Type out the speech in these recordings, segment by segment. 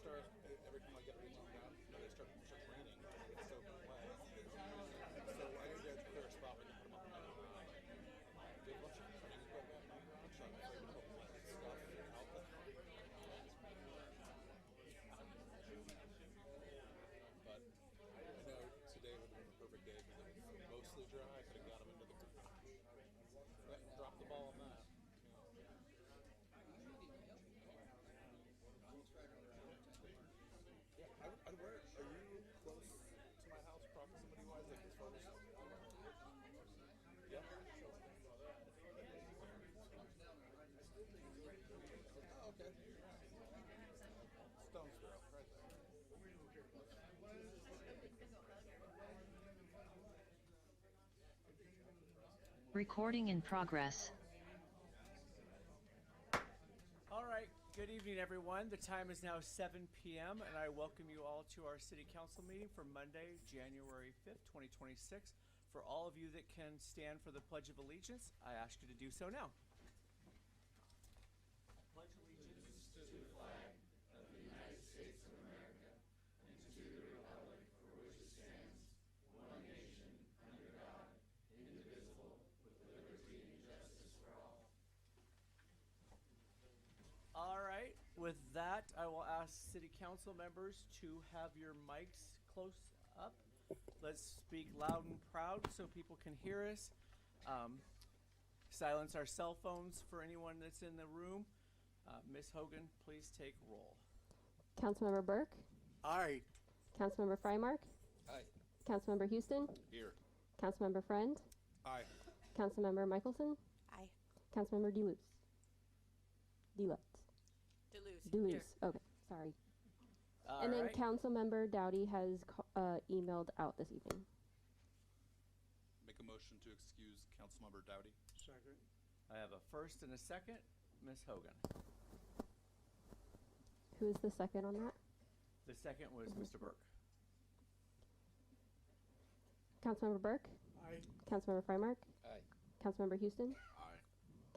start every time I get ready to come down, they start raining. It's so wet. So I gotta get a clear spot where I can put them up in my garage. They have a bunch of training equipment in my garage, so I'm afraid to put my stuff out there. But I know today would have been the perfect day because it was mostly dry. I could have got them into the garage. Drop the ball on that. Where are you close to my house, proximity wise, like as far as? Yeah. Oh, okay. Stonesboro, right there. Recording in progress. All right, good evening, everyone. The time is now 7 p.m., and I welcome you all to our City Council meeting for Monday, January 5th, 2026. For all of you that can stand for the Pledge of Allegiance, I ask you to do so now. Pledge allegiance to the flag of the United States of America and to the republic for which it stands, one nation, under God, indivisible, with liberty and justice for all. All right, with that, I will ask City Council members to have your mics close up. Let's speak loud and proud so people can hear us. Silence our cell phones for anyone that's in the room. Ms. Hogan, please take roll. Councilmember Burke. Aye. Councilmember Freimark. Aye. Councilmember Houston. Here. Councilmember Friend. Aye. Councilmember Michelson. Aye. Councilmember Deleuze. Deleuze. Deleuze. Here. Okay, sorry. All And then right. Councilmember Dowdy has emailed out this evening. Make a motion to excuse Councilmember Dowdy. Second. I have a first and a second. Ms. Hogan. Who is the second on that? The second was Mr. Burke. Councilmember Burke. Aye. Councilmember Freimark. Aye. Councilmember Houston. Aye.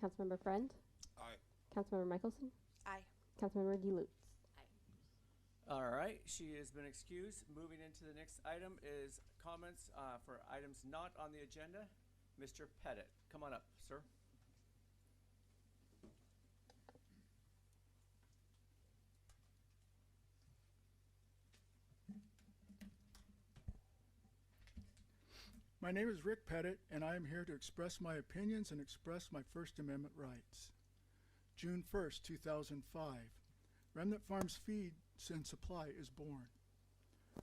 Councilmember Friend. Aye. Councilmember Michelson. Aye. Councilmember Deleuze. All right, she has been excused. Moving into the next item is comments for items not on the agenda. Mr. Pettit, come on up, sir. My name is Rick Pettit, and I am here to express my opinions and express my First Amendment rights. June 1st, 2005. Remnant Farms Feed and Supply is born.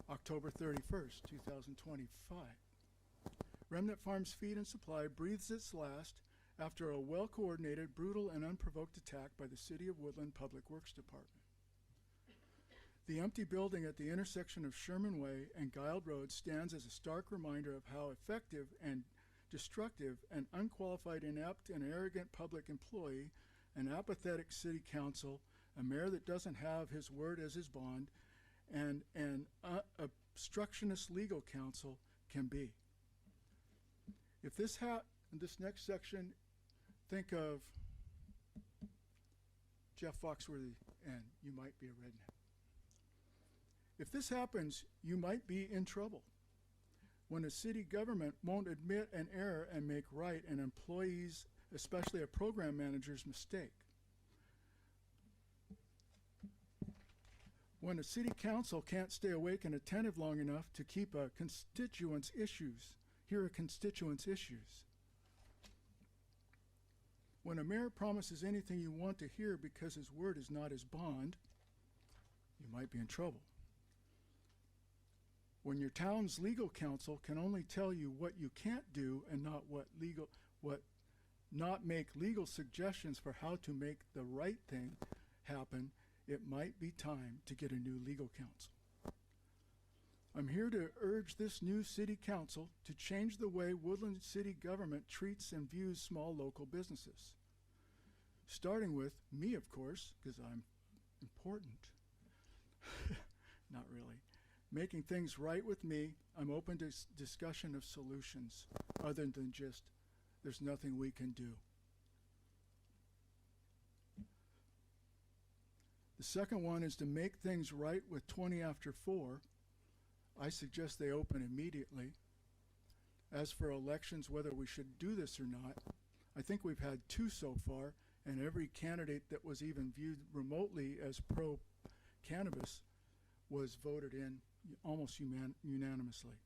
October 31st, 2025. Remnant Farms Feed and Supply breathes its last after a well-coordinated, brutal, and unprovoked attack by the City of Woodland Public Works Department. The empty building at the intersection of Sherman Way and Guild Road stands as a stark reminder of how effective and destructive an unqualified, inept, and arrogant public employee, an apathetic city council, a mayor that doesn't have his word as his bond, and an obstructionist legal counsel can be. If this in this next section, think of Jeff Foxworthy, and you might be a redneck. If this happens, you might be in trouble. When a city government won't admit an error and make right an employee's, especially a program manager's, mistake. When a city council can't stay awake and attentive long enough to keep a constituents' issues, hear a constituents' issues. When a mayor promises anything you want to hear because his word is not his bond, you might be in trouble. When your town's legal counsel can only tell you what you can't do and not make legal suggestions for how to make the right thing happen, it might be time to get a new legal counsel. I'm here to urge this new city council to change the way Woodland city government treats and views small local businesses. Starting with me, of course, because I'm important. Not really. Making things right with me, I'm open to discussion of solutions other than just, there's nothing we can do. The second one is to make things right with 20 after 4. I suggest they open immediately. As for elections, whether we should do this or not, I think we've had 2 so far, and every candidate that was even viewed remotely as pro-cannabis was voted in almost unanimously.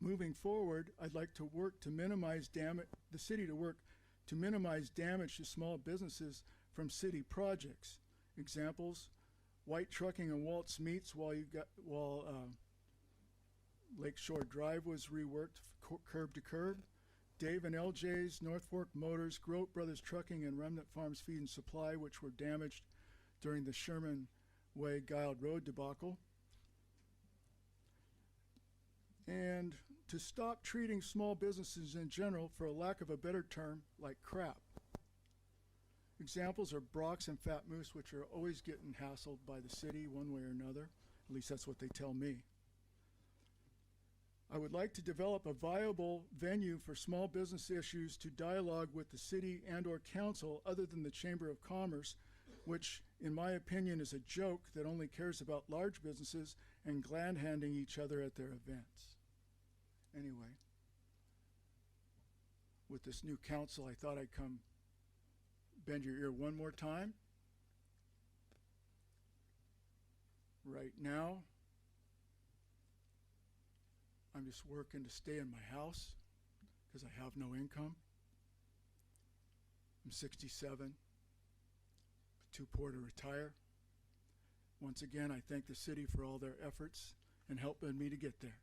Moving forward, I'd like to work to minimize the city to work to minimize damage to small businesses from city projects. Examples: White Trucking and Waltz Meats while Lakeshore Drive was reworked curb to curb. Dave and LJ's, North Fork Motors, Grote Brothers Trucking, and Remnant Farms Feed and Supply, which were damaged during the Sherman Way Guild Road debacle. And to stop treating small businesses in general, for a lack of a better term, like crap. Examples are Brock's and Fat Moose, which are always getting hassled by the city one way or another. At least that's what they tell me. I would like to develop a viable venue for small business issues to dialogue with the city and or council other than the Chamber of Commerce, which in my opinion is a joke that only cares about large businesses and glad-handing each other at their events. Anyway, with this new council, I thought I'd come bend your ear one more time. Right now, I'm just working to stay in my house because I have no income. I'm 67, too poor to retire. Once again, I thank the city for all their efforts and helping me to get there.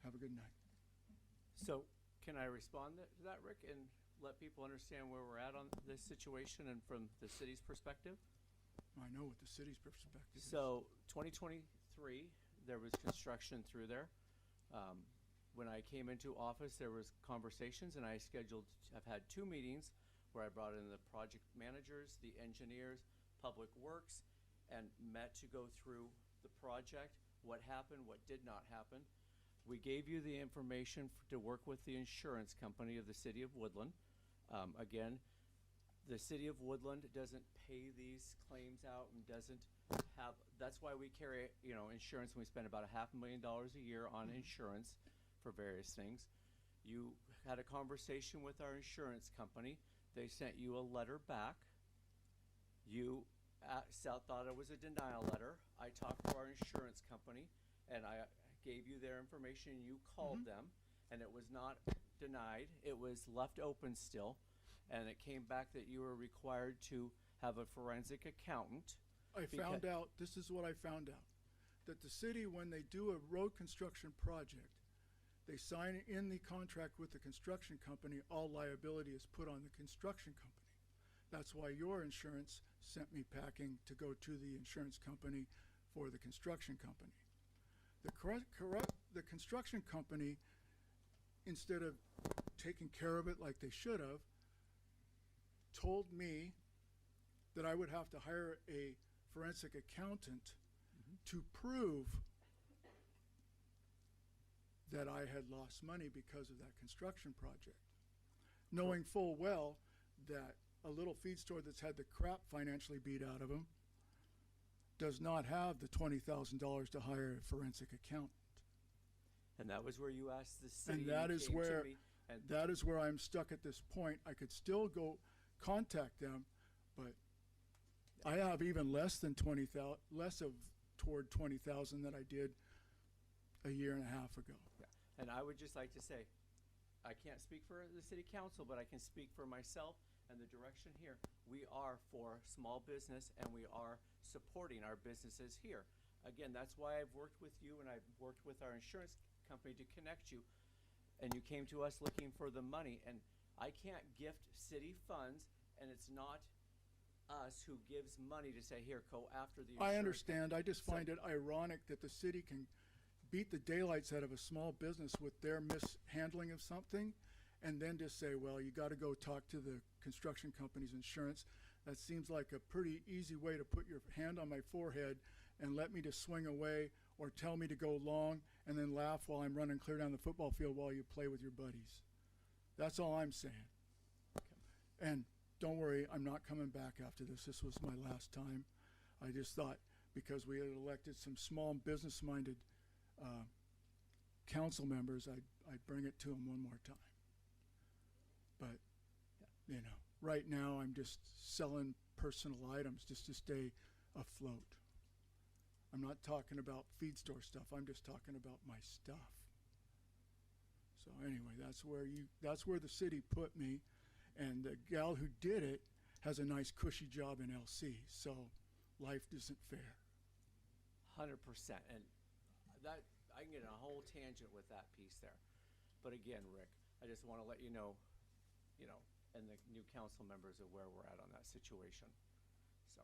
Have a good night. So can I respond to that, Rick, and let people understand where we're at on this situation and from the city's perspective? I know what the city's perspective is. So 2023, there was construction through there. When I came into office, there was conversations, and I've had 2 meetings where I brought in the project managers, the engineers, Public Works, and met to go through the project, what happened, what did not happen. We gave you the information to work with the insurance company of the City of Woodland. Again, the City of Woodland doesn't pay these claims out and doesn't have, that's why we carry, insurance, and we spend about $500,000 a year on insurance for various things. You had a conversation with our insurance company. They sent you a letter back. You thought it was a denial letter. I talked to our insurance company, and I gave you their information. You called them, and it was not denied. It was left open still, and it came back that you were required to have a forensic accountant. This is what I found out, that the city, when they do a road construction project, they sign in the contract with the construction company, all liability is put on the construction company. That's why your insurance sent me packing to go to the insurance company for the construction company. The construction company, instead of taking care of it like they should have, told me that I would have to hire a forensic accountant to prove that I had lost money because of that construction project, knowing full well that a little feed store that's had the crap financially beat out of them does not have the $20,000 to hire a forensic accountant. And that was where you asked the city. And that is where that is where I'm stuck at this point. I could still go contact them, but I have even less than toward 20,000 that I did a year and a half ago. Yeah. And I would just like to say, I can't speak for the city council, but I can speak for myself and the direction here. We are for small business, and we are supporting our businesses here. Again, that's why I've worked with you, and I've worked with our insurance company to connect you. And you came to us looking for the money, and I can't gift city funds, and it's not us who gives money to say, here, go after the insurance. I understand. I just find it ironic that the city can beat the daylights out of a small business with their mishandling of something, and then just say, well, you got to go talk to the construction company's insurance. That seems like a pretty easy way to put your hand on my forehead and let me just swing away, or tell me to go long and then laugh while I'm running clear down the football field while you play with your buddies. That's all I'm saying. Okay. And don't worry, I'm not coming back after this. This was my last time. I just thought because we had elected some small business-minded council members, I'd bring it to them one more time. But, you know, right now I'm just selling personal items just to stay afloat. I'm not talking about feed store stuff. I'm just talking about my stuff. So anyway, that's where the city put me, and the gal who did it has a nice cushy job in LC. So life isn't fair. 100%. And that I can get on a whole tangent with that piece there. But again, Rick, I just want to let you know, and the new council members of where we're at on that situation. So,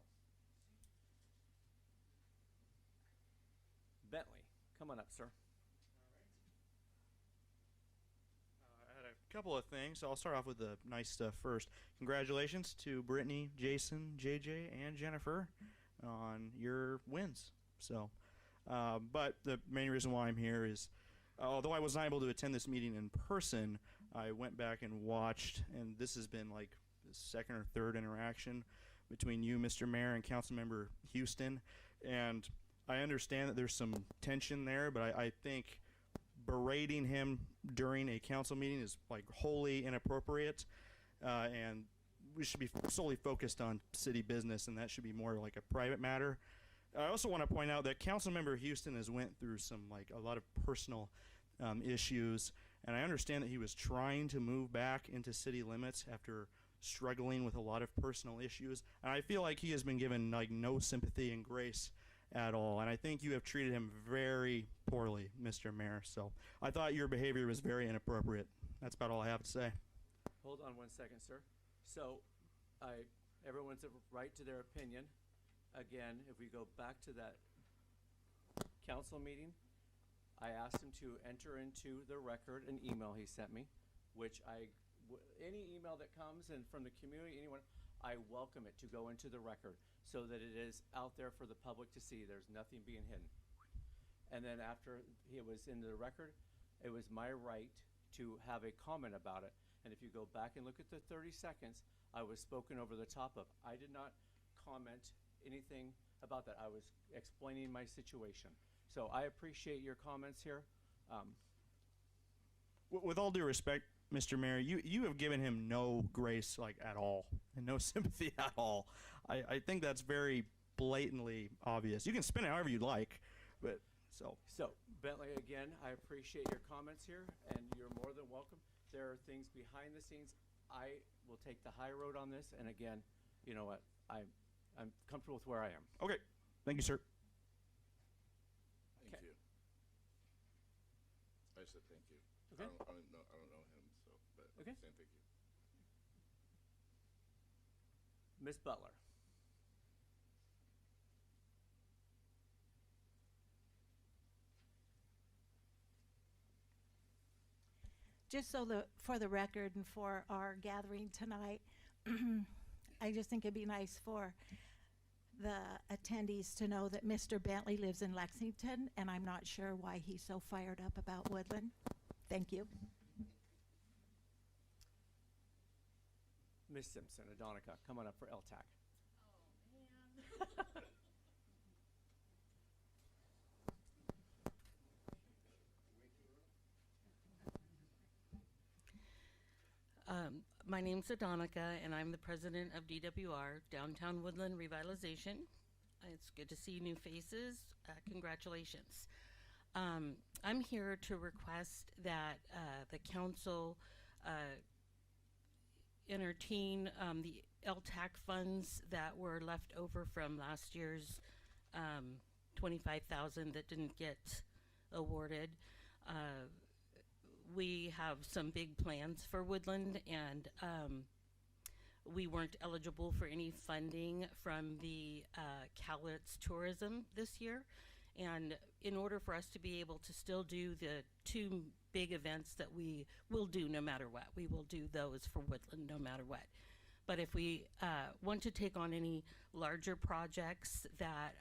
Bentley, come on up, sir. I had a couple of things. I'll start off with the nice stuff first. Congratulations to Brittany, Jason, JJ, and Jennifer on your wins. So, but the main reason why I'm here is, although I was not able to attend this meeting in person, I went back and watched, and this has been like the second or third interaction between you, Mr. Mayor, and Councilmember Houston. And I understand that there's some tension there, but I think berating him during a council meeting is like wholly inappropriate, and we should be solely focused on city business, and that should be more like a private matter. I also want to point out that Councilmember Houston has went through a lot of personal issues, and I understand that he was trying to move back into city limits after struggling with a lot of personal issues, and I feel like he has been given like no sympathy and grace at all, and I think you have treated him very poorly, Mr. Mayor. So I thought your behavior was very inappropriate. That's about all I have to say. Hold on one second, sir. So, everyone's right to their opinion. Again, if we go back to that council meeting, I asked him to enter into the record an email he sent me, which any email that comes in from the community, anyone, I welcome it to go into the record so that it is out there for the public to see. There's nothing being hidden. And then after it was in the record, it was my right to have a comment about it. And if you go back and look at the 30 seconds, I was spoken over the top of. I did not comment anything about that. I was explaining my situation. So I appreciate your comments here. With all due respect, Mr. Mayor, you have given him no grace like at all and no sympathy at all. I think that's very blatantly obvious. You can spin it however you'd like, but So Bentley, again, I appreciate your comments here, and you're more than welcome. There are things behind the scenes. I will take the high road on this, and again, you know what? I'm comfortable with where I am. Okay, thank you, sir. Thank you. I said thank you. Okay. I don't know him, so but Okay. saying thank you. Ms. Butler. Just for the record and for our gathering tonight, I just think it'd be nice for the attendees to know that Mr. Bentley lives in Lexington, and I'm not sure why he's so fired up about Woodland. Thank you. Ms. Simpson, Adonica, come on up for LTAC. Oh, man. My name's Adonica, and I'm the president of DWR, Downtown Woodland Revitalization. It's good to see new faces. Congratulations. I'm here to request that the council entertain the LTAC funds that were left over from last year's $25,000 that didn't get awarded. We have some big plans for Woodland, and we weren't eligible for any funding from the Cowlitz tourism this year. And in order for us to be able to still do the two big events that we will do no matter what, we will do those for Woodland no matter what. But if we want to take on any larger projects that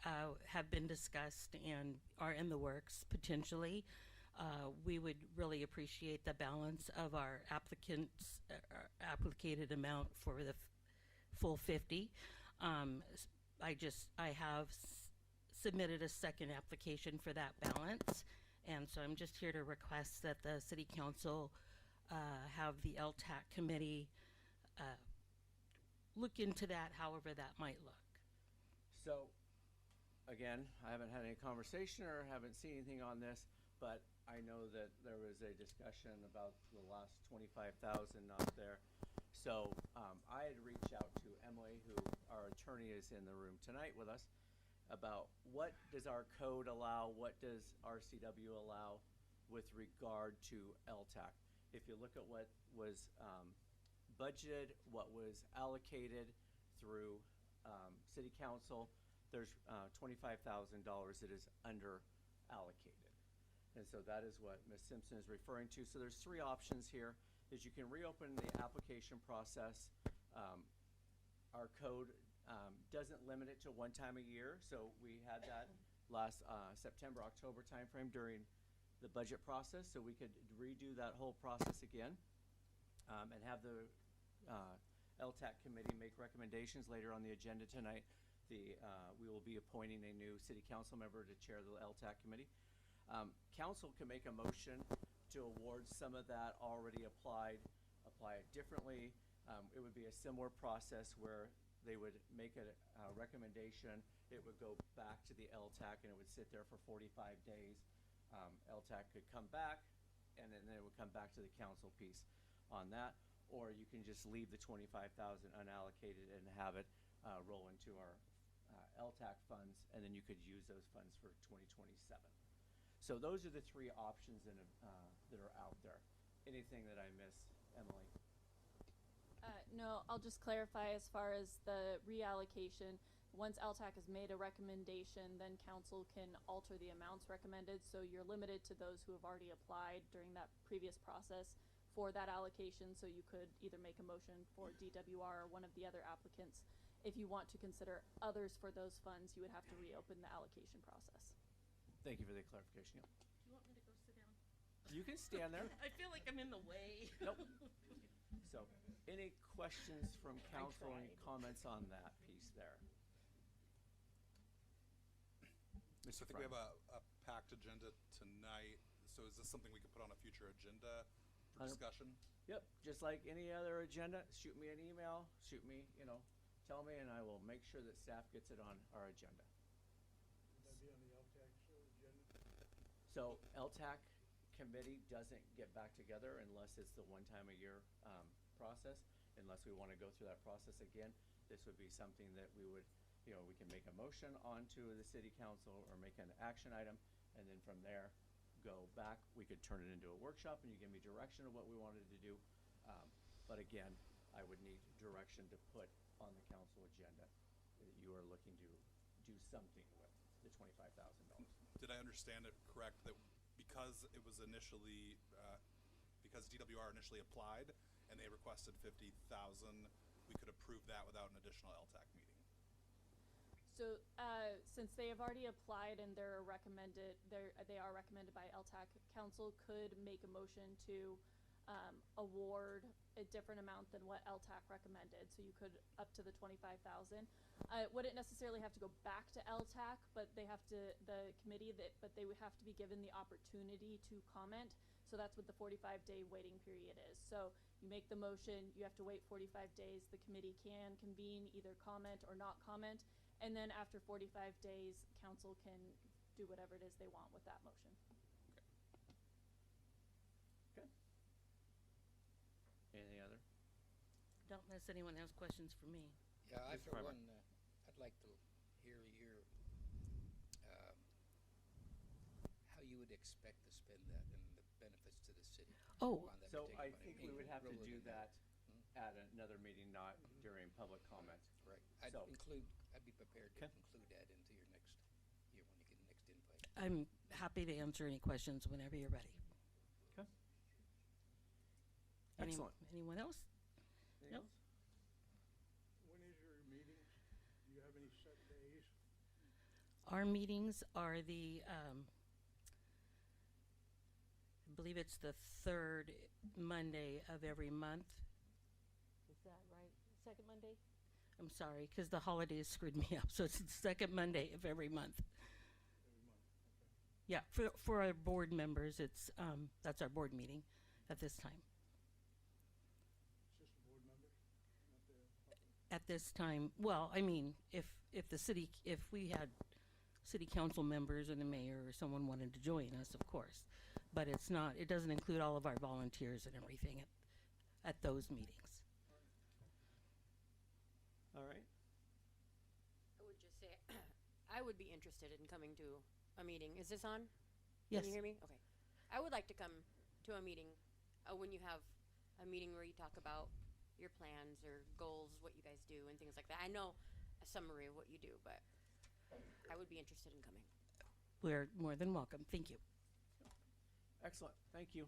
have been discussed and are in the works potentially, we would really appreciate the balance of our applicated amount for the full 50. I have submitted a second application for that balance, and so I'm just here to request that the city council have the LTAC committee look into that, however that might look. So, again, I haven't had any conversation or haven't seen anything on this, but I know that there was a discussion about the last 25,000 out there. So I had reached out to Emily, who our attorney is in the room tonight with us, about what does our code allow, what does RCW allow with regard to LTAC. If you look at what was budgeted, what was allocated through city council, there's $25,000 that is under allocated. And so that is what Ms. Simpson is referring to. So there's three options here. Is you can reopen the application process. Our code doesn't limit it to one time a year. So we had that last September, October timeframe during the budget process. So we could redo that whole process again and have the LTAC committee make recommendations later on the agenda tonight. We will be appointing a new city council member to chair the LTAC committee. Council can make a motion to award some of that already applied, apply it differently. It would be a similar process where they would make a recommendation. It would go back to the LTAC and it would sit there for 45 days. LTAC could come back and then it would come back to the council piece on that. Or you can just leave the 25,000 unallocated and have it roll into our LTAC funds, and then you could use those funds for 2027. So those are the three options that are out there. Anything that I missed, Emily? No, I'll just clarify as far as the reallocation. Once LTAC has made a recommendation, then council can alter the amounts recommended. So you're limited to those who have already applied during that previous process for that allocation. So you could either make a motion for DWR or one of the other applicants. If you want to consider others for those funds, you would have to reopen the allocation process. Thank you for the clarification. Yep. Do you want me to go sit down? You can stand there. I feel like I'm in the way. Nope. So, any questions from council, any comments on that piece there? So I think we have a packed agenda tonight. So is this something we could put on a future agenda for discussion? Yep, just like any other agenda, shoot me an email, tell me, and I will make sure that staff gets it on our agenda. Would that be on the LTAC agenda? So LTAC committee doesn't get back together unless it's the one time a year process. Unless we want to go through that process again, this would be something that we would, we can make a motion onto the city council or make an action item, and then from there go back. We could turn it into a workshop and you give me direction of what we wanted to do. But again, I would need direction to put on the council agenda that you are looking to do something with the $25,000. Did I understand it correct that because it was initially, because DWR initially applied and they requested 50,000, we could approve that without an additional LTAC meeting? So since they have already applied and they are recommended by LTAC, council could make a motion to award a different amount than what LTAC recommended. So you could up to the 25,000. Wouldn't necessarily have to go back to LTAC, but they have to, the committee, but they would have to be given the opportunity to comment. So that's what the 45-day waiting period is. So you make the motion, you have to wait 45 days. The committee can convene, either comment or not comment. And then after 45 days, council can do whatever it is they want with that motion. Okay. Anything other? Don't unless anyone has questions for me. Yeah, I Mr. for Farmer. one, I'd like to hear your how you would expect to spend that and the benefits to the city. Oh. on that So I particular think money. we would have to Roll it do in. that at another meeting, not during public comment. Right. I'd So- be prepared to Okay. include that into your next year when you get the next invite. I'm happy to answer any questions whenever you're ready. Okay. Excellent. Anyone else? Anything Nope. else? When is your meeting? Do you have any set days? Our meetings are I believe it's the third Monday of every month. Is that right? Second Monday? I'm sorry, because the holidays screwed me up. So it's the second Monday of every month. Yeah, for our board members, it's that's our board meeting at this time. It's just board members, not the public. At this time, well, I mean, if we had city council members or the mayor or someone wanted to join us, of course, but it's not. It doesn't include all of our volunteers and everything at those meetings. All right. I would just say, I would be interested in coming to a meeting. Is this on? Yes. Can you hear me? Okay. I would like to come to a meeting when you have a meeting where you talk about your plans or goals, what you guys do, and things like that. I know a summary of what you do, but I would be interested in coming. We're more than welcome. Thank you. Excellent. Thank you.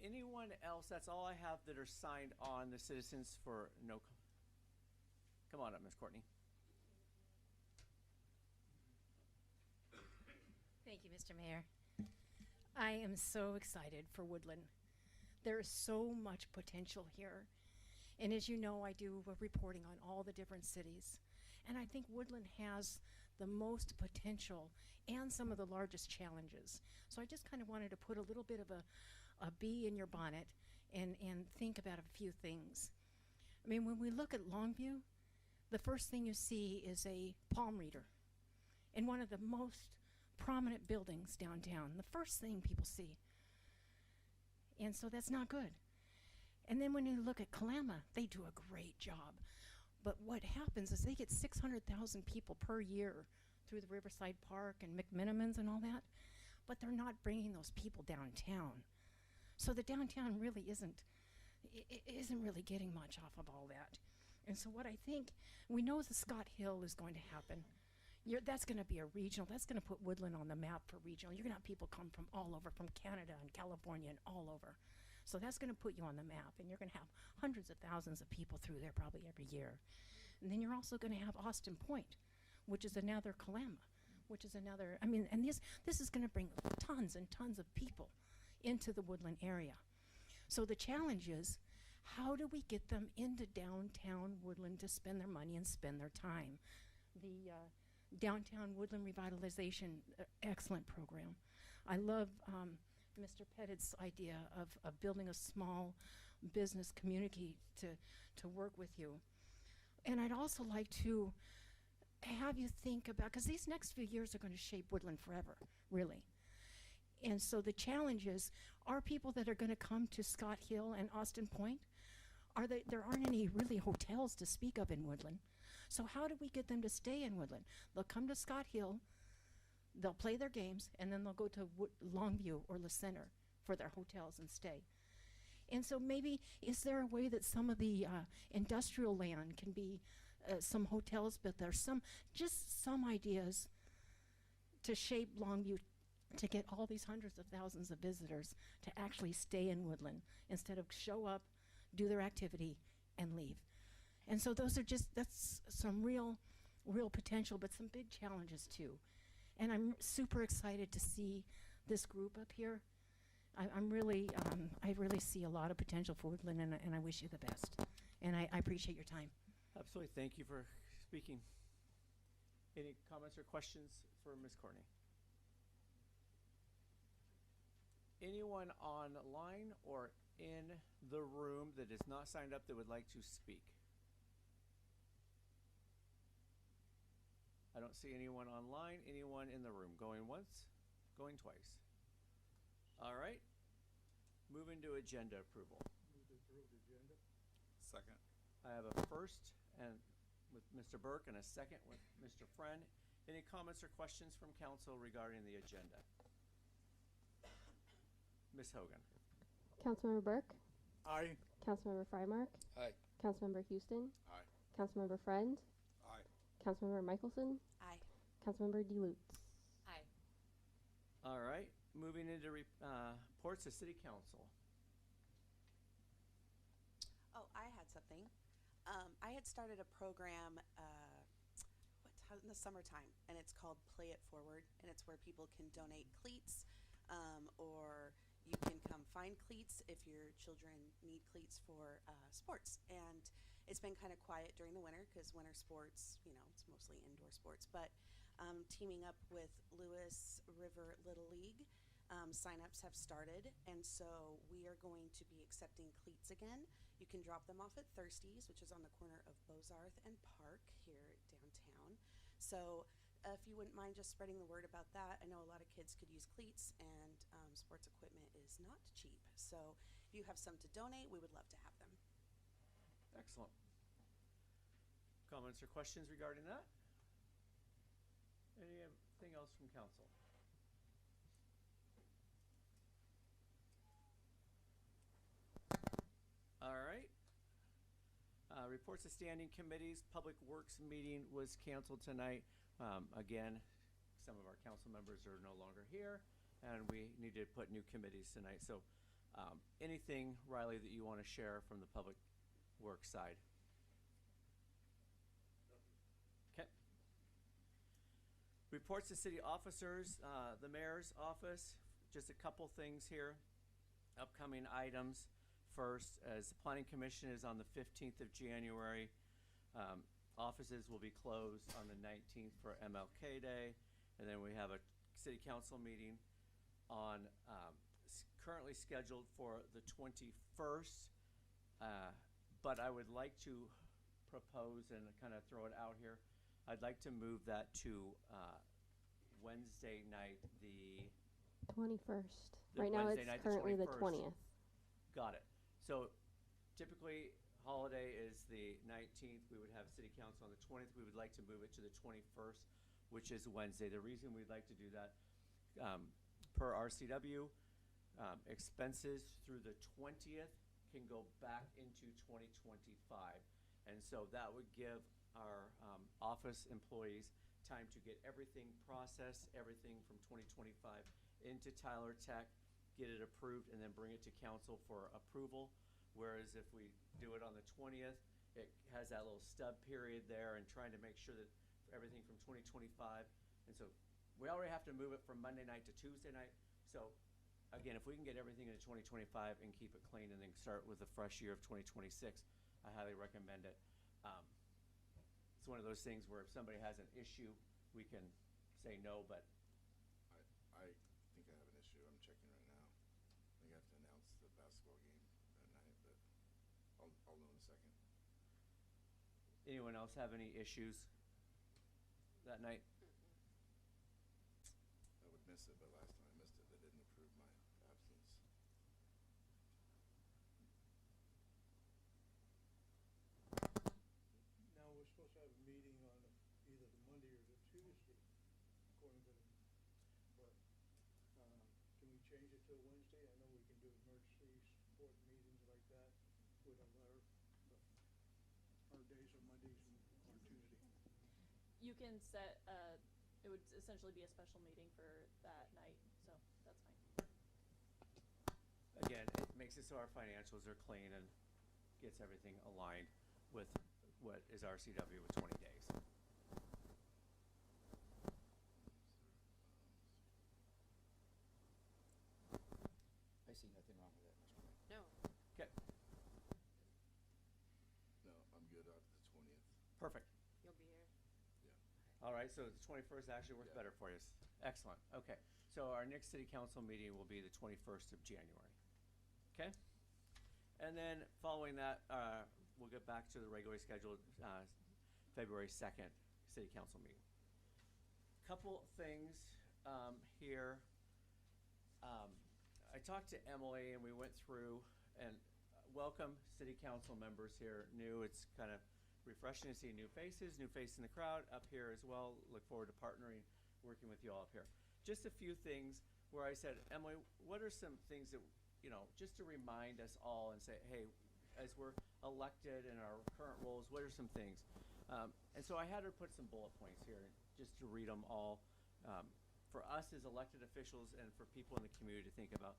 Anyone else? That's all I have that are signed on the citizens for no. Come on up, Ms. Courtney. Thank you, Mr. Mayor. I am so excited for Woodland. There is so much potential here. And as you know, I do reporting on all the different cities. And I think Woodland has the most potential and some of the largest challenges. So I just kind of wanted to put a little bit of a bee in your bonnet and think about a few things. I mean, when we look at Longview, the first thing you see is a palm reader in one of the most prominent buildings downtown. The first thing people see. And so that's not good. And then when you look at Kalama, they do a great job. But what happens is they get 600,000 people per year through the Riverside Park and McMinimans and all that, but they're not bringing those people downtown. So the downtown really isn't really getting much off of all that. And so what I think, we know the Scott Hill is going to happen. That's going to be a regional, that's going to put Woodland on the map for regional. You're going to have people come from all over, from Canada and California and all over. So that's going to put you on the map, and you're going to have hundreds of thousands of people through there probably every year. And then you're also going to have Austin Point, which is another Kalama, which is another, I mean, and this is going to bring tons and tons of people into the Woodland area. So the challenge is, how do we get them into downtown Woodland to spend their money and spend their time? The Downtown Woodland Revitalization, excellent program. I love Mr. Pettit's idea of building a small business community to work with you. And I'd also like to have you think about, because these next few years are going to shape Woodland forever, really. And so the challenge is, are people that are going to come to Scott Hill and Austin Point, there aren't any really hotels to speak of in Woodland. So how do we get them to stay in Woodland? They'll come to Scott Hill, they'll play their games, and then they'll go to Longview or La Center for their hotels and stay. And so maybe, is there a way that some of the industrial land can be some hotels, but there's just some ideas to shape Longview to get all these hundreds of thousands of visitors to actually stay in Woodland instead of show up, do their activity, and leave. And so that's some real potential, but some big challenges too. And I'm super excited to see this group up here. I really see a lot of potential for Woodland, and I wish you the best. And I appreciate your time. Absolutely. Thank you for speaking. Any comments or questions for Ms. Courtney? Anyone online or in the room that is not signed up that would like to speak? I don't see anyone online. Anyone in the room? Going once, going twice. All right. Moving to agenda approval. Move to approve the agenda. Second. I have a first and with Mr. Burke and a second with Mr. Friend. Any comments or questions from council regarding the agenda? Ms. Hogan. Councilmember Burke, Aye. Councilmember Frymark, Aye. Councilmember Houston, Aye. Councilmember Friend, Aye. Councilmember Michelson, Aye. Councilmember DeLutz. Aye. All right. Moving into reports of City Council. Oh, I had something. I had started a program in the summertime, and it's called Play It Forward, and it's where people can donate cleats, or you can come find cleats if your children need cleats for sports. And It's been kind of quiet during the winter because winter sports, you know, it's mostly indoor sports. But teaming up with Lewis River Little League, signups have started, and so we are going to be accepting cleats again. You can drop them off at Thirsties, which is on the corner of Bozarth and Park here downtown. So if you wouldn't mind just spreading the word about that. I know a lot of kids could use cleats, and sports equipment is not cheap. So if you have some to donate, we would love to have them. Excellent. Comments or questions regarding that? Anything else from council? All right. Reports of standing committees. Public Works meeting was canceled tonight. Again, some of our council members are no longer here, and we need to put new committees tonight. So anything, Riley, that you want to share from the Public Works side? Okay. Reports to city officers. The mayor's office, just a couple things here. Upcoming items. First, as the Planning Commission is on the 15th of January, offices will be closed on the 19th for MLK Day, and then we have a city council meeting on currently scheduled for the 21st, but I would like to propose and kind of throw it out here. I'd like to move that to Wednesday night, the 21st. The Right now Wednesday it's night, the currently the 21st. 20th. Got it. So typically holiday is the 19th. We would have city council on the 20th. We would like to move it to the 21st, which is Wednesday. The reason we'd like to do that, per RCW, expenses through the 20th can go back into 2025. And so that would give our office employees time to get everything processed, everything from 2025 into Tyler Tech, get it approved, and then bring it to council for approval. Whereas if we do it on the 20th, it has that little stub period there and trying to make sure that everything from 2025. And so we already have to move it from Monday night to Tuesday night. So again, if we can get everything into 2025 and keep it clean and then start with a fresh year of 2026, I highly recommend it. It's one of those things where if somebody has an issue, we can say no, but I think I have an issue. I'm checking right now. I think I have to announce the basketball game that night, but I'll know in a second. anyone else have any issues that night? I would miss it, but last time I missed it, they didn't approve my absence. Now, we're supposed to have a meeting on either the Monday or the Tuesday, according to the, but, can we change it to a Wednesday? I know we can do emergency support meetings like that with a letter, but our days are Mondays and Tuesday. You can set, it would essentially be a special meeting for that night, so that's fine. Again, it makes it so our financials are clean and gets everything aligned with what is RCW with 20 days. I see nothing wrong with that, Mr. Mayor. No. Okay, No, I'm good after the 20th. perfect. You'll be here. Yeah. All right, so the 21st actually works Yeah. better for you. Excellent. Okay, so our next city council meeting will be the 21st of January. Okay? And then following that, we'll get back to the regularly scheduled February 2nd city council meeting. Couple things here. I talked to Emily and we went through and welcome city council members here. New, it's kind of refreshing to see new faces in the crowd up here as well. Look forward to partnering, working with you all up here. Just a few things where I said, Emily, what are some things that, you know, just to remind us all and say, hey, as we're elected in our current roles, what are some things? And so I had her put some bullet points here just to read them all for us as elected officials and for people in the community to think about.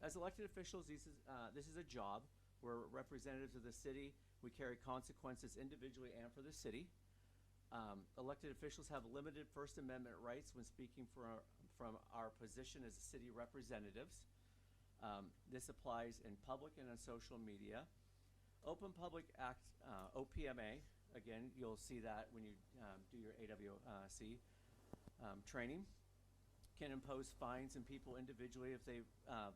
As elected officials, this is a job. We're representatives of the city. We carry consequences individually and for the city. Elected officials have limited First Amendment rights when speaking from our position as city representatives. This applies in public and on social media. Open Public Act, OPMA, again, you'll see that when you do your AWC training, can impose fines and people individually if they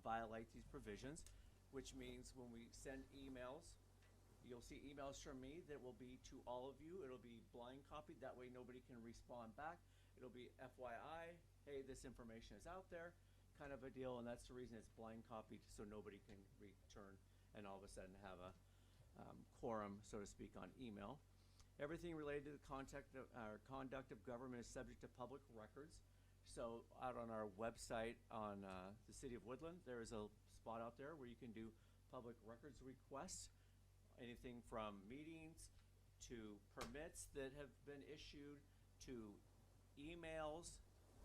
violate these provisions, which means when we send emails, you'll see emails from me that will be to all of you. It'll be blind copied. That way nobody can respond back. It'll be FYI, hey, this information is out there, kind of a deal, and that's the reason it's blind copied, so nobody can return and all of a sudden have a quorum, so to speak, on email. Everything related to the conduct of government is subject to public records. So out on our website on the City of Woodland, there is a spot out there where you can do public records requests, anything from meetings to permits that have been issued to emails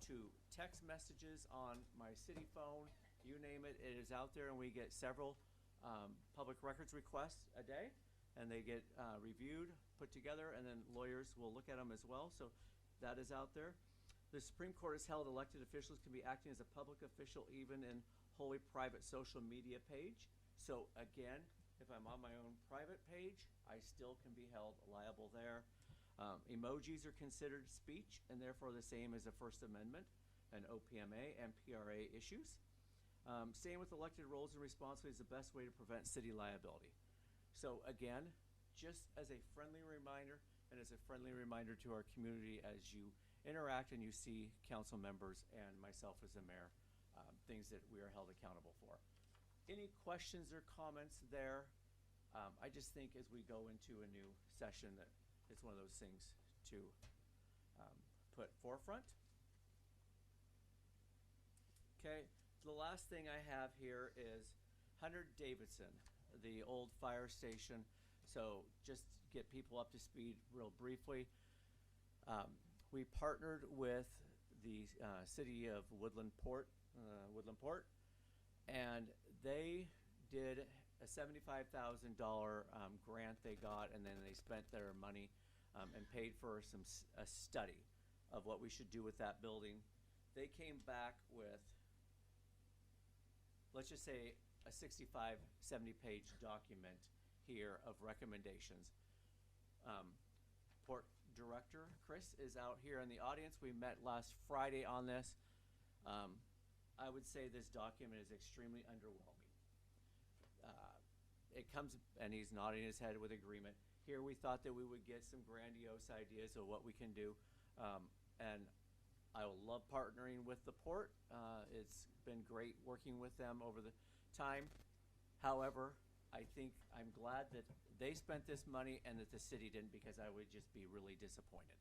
to text messages on my city phone, you name it, it is out there, and we get several public records requests a day, and they get reviewed, put together, and then lawyers will look at them as well. So that is out there. The Supreme Court has held elected officials can be acting as a public official even in wholly private social media page. So again, if I'm on my own private page, I still can be held liable there. Emojis are considered speech and therefore the same as the First Amendment and OPMA and PRA issues. Same with elected roles and responsibilities, the best way to prevent city liability. So again, just as a friendly reminder and as a friendly reminder to our community as you interact and you see council members and myself as the mayor, things that we are held accountable for. Any questions or comments there? I just think as we go into a new session that it's one of those things to put forefront. Okay, the last thing I have here is 100 Davidson, the old fire station. So just get people up to speed real briefly. We partnered with the city of Woodland Port, and they did a $75,000 grant they got, and then they spent their money and paid for a study of what we should do with that building. They came back with, let's just say, a 65, 70-page document here of recommendations. Port Director Chris is out here in the audience. We met last Friday on this. I would say this document is extremely underwhelming. It comes, and he's nodding his head with agreement. Here we thought that we would get some grandiose ideas of what we can do. And I love partnering with the port. It's been great working with them over the time. However, I think I'm glad that they spent this money and that the city didn't, because I would just be really disappointed.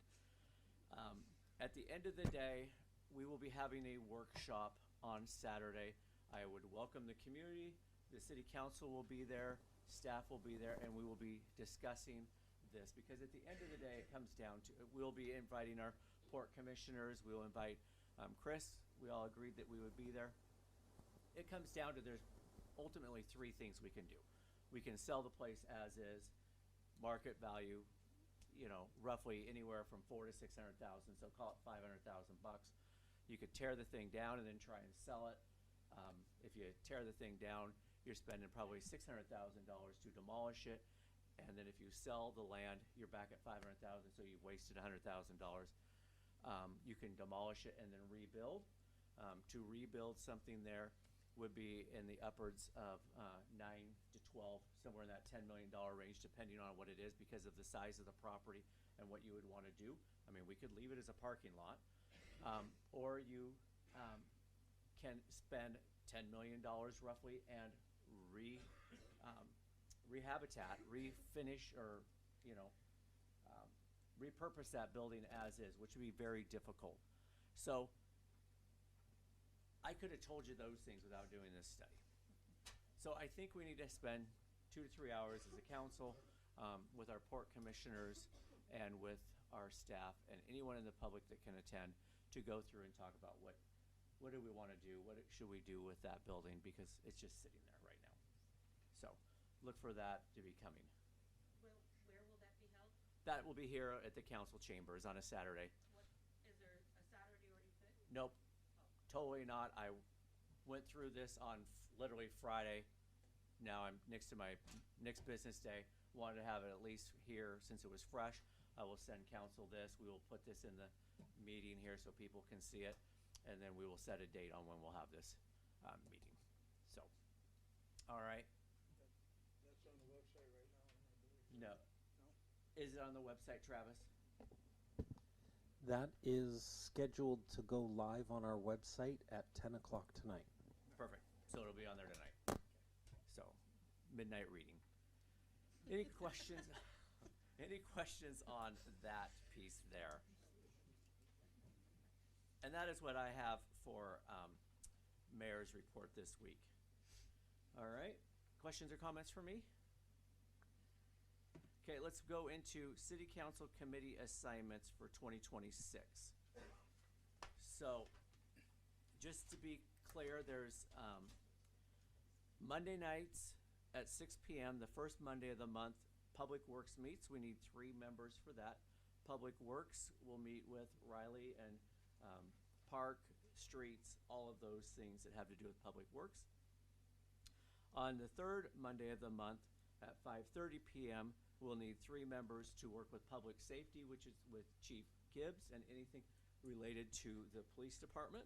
At the end of the day, we will be having a workshop on Saturday. I would welcome the community. The city council will be there, staff will be there, and we will be discussing this, because at the end of the day, it comes down to, we'll be inviting our port commissioners, we'll invite Chris. We all agreed that we would be there. It comes down to, there's ultimately three things we can do. We can sell the place as is, market value, you know, roughly anywhere from $400,000 to $600,000, so call it $500,000 bucks. You could tear the thing down and then try and sell it. If you tear the thing down, you're spending probably $600,000 to demolish it, and then if you sell the land, you're back at $500,000, so you've wasted $100,000. You can demolish it and then rebuild. To rebuild something there would be in the upwards of 9 to 12, somewhere in that $10 million range, depending on what it is, because of the size of the property and what you would want to do. I mean, we could leave it as a parking lot, or you can spend $10 million roughly and rehabitat, refinish, or repurpose that building as is, which would be very difficult. So I could have told you those things without doing this study. So I think we need to spend 2 to 3 hours as a council with our port commissioners and with our staff and anyone in the public that can attend to go through and talk about what do we want to do, what should we do with that building, because it's just sitting there right now. So look for that to be coming. Where will that be held? That will be here at the council chambers on a Saturday. Is there a Saturday already fit? Nope, totally not. I went through this on literally Friday now I'm next to my next business day, wanted to have it at least here since it was fresh. I will send council this. We will put this in the meeting here so people can see it. And then we will set a date on when we'll have this meeting. So, all right. That's on the website right now, I believe. No. Is it on the website, Travis? That is scheduled to go live on our website at 10 o'clock tonight. Perfect. So it'll be on there tonight. So, midnight reading. Any questions? Any questions on that piece there? And that is what I have for Mayor's report this week. All right. Questions or comments for me? Okay, let's go into City Council Committee assignments for 2026. So, just to be clear, there's Monday nights at 6 p.m., the first Monday of the month, Public Works meets. We need 3 members for that. Public Works will meet with Riley and Park, Streets, all of those things that have to do with Public Works. On the third Monday of the month at 5:30 p.m., we'll need 3 members to work with Public Safety, which is with Chief Gibbs and anything related to the police department.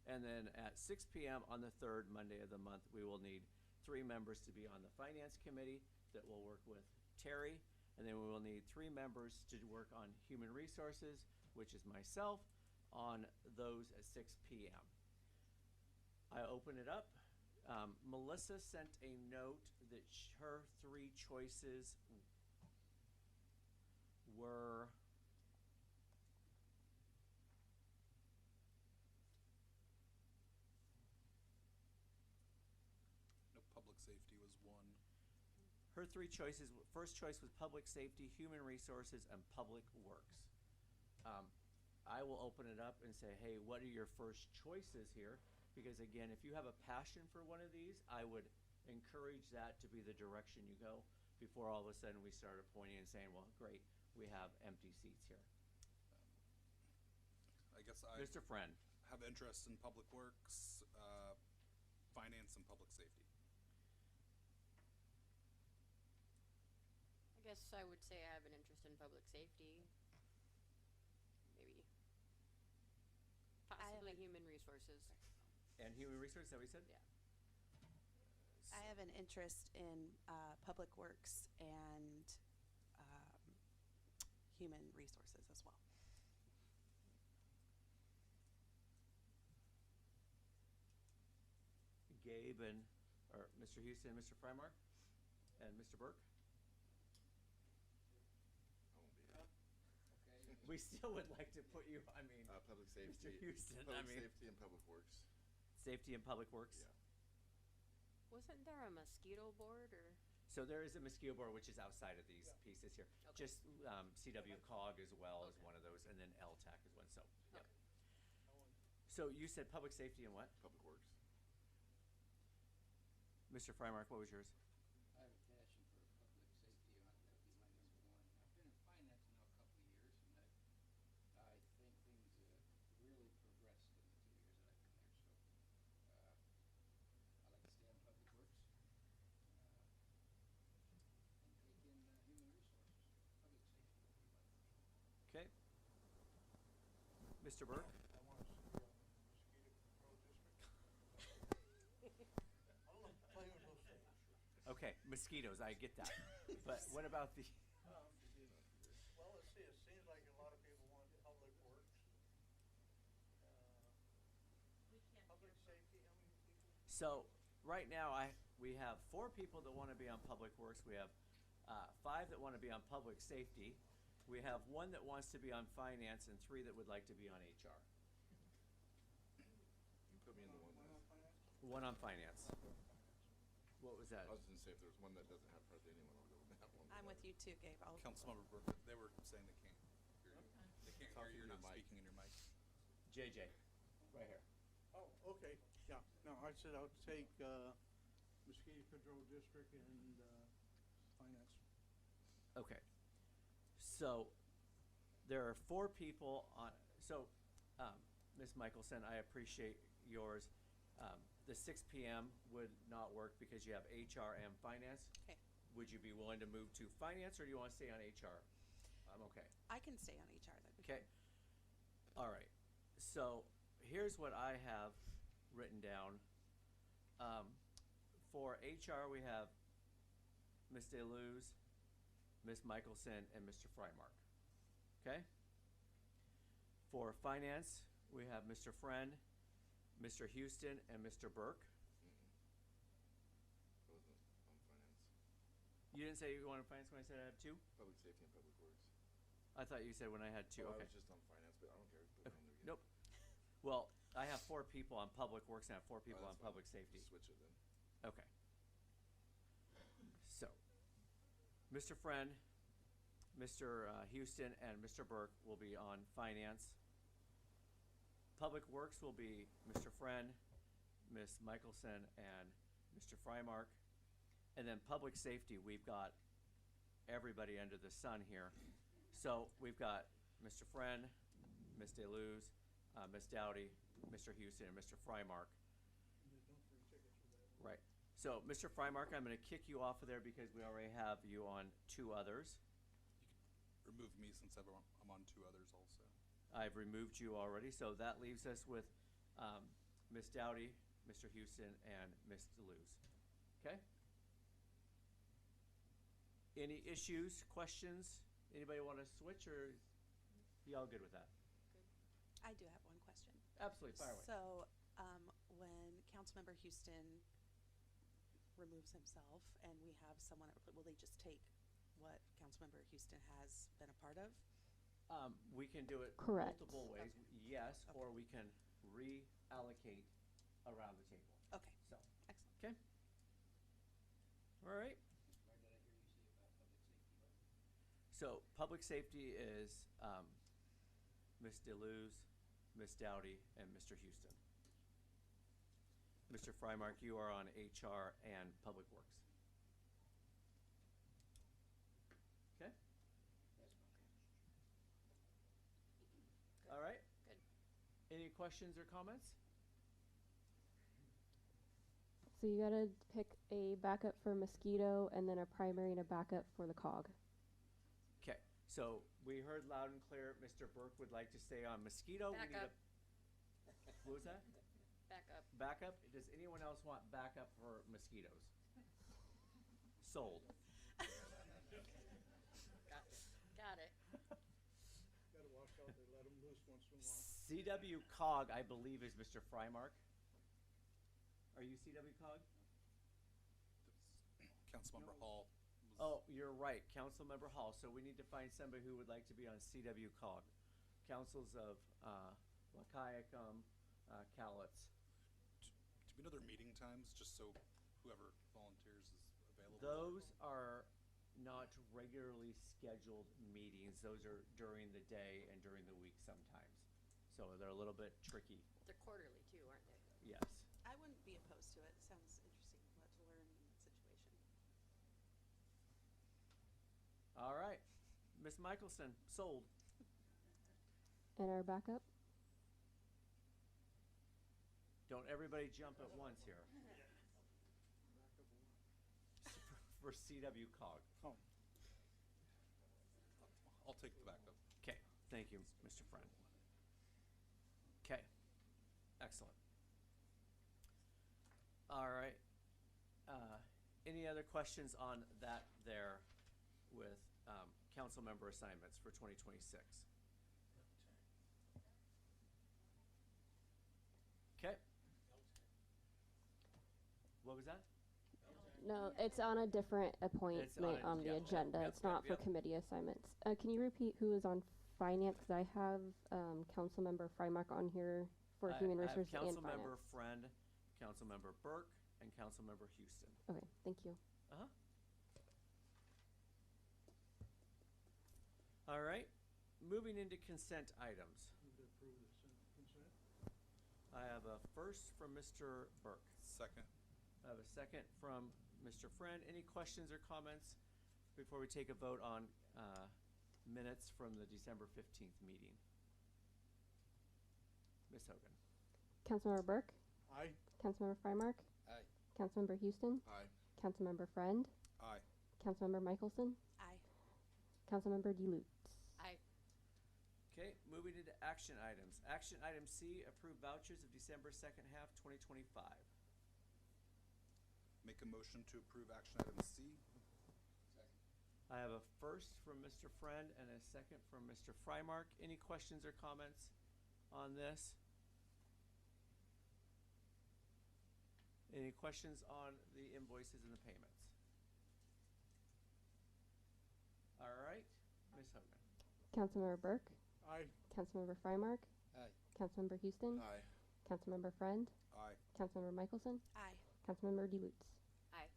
And then at 6 p.m. on the third Monday of the month, we will need 3 members to be on the Finance Committee that will work with Terry. And then we will need 3 members to work on Human Resources, which is myself, on those at 6 p.m. I open it up. Melissa sent a note that her 3 choices were Public safety was one. her 3 choices. First choice was Public Safety, Human Resources, and Public Works. I will open it up and say, hey, what are your first choices here? Because again, if you have a passion for one of these, I would encourage that to be the direction you go before all of a sudden we start appointing and saying, well, great, we have empty seats here. I guess I Mr. Friend. have interest in Public Works, Finance, and Public Safety. I guess I would say I have an interest in public safety. Maybe. Possibly human resources. And Human Resources, is that what you said? Yeah. I have an interest in Public Works and Human Resources as well. Gabe and, or Mr. Houston, Mr. Frymark, and Mr. Burke. We still would like to put you, I mean, Public safety. Mr. Houston, Public I mean. safety and public works. Safety and Public Works. Yeah. Wasn't there a mosquito board or? So there is a mosquito board which is outside of these pieces here. Okay. Just CW COG as well as one of those, and then LTAC is one. So, yeah. Okay. So you said Public Safety and what? Public works. Mr. Frymark, what was yours? I have a passion for public safety, and that would be my number 1. I've been in finance now a couple of years, and I think things really progressed in the 2 years that I've been there. So I like to stay on public works and take in human resources. Public safety would be my first one. Okay. Mr. Burke? I want to see mosquito control district. I don't like playing with those things. Okay, mosquitoes, I get that. But what about the, Well, let's see, it seems like a lot of people want Public Works. Public safety, how many people? so right now we have 4 people that want to be on Public Works. We have 5 that want to be on Public Safety. We have 1 that wants to be on Finance and 3 that would like to be on HR. You put me in the one that. 1 on Finance. What was that? I was gonna say if there's one that doesn't have hardly anyone, I'll go with that one. I'm with you too, Gabe. Councilmember Burke, they were saying they can't hear you. They can't Talk hear you, through you're your not mic. speaking in your mic. JJ, right here. Oh, okay, yeah, no, I said I'll take, mosquito control district and, finance. Okay. So there are 4 people on, so Ms. Michelson, I appreciate yours. the 6 p.m. would not work because you have HR and finance. Okay. Would you be willing to move to finance, or do you want to stay on HR? I'm okay. I can stay on HR then. Okay. All right. So here's what I have written down. For HR, we have Ms. DeLuz, Ms. Michelson, and Mr. Frymark. Okay? For finance, we have Mr. Friend, Mr. Houston, and Mr. Burke. I wasn't on finance. You didn't say you wanted finance when I said I have 2? Public safety and public works. I thought you said when I had 2. Oh, okay. I was just on finance, but I don't care. Put it on there again. Nope. Well, I have 4 people on public works and I have 4 people on that's fine. public safety. Just switch it then. Okay. So, Mr. Friend, Mr. Houston, and Mr. Burke will be on finance. Public Works will be Mr. Friend, Ms. Michelson, and Mr. Frymark. And then Public Safety, we've got everybody under the sun here. So we've got Mr. Friend, Ms. DeLuz, Ms. Dowdy, Mr. Houston, and Mr. Frymark. Right. So, Mr. Frymark, I'm going to kick you off of there because we already have you on 2 others. Remove me since I'm on 2 others also. I've removed you already, so that leaves us with Ms. Dowdy, Mr. Houston, and Ms. DeLuz. Okay? Any issues, questions? Anybody want to switch, or y'all good with that? I do have one question. Absolutely, fire away. So, when Councilmember Houston removes himself and we have someone, will they just take what Councilmember Houston has been a part of? We can do it Correct. multiple ways, yes, Okay. or we can reallocate around the table. Okay, So, excellent. okay. All right. Why did I hear you say about public safety? So public safety is Ms. DeLuz, Ms. Dowdy, and Mr. Houston. Mr. Frymark, you are on HR and Public Works. Okay? All right. Good. Any questions or comments? So you gotta pick a backup for mosquito and then a primary and a backup for the cog. Okay. So we heard loud and clear Mr. Burke would like to stay on mosquito. We need Backup. what was that? Backup. Backup? Does anyone else want backup for mosquitoes? Sold. Got it. Gotta watch out, they let them loose once in a while. CW Cog, I believe, is Mr. Frymark. Are you CW Cog? Councilmember Hall. Oh, you're right, Councilmember Hall. So we need to find somebody who would like to be on CW Cog. Councils of Wahkiakum, Cowlitz. Do we know their meeting times, just so whoever volunteers is available? Those are not regularly scheduled meetings. Those are during the day and during the week sometimes. So they're a little bit tricky. They're quarterly too, aren't they? Yes. I wouldn't be opposed to it. Sounds interesting. Lot to learn in that situation. All right. Miss Michelson, sold. And our backup? Don't everybody jump at once here. For CW Cog. Oh, I'll take the backup. Okay, thank you, Mr. Friend. Okay, excellent. All right. Any other questions on that there with council member assignments for 2026? Okay. What was that? No, it's on a different appointment on the yep, agenda. yep, It's not yep. for committee assignments. Can you repeat who is on finance? Because I have Councilmember Frymark on here for human resources I have and Councilmember finance. Friend, Councilmember Burke, and Councilmember Houston. Okay, thank you. Uh-huh. All right, moving into consent items. move to approve the consent. I have a first from Mr. Burke. Second. I have a second from Mr. Friend. Any questions or comments before we take a vote on minutes from the December 15th meeting? Ms. Hogan. Councilmember Burke, Aye. Councilmember Freimark, Aye. Councilmember Houston, Aye. Councilmember Friend, Aye. Councilmember Michelson, Aye. Councilmember DeLutz. Aye. Okay, moving into action items. Action item C, approve vouchers of December second half 2025. Make a motion to approve action item C. Second. I have a first from Mr. Friend and a second from Mr. Freimark. Any questions or comments on this? Any questions on the invoices and the payments? All right, Ms. Hogan. Councilmember Burke, Aye. Councilmember Freimark, Aye. Councilmember Houston, Aye. Councilmember Friend, Aye. Councilmember Michelson, Aye. Councilmember DeLutz. Aye.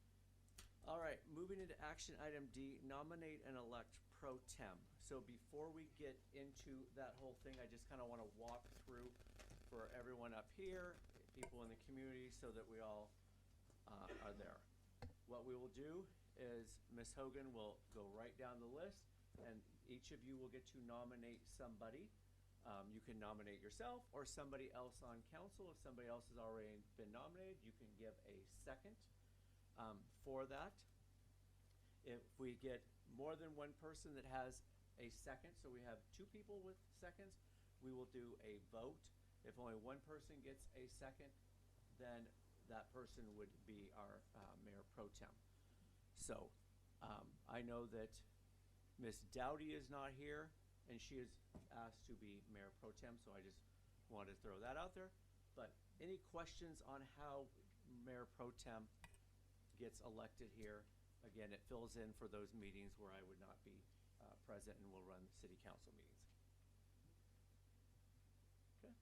All right, moving into action item D, nominate and elect pro tem. So before we get into that whole thing, I just kind of want to walk through for everyone up here, people in the community, so that we all are there. What we will do is Ms. Hogan will go right down the list, and each of you will get to nominate somebody. You can nominate yourself or somebody else on council. If somebody else has already been nominated, you can give a second for that. If we get more than one person that has a second, so we have two people with seconds, we will do a vote. If only one person gets a second, then that person would be our Mayor Pro Tem. So I know that Ms. Dowdy is not here, and she is asked to be Mayor Pro Tem, so I just wanted to throw that out there. But any questions on how Mayor Pro Tem gets elected here? Again, it fills in for those meetings where I would not be present and will run city council meetings. Okay.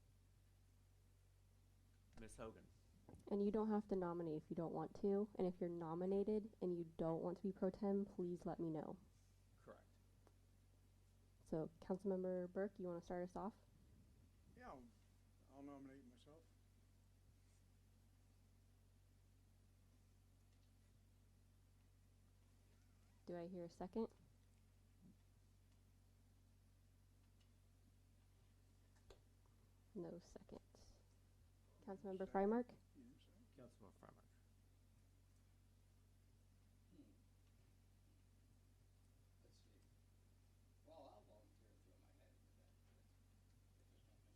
Ms. Hogan. And you don't have to nominate if you don't want to. And if you're nominated and you don't want to be pro tem, please let me know. Correct. So, Councilmember Burke, you want to start us off? Yeah, I'll nominate myself. Do I hear a second? No seconds. Councilmember Freimark? Councilman Freimark. Let's see. Well, I'll volunteer and throw my head into that.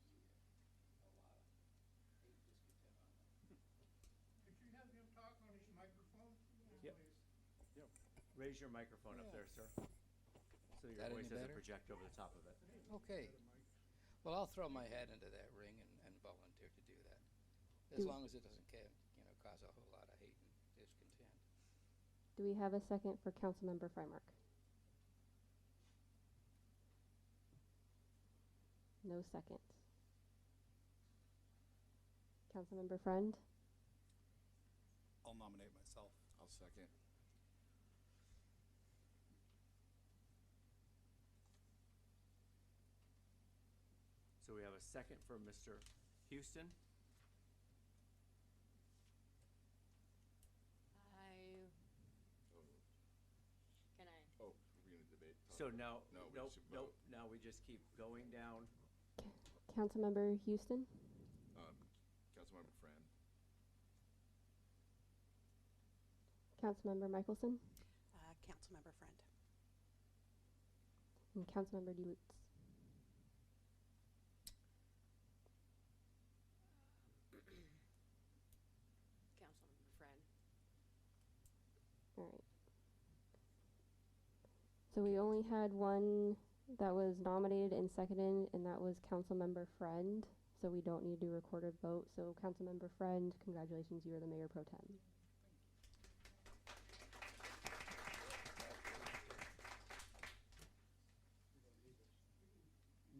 But if there's not going to be a lot of hate discontent on that. Could you have him talk on his microphone? Yep. Yep. Raise your microphone up there, sir. So your That voice any doesn't better? project over the top of it. Okay. Well, I'll throw my head into that ring and volunteer to do that. As long as it doesn't cause a whole lot of hate and discontent. Do we have a second for Councilmember Freimark? No seconds. Councilmember Friend? I'll nominate myself. I'll second. So we have a second for Mr. Houston. Can I? Oh, we're gonna debate. So now, No, we nope, should nope, vote. now we just keep going down. Councilmember Houston? Councilmember Friend. Councilmember Michelson? Councilmember Friend. And Councilmember DeLutz. Councilmember Friend. All right. So we only had one that was nominated and seconded, and that was Councilmember Friend. So we don't need to do a recorded vote. So Councilmember Friend, congratulations, you are the Mayor Pro Tem.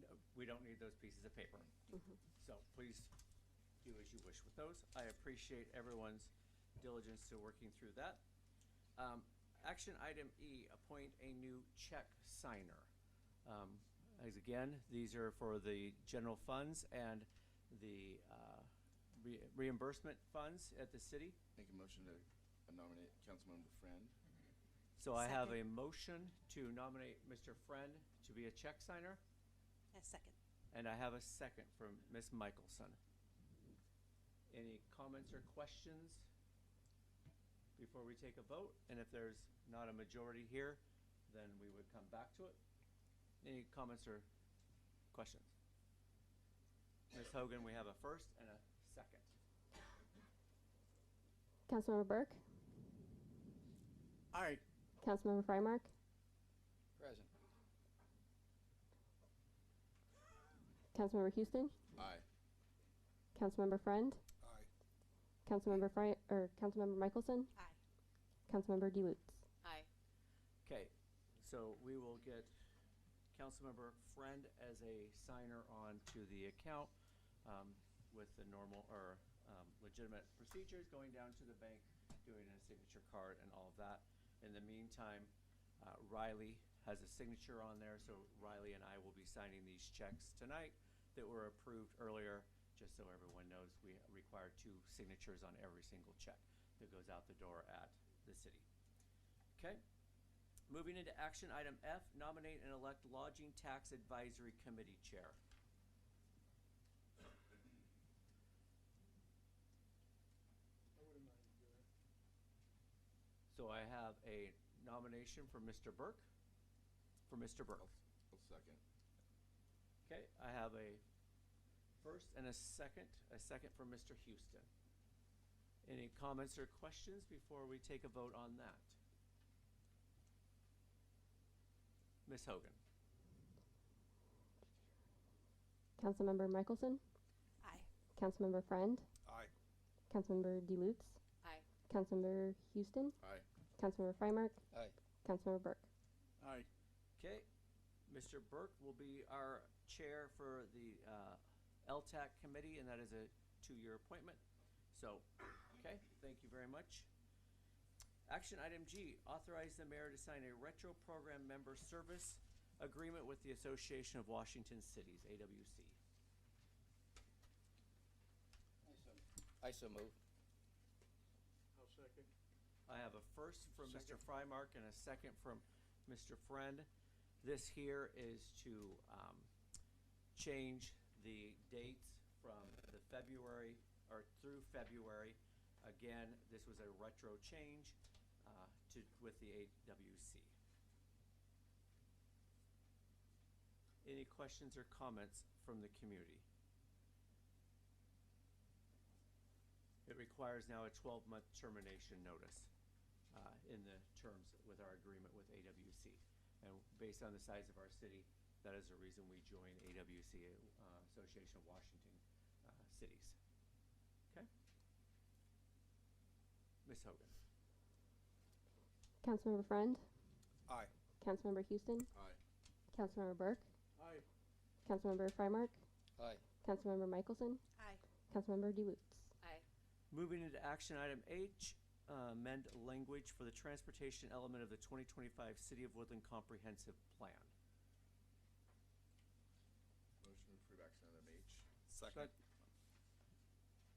No, we don't need those pieces of paper. So please do as you wish with those. I appreciate everyone's diligence to working through that. Action item E, appoint a new check signer. As again, these are for the general funds and the reimbursement funds at the city. Make a motion to nominate Councilmember Friend. So I have a Second. motion to nominate Mr. Friend to be a check signer, A second. and I have a second from Ms. Michelson. Any comments or questions before we take a vote? And if there's not a majority here, then we would come back to it. Any comments or questions? Ms. Hogan, we have a first and a second. Councilmember Burke, Aye. Councilmember Frymark, Present. Councilmember Houston, Aye. Councilmember Friend, Aye. Councilmember Michelson, Aye. Councilmember DeLutz. Aye. Okay, so we will get Councilmember Friend as a signer on to the account with the normal or legitimate procedures, going down to the bank, doing a signature card and all of that. In the meantime, Riley has a signature on there, so Riley and I will be signing these checks tonight that were approved earlier. Just so everyone knows, we require 2 signatures on every single check that goes out the door at the city. Okay. Moving into action item F, nominate and elect Lodging Tax Advisory Committee Chair. So I have a nomination for Mr. Burke. For Mr. Burke. I'll second. Okay, I have a first and a second for Mr. Houston. Any comments or questions before we take a vote on that? Ms. Hogan. Councilmember Michelson, Aye. Councilmember Friend, Aye. Councilmember DeLutz, Aye. Councilmember Houston, Aye. Councilmember Frymark, Aye. Councilmember Burke. Aye. Okay, Mr. Burke will be our chair for the LTAC committee, and that is a 2-year appointment. So, okay, thank you very much. Action item G, authorize the mayor to sign a retro program member service agreement with the Association of Washington Cities, AWC. I so move. I'll second. I have a first from Mr. Frymark and a second from Mr. Friend. This here is to change the dates from the February or through February. Again, this was a retro change with the AWC. Any questions or comments from the community? It requires now a 12-month termination notice in the terms with our agreement with AWC. And based on the size of our city, that is the reason we joined AWC, Association of Washington Cities. Okay? Ms. Hogan. Councilmember Friend, Aye. Councilmember Houston, Aye. Councilmember Burke, Aye. Councilmember Frymark, Aye. Councilmember Michelson, Aye. Councilmember DeLutz. Aye. Moving into action item H, amend language for the transportation element of the 2025 City of Woodland Comprehensive Plan. Motion to approve action item H. Second.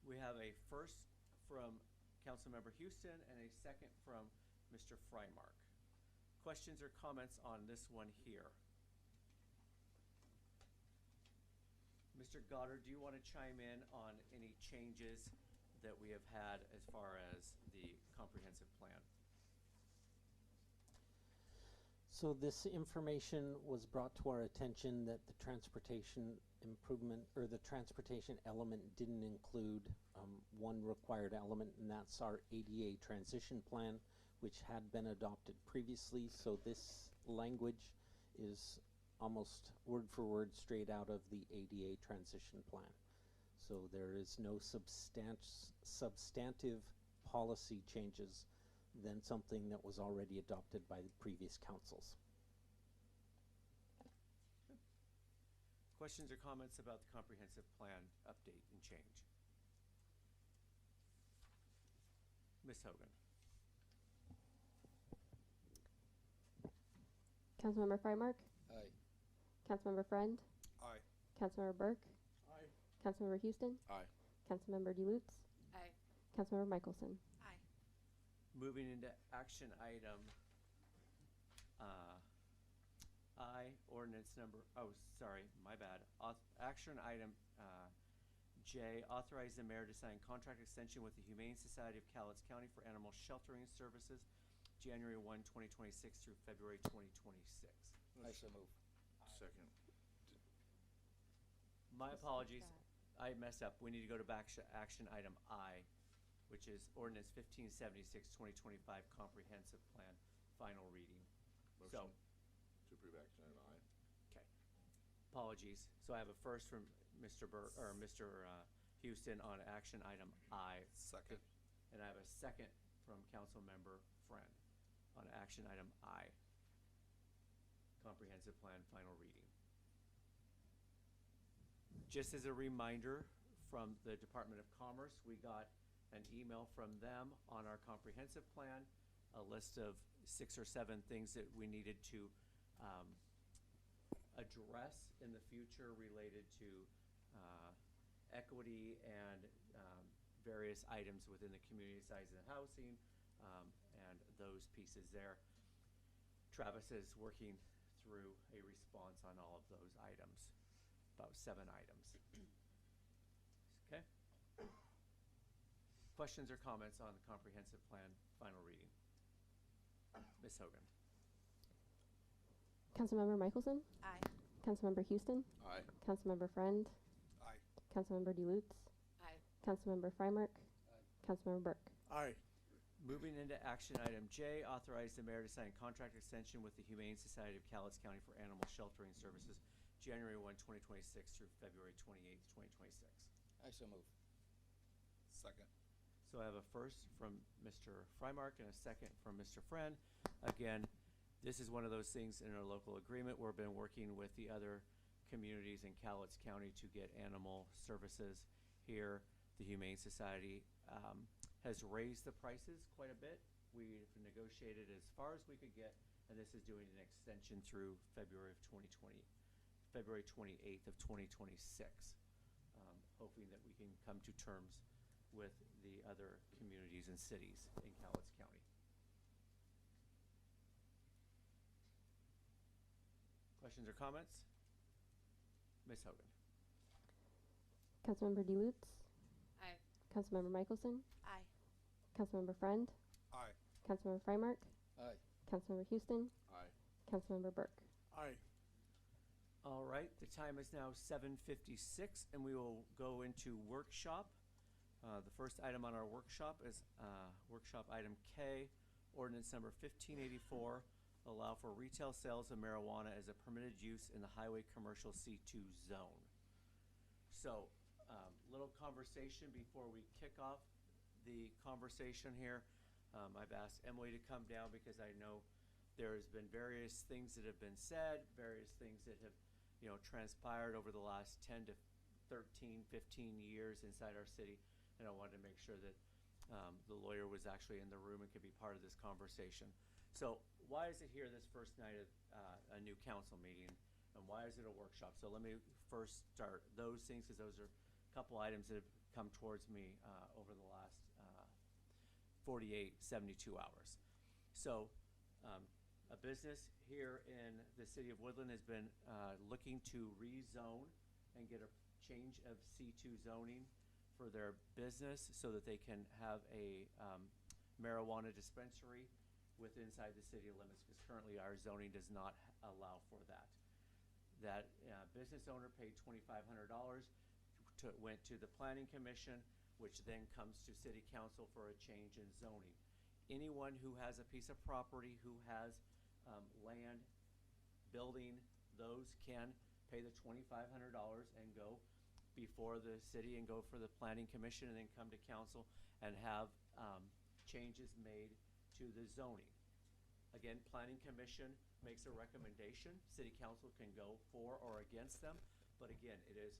We have a first from Councilmember Houston and a second from Mr. Frymark. Questions or comments on this one here? Mr. Goddard, do you want to chime in on any changes that we have had as far as the comprehensive plan? So this information was brought to our attention that the transportation improvement or the transportation element didn't include one required element, and that's our ADA transition plan, which had been adopted previously. So this language is almost word for word straight out of the ADA transition plan. So there is no substantive policy changes than something that was already adopted by the previous councils. Questions or comments about the comprehensive plan update and change? Ms. Hogan. Councilmember Frymark, Aye. Councilmember Friend, Aye. Councilmember Burke, Aye. Councilmember Houston, Aye. Councilmember DeLutz, Aye. Councilmember Michelson. Aye. Moving into action item I, ordinance number, oh, sorry, my bad. Action item J, authorize the mayor to sign contract extension with the Humane Society of Cowlitz County for animal sheltering services, January 1, 2026 through February 2026. I so move. Second. My apologies. I messed up. We need to go to action item I, which is Ordinance 1576, 2025 Comprehensive Plan, final reading. Motion to approve action item I. Okay. Apologies. So I have a first from Mr. Houston on action item I. Second. And I have a second from Council Member Friend on action item I. Comprehensive Plan, final reading. Just as a reminder from the Department of Commerce, we got an email from them on our comprehensive plan, a list of 6 or 7 things that we needed to address in the future related to equity and various items within the community size and housing and those pieces there. Travis is working through a response on all of those items, about 7 items. Okay. Questions or comments on the comprehensive plan final reading? Ms. Hogan. Councilmember Michelson? Aye. Councilmember Houston? Aye. Councilmember Friend? Aye. Councilmember DeLutz? Aye. Councilmember Freimark? Councilmember Burke? Aye. Moving into action item J, authorize the mayor to sign contract extension with the Humane Society of Cowlitz County for animal sheltering services, January 1, 2026 through February 28, 2026. I so move. Second. So I have a first from Mr. Freimark and a second from Mr. Friend. Again, this is one of those things in our local agreement. We've been working with the other communities in Cowlitz County to get animal services here. The Humane Society has raised the prices quite a bit. We've negotiated as far as we could get, and this is doing an extension through February 28th of 2026, hoping that we can come to terms with the other communities and cities in Cowlitz County. Questions or comments? Ms. Hogan. Councilmember DeLutz? Aye. Councilmember Michelson? Aye. Councilmember Friend? Aye. Councilmember Freimark? Aye. Councilmember Houston? Aye. Councilmember Burke? Aye. All right, the time is now 7:56, and we will go into workshop. The first item on our workshop is workshop item K, ordinance number 1584, allow for retail sales of marijuana as a permitted use in the highway commercial C2 zone. So, little conversation before we kick off the conversation here. I've asked Emily to come down because I know there's been various things that have been said, various things that have, transpired over the last 10 to 13, 15 years inside our city. And I wanted to make sure that the lawyer was actually in the room and could be part of this conversation. So why is it here this first night of a new council meeting, and why is it a workshop? So let me first start those things, because those are a couple items that have come towards me over the last 48, 72 hours. So a business here in the city of Woodland has been looking to rezone and get a change of C2 zoning for their business so that they can have a marijuana dispensary inside the city limits, because currently our zoning does not allow for that. That business owner paid $2,500, went to the planning commission, which then comes to city council for a change in zoning. Anyone who has a piece of property, who has land, building, those can pay the $2,500 and go before the city and go for the planning commission and then come to council and have changes made to the zoning. Again, planning commission makes a recommendation. City council can go for or against them. But again, it is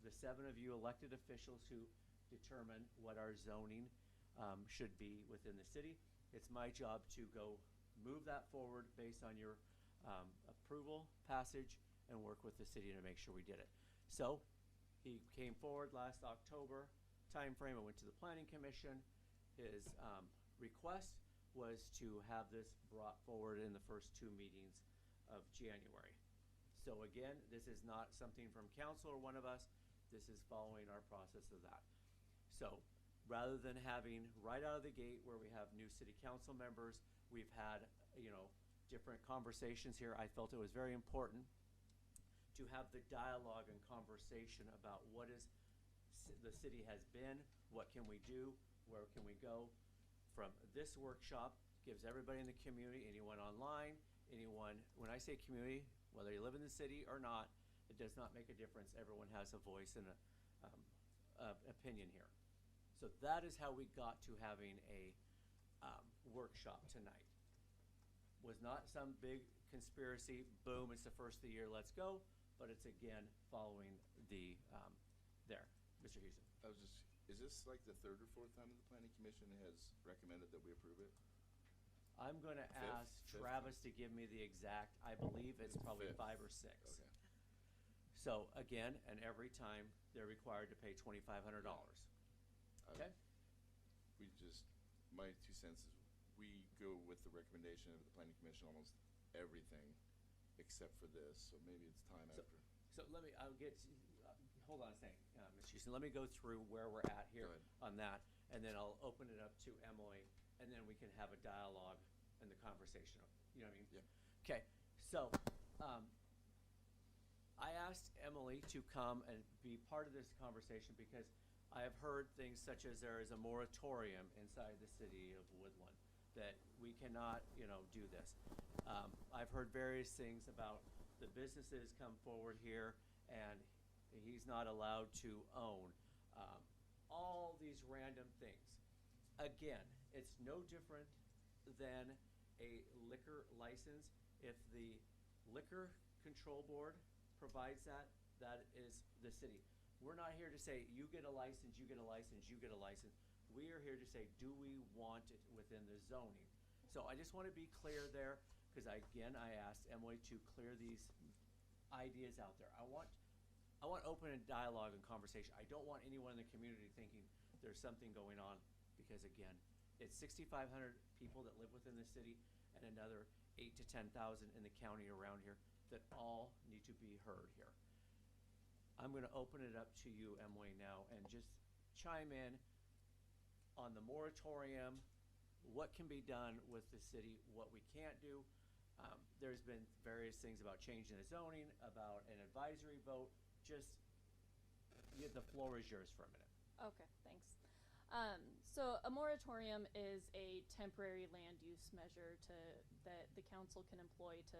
the 7 of you elected officials who determine what our zoning should be within the city. It's my job to go move that forward based on your approval, passage, and work with the city to make sure we did it. So he came forward last October timeframe. I went to the planning commission. His request was to have this brought forward in the first 2 meetings of January. So again, this is not something from council or one of us. This is following our process of that. So rather than having right out of the gate where we have new city council members, we've had, different conversations here. I felt it was very important to have the dialogue and conversation about what is the city has been, what can we do, where can we go. From this workshop, gives everybody in the community, anyone online, anyone, when I say community, whether you live in the city or not, it does not make a difference. Everyone has a voice and a opinion here. So that is how we got to having a workshop tonight. Was not some big conspiracy, boom, it's the first of the year, let's go, but it's again following the, there. Mr. Houston. Is this like the third or fourth time that the planning commission has recommended that we approve it? I'm gonna ask Fifth Travis to give me the exact, I believe it's probably Fifth. 5 or 6. Okay. So again, and every time they're required to pay $2,500. Okay? My 2 cents is we go with the recommendation of the planning commission almost everything except for this, so maybe it's time after. So I'll get, hold on a second, Ms. Houston, let me go through where we're at here on that, and then I'll open it up to Emily, and then we can have a dialogue and the conversation, you know what I mean? Yeah. Okay, so, I asked Emily to come and be part of this conversation because I have heard things such as there is a moratorium inside the city of Woodland, that we cannot, do this. I've heard various things about the businesses come forward here and he's not allowed to own. All these random things. Again, it's no different than a liquor license. If the liquor control board provides that, that is the city. We're not here to say, you get a license, you get a license, you get a license. We are here to say, do we want it within the zoning? So I just want to be clear there, because I asked Emily to clear these ideas out there. I want open dialogue and conversation. I don't want anyone in the community thinking there's something going on, because again, it's 6,500 people that live within the city and another 8,000 to 10,000 in the county around here that all need to be heard here. I'm going to open it up to you, Emily, now, and just chime in on the moratorium, what can be done with the city, what we can't do. There's been various things about changing the zoning, about an advisory vote. Just, the floor is yours for a minute. Okay, thanks. So a moratorium is a temporary land use measure that the council can employ to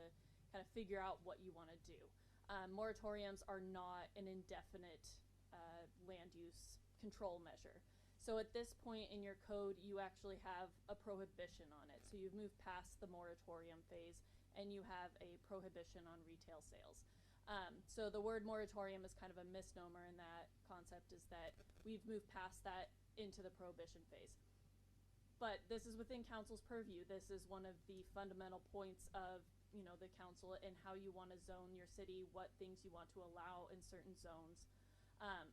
kind of figure out what you want to do. Moratoriums are not an indefinite land use control measure. So at this point in your code, you actually have a prohibition on it. So you've moved past the moratorium phase and you have a prohibition on retail sales. So the word moratorium is kind of a misnomer in that concept, is that we've moved past that into the prohibition phase. But this is within council's purview. This is one of the fundamental points of the council and how you want to zone your city, what things you want to allow in certain zones.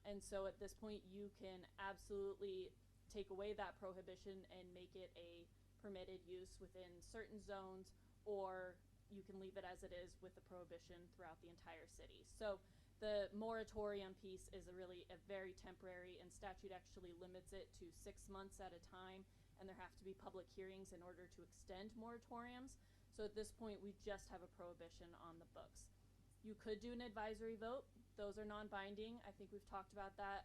And so at this point, you can absolutely take away that prohibition and make it a permitted use within certain zones, or you can leave it as it is with the prohibition throughout the entire city. So the moratorium piece is really a very temporary, and statute actually limits it to 6 months at a time, and there have to be public hearings in order to extend moratoriums. So at this point, we just have a prohibition on the books. You could do an advisory vote. Those are non-binding. I think we've talked about that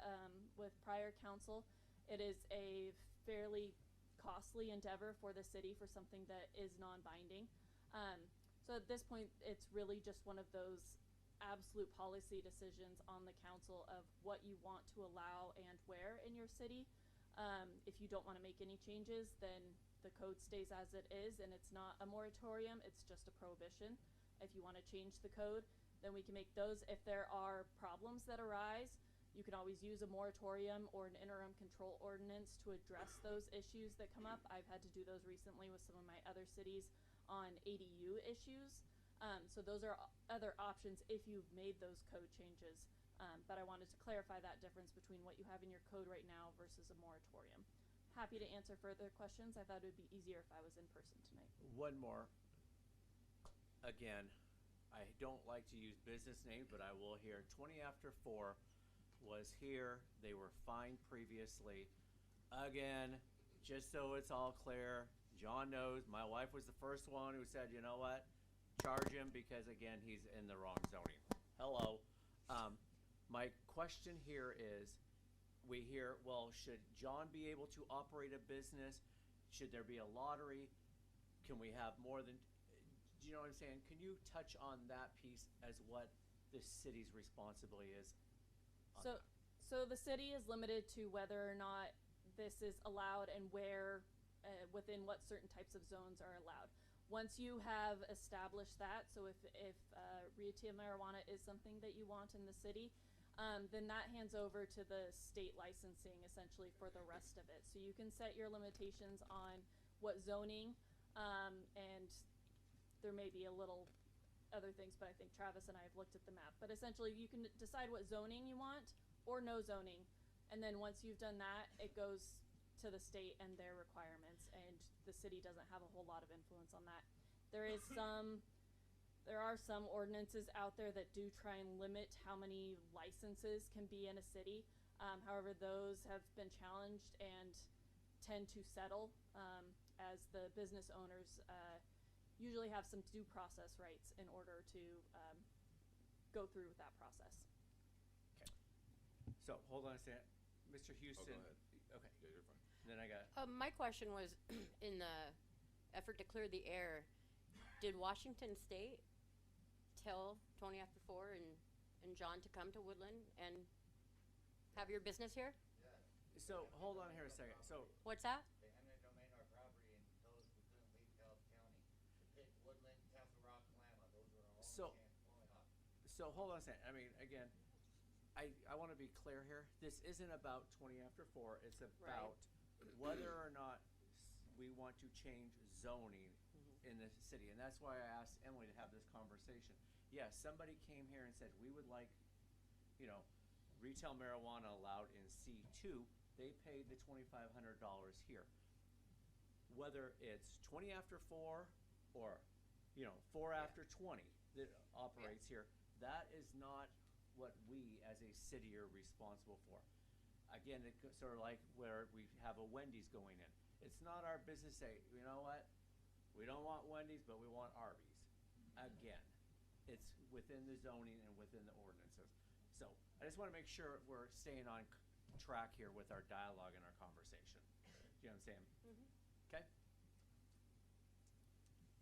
with prior council. It is a fairly costly endeavor for the city for something that is non-binding. So at this point, it's really just one of those absolute policy decisions on the council of what you want to allow and where in your city. If you don't want to make any changes, then the code stays as it is, and it's not a moratorium, it's just a prohibition. If you want to change the code, then we can make those. If there are problems that arise, you can always use a moratorium or an interim control ordinance to address those issues that come up. I've had to do those recently with some of my other cities on ADU issues. So those are other options if you've made those code changes. But I wanted to clarify that difference between what you have in your code right now versus a moratorium. Happy to answer further questions. I thought it would be easier if I was in person tonight. One more. Again, I don't like to use business names, but I will here. 20 after 4, was here. They were fined previously. Again, just so it's all clear, John knows, my wife was the first one who said, you know what? Charge him because, again, he's in the wrong zoning. Hello. My question here is, we hear, well, should John be able to operate a business? Should there be a lottery? Can we have more than, do you know what I'm saying? Can you touch on that piece as what the city's responsibility is? So the city is limited to whether or not this is allowed and where, within what certain types of zones are allowed. Once you have established that, so if retail marijuana is something that you want in the city, then that hands over to the state licensing essentially for the rest of it. So you can set your limitations on what zoning, and there may be a little other things, but I think Travis and I have looked at the map. But essentially you can decide what zoning you want or no zoning. And then once you've done that, it goes to the state and their requirements, and the city doesn't have a whole lot of influence on that. There are some ordinances out there that do try and limit how many licenses can be in a city. However, those have been challenged and tend to settle, as the business owners usually have some due process rights in order to go through with that process. Okay. So hold on a second. Mr. Houston. Oh, go ahead. Okay. Yeah, you're fine. Then I got My question was, in the effort to clear the air, did Washington State tell 20 after 4 and John to come to Woodland and have your business here? so hold on here a second. So What's that? They eminent domain our property and told us we couldn't leave Calhoun County. To pick Woodland, Castle Rock, Lama, those were our only So- only options. So hold on a second. I mean, again, I want to be clear here. This isn't about 20 after 4. It's about whether or not we want to change zoning in the city. And that's why I asked Emily to have this conversation. Yes, somebody came here and said, we would like, retail marijuana allowed in C2. They paid the $2,500 here. Whether it's 20 after 4 or, 4 after 20 that operates here, that is not what we as a city are responsible for. Again, it's sort of like where we have a Wendy's going in. It's not our business to say, you know what, we don't want Wendy's, but we want Arby's. Again, it's within the zoning and within the ordinances. So I just want to make sure we're staying on track here with our dialogue and our conversation. Do you know what I'm saying? Okay?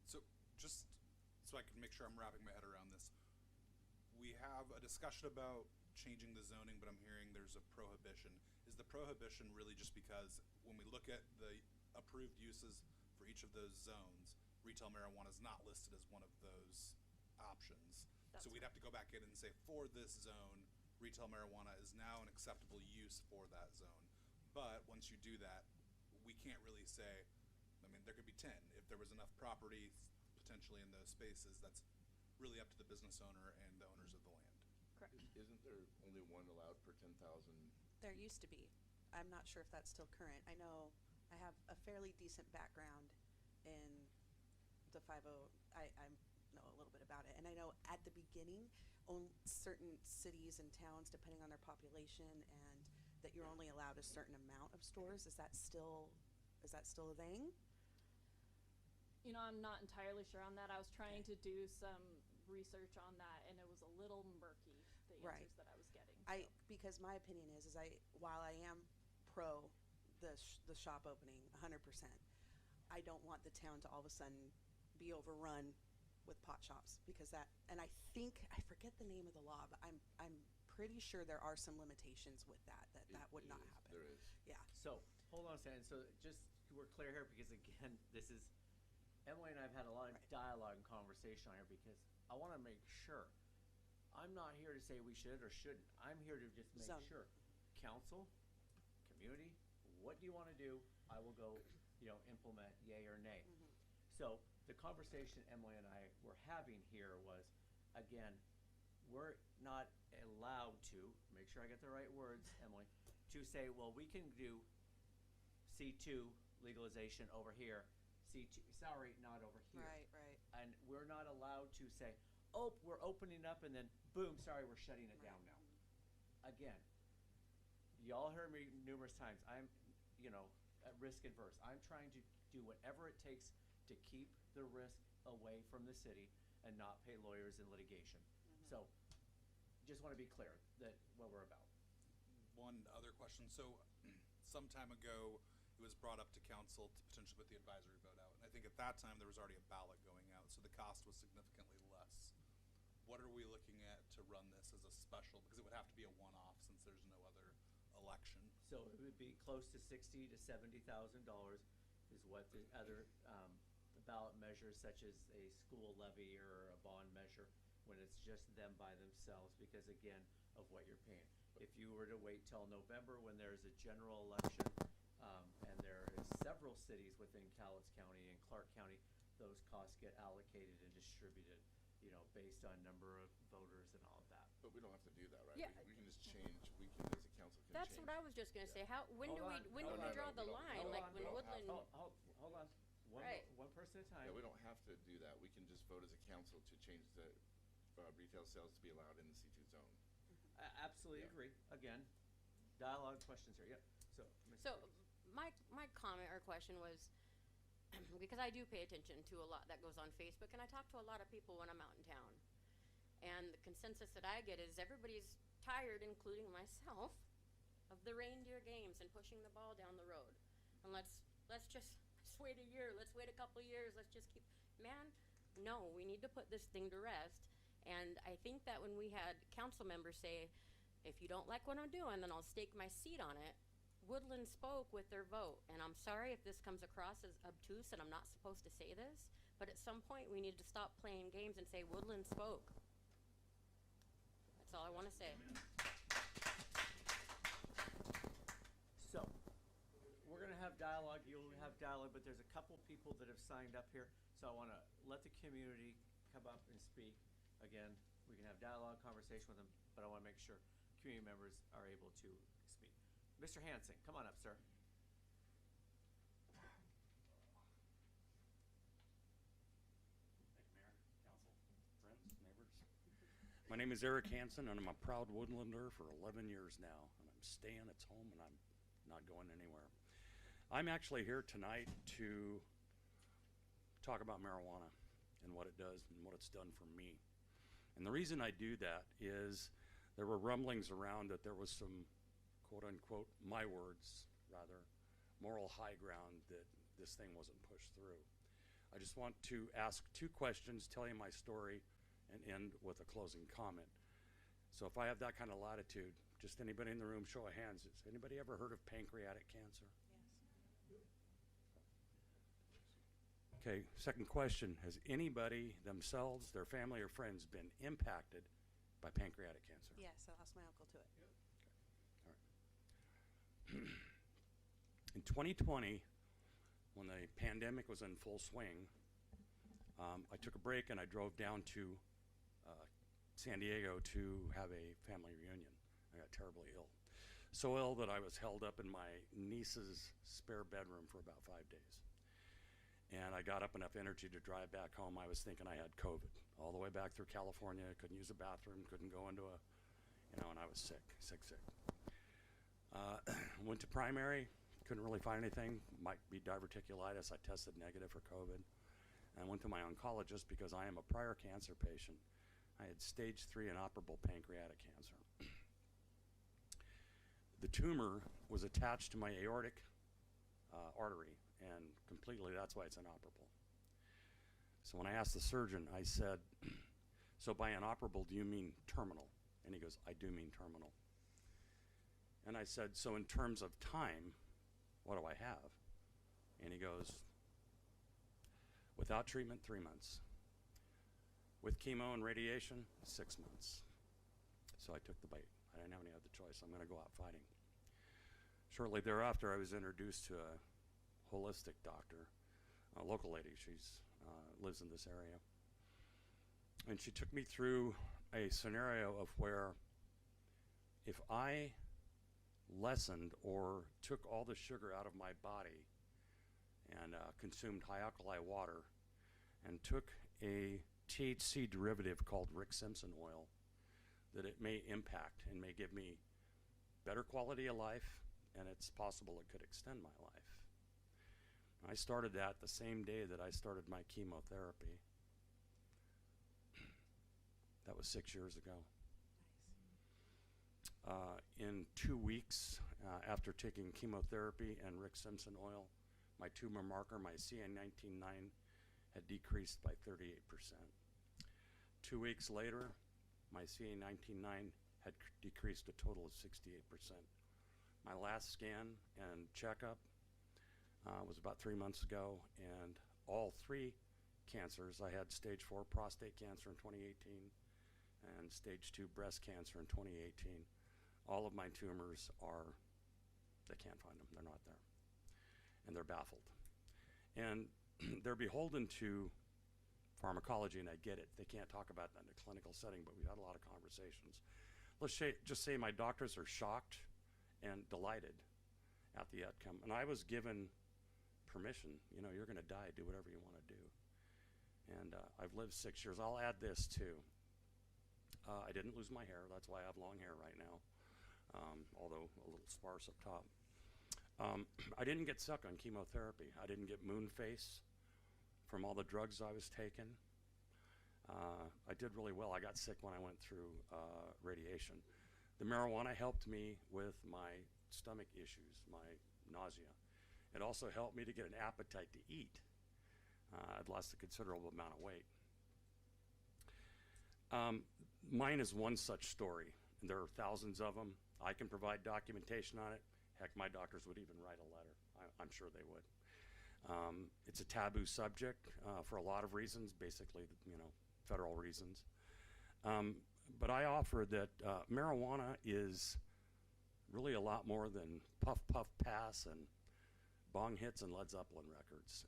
So just so I can make sure I'm wrapping my head around this, we have a discussion about changing the zoning, but I'm hearing there's a prohibition. Is the prohibition really just because when we look at the approved uses for each of those zones, retail marijuana is not listed as one of those options? So we'd have to go back in and say, for this zone, retail marijuana is now an acceptable use for that zone. But once you do that, we can't really say, I mean, there could be 10. If there was enough property potentially in those spaces, that's really up to the business owner and the owners of the land. Correct. Isn't there only one allowed per 10,000? There used to be. I'm not sure if that's still current. I know I have a fairly decent background in the 50. I know a little bit about it. And I know at the beginning, certain cities and towns, depending on their population, and that you're only allowed a certain amount of stores. Is that still a thing? I'm not entirely sure on that. I was trying to do some research on that, and it was a little murky, the answers that I was getting. Because my opinion is while I am pro the shop opening 100%, I don't want the town to all of a sudden be overrun with pot shops, because and I forget the name of the law, but I'm pretty sure there are some limitations with that would not happen. There is. Yeah. So hold on a second. So just we're clear here, because again, this is Emily and I have had a lot of dialogue and conversation on here, because I want to make sure. I'm not here to say we should or shouldn't. I'm here to just make sure. Council, community, what do you want to do? I will go, implement yay or nay. So the conversation Emily and I were having here was, again, we're not allowed to, make sure I get the right words, Emily, to say, well, we can do C2 legalization over here, C2, sorry, not over here. Right. And we're not allowed to say, oh, we're opening up, and then boom, sorry, we're shutting it down now. Again, y'all heard me numerous times. I'm, at risk adverse. I'm trying to do whatever it takes to keep the risk away from the city and not pay lawyers in litigation. So, just want to be clear that what we're about. One other question. So, some time ago, it was brought up to council to potentially put the advisory vote out. And I think at that time, there was already a ballot going out, so the cost was significantly less. What are we looking at to run this as a special? Because it would have to be a one-off since there's no other election. So it would be close to $60,000 to $70,000 is what the other ballot measures, such as a school levy or a bond measure, when it's just them by themselves, because again of what you're paying. If you were to wait till November when there's a general election, and there is several cities within Cowlitz County and Clark County, those costs get allocated and distributed, based on number of voters and all of that. But we don't have to do that, right? Yeah. We can just change, we can, as a council, can That's change. what I was just gonna say. When do we draw the line? Like when Woodland, Hold on. Right. One person at a time. Yeah, we don't have to do that. We can just vote as a council to change the retail sales to be allowed in the C2 zone. Absolutely Yeah. agree. Again, dialogue questions here. Yep. so my comment or question was, because I do pay attention to a lot that goes on Facebook, and I talk to a lot of people when I'm out in town. And the consensus that I get is everybody's tired, including myself, of the reindeer games and pushing the ball down the road. And let's just wait a year, let's wait a couple years, let's just keep, no, we need to put this thing to rest. And I think that when we had council members say, if you don't like what I'm doing, then I'll stake my seat on it, Woodland spoke with their vote. And I'm sorry if this comes across as obtuse and I'm not supposed to say this, but at some point we need to stop playing games and say Woodland spoke. That's all I want to say. So, we're going to have dialogue. You'll have dialogue, but there's a couple people that have signed up here. So I want to let the community come up and speak. Again, we can have dialogue, conversation with them, but I want to make sure community members are able to speak. Mr. Hansen, come on up, sir. Thank you, Mayor, Council, friends, neighbors. My name is Eric Hansen, and I'm a proud Woodlander for 11 years now. And I'm staying at home, and I'm not going anywhere. I'm actually here tonight to talk about marijuana and what it does and what it's done for me. And the reason I do that is there were rumblings around that there was some quote-unquote, my words, rather, moral high ground that this thing wasn't pushed through. I just want to ask two questions, tell you my story, and end with a closing comment. So if I have that kind of latitude, just anybody in the room, show of hands, has anybody ever heard of pancreatic cancer? Yes. Okay, second question, has anybody themselves, their family, or friends been impacted by pancreatic cancer? Yes, I lost my uncle to it. In 2020, when the pandemic was in full swing, I took a break and I drove down to San Diego to have a family reunion. I got terribly ill. So ill that I was held up in my niece's spare bedroom for about 5 days. And I got up enough energy to drive back home. I was thinking I had COVID. All the way back through California, couldn't use a bathroom, couldn't go into and I was sick. Went to primary, couldn't really find anything. Might be diverticulitis. I tested negative for COVID. And I went to my oncologist because I am a prior cancer patient. I had stage 3 inoperable pancreatic cancer. The tumor was attached to my aortic artery, and completely, that's why it's inoperable. So when I asked the surgeon, I said, so by inoperable, do you mean terminal? And he goes, I do mean terminal. And I said, so in terms of time, what do I have? And he goes, without treatment, 3 months. With chemo and radiation, 6 months. So I took the bait. I didn't have any other choice. I'm going to go out fighting. Shortly thereafter, I was introduced to a holistic doctor, a local lady. She's lives in this area. And she took me through a scenario of where if I lessened or took all the sugar out of my body and consumed high alkali water and took a THC derivative called Rick Simpson oil, that it may impact and may give me better quality of life, and it's possible it could extend my life. I started that the same day that I started my chemotherapy. That was 6 years ago. In 2 weeks after taking chemotherapy and Rick Simpson oil, my tumor marker, my CA19-9, had decreased by 38%. 2 weeks later, my CA19-9 had decreased a total of 68%. My last scan and checkup was about 3 months ago, and all 3 cancers, I had stage 4 prostate cancer in 2018 and stage 2 breast cancer in 2018. All of my tumors they can't find them, they're not there. And they're baffled. And they're beholden to pharmacology, and I get it. They can't talk about that in a clinical setting, but we've had a lot of conversations. Let's just say my doctors are shocked and delighted at the outcome. And I was given permission, you're gonna die, do whatever you wanna do. And I've lived 6 years. I'll add this too. I didn't lose my hair, that's why I have long hair right now. Although a little sparse up top. I didn't get stuck on chemotherapy. I didn't get moon face from all the drugs I was taking. I did really well. I got sick when I went through radiation. The marijuana helped me with my stomach issues, my nausea. It also helped me to get an appetite to eat. I'd lost a considerable amount of weight. Mine is one such story. There are thousands of them. I can provide documentation on it. Heck, my doctors would even write a letter. I'm sure they would. It's a taboo subject for a lot of reasons, basically, federal reasons. But I offer that marijuana is really a lot more than puff, puff, pass, and bong hits and Led Zeppelin records.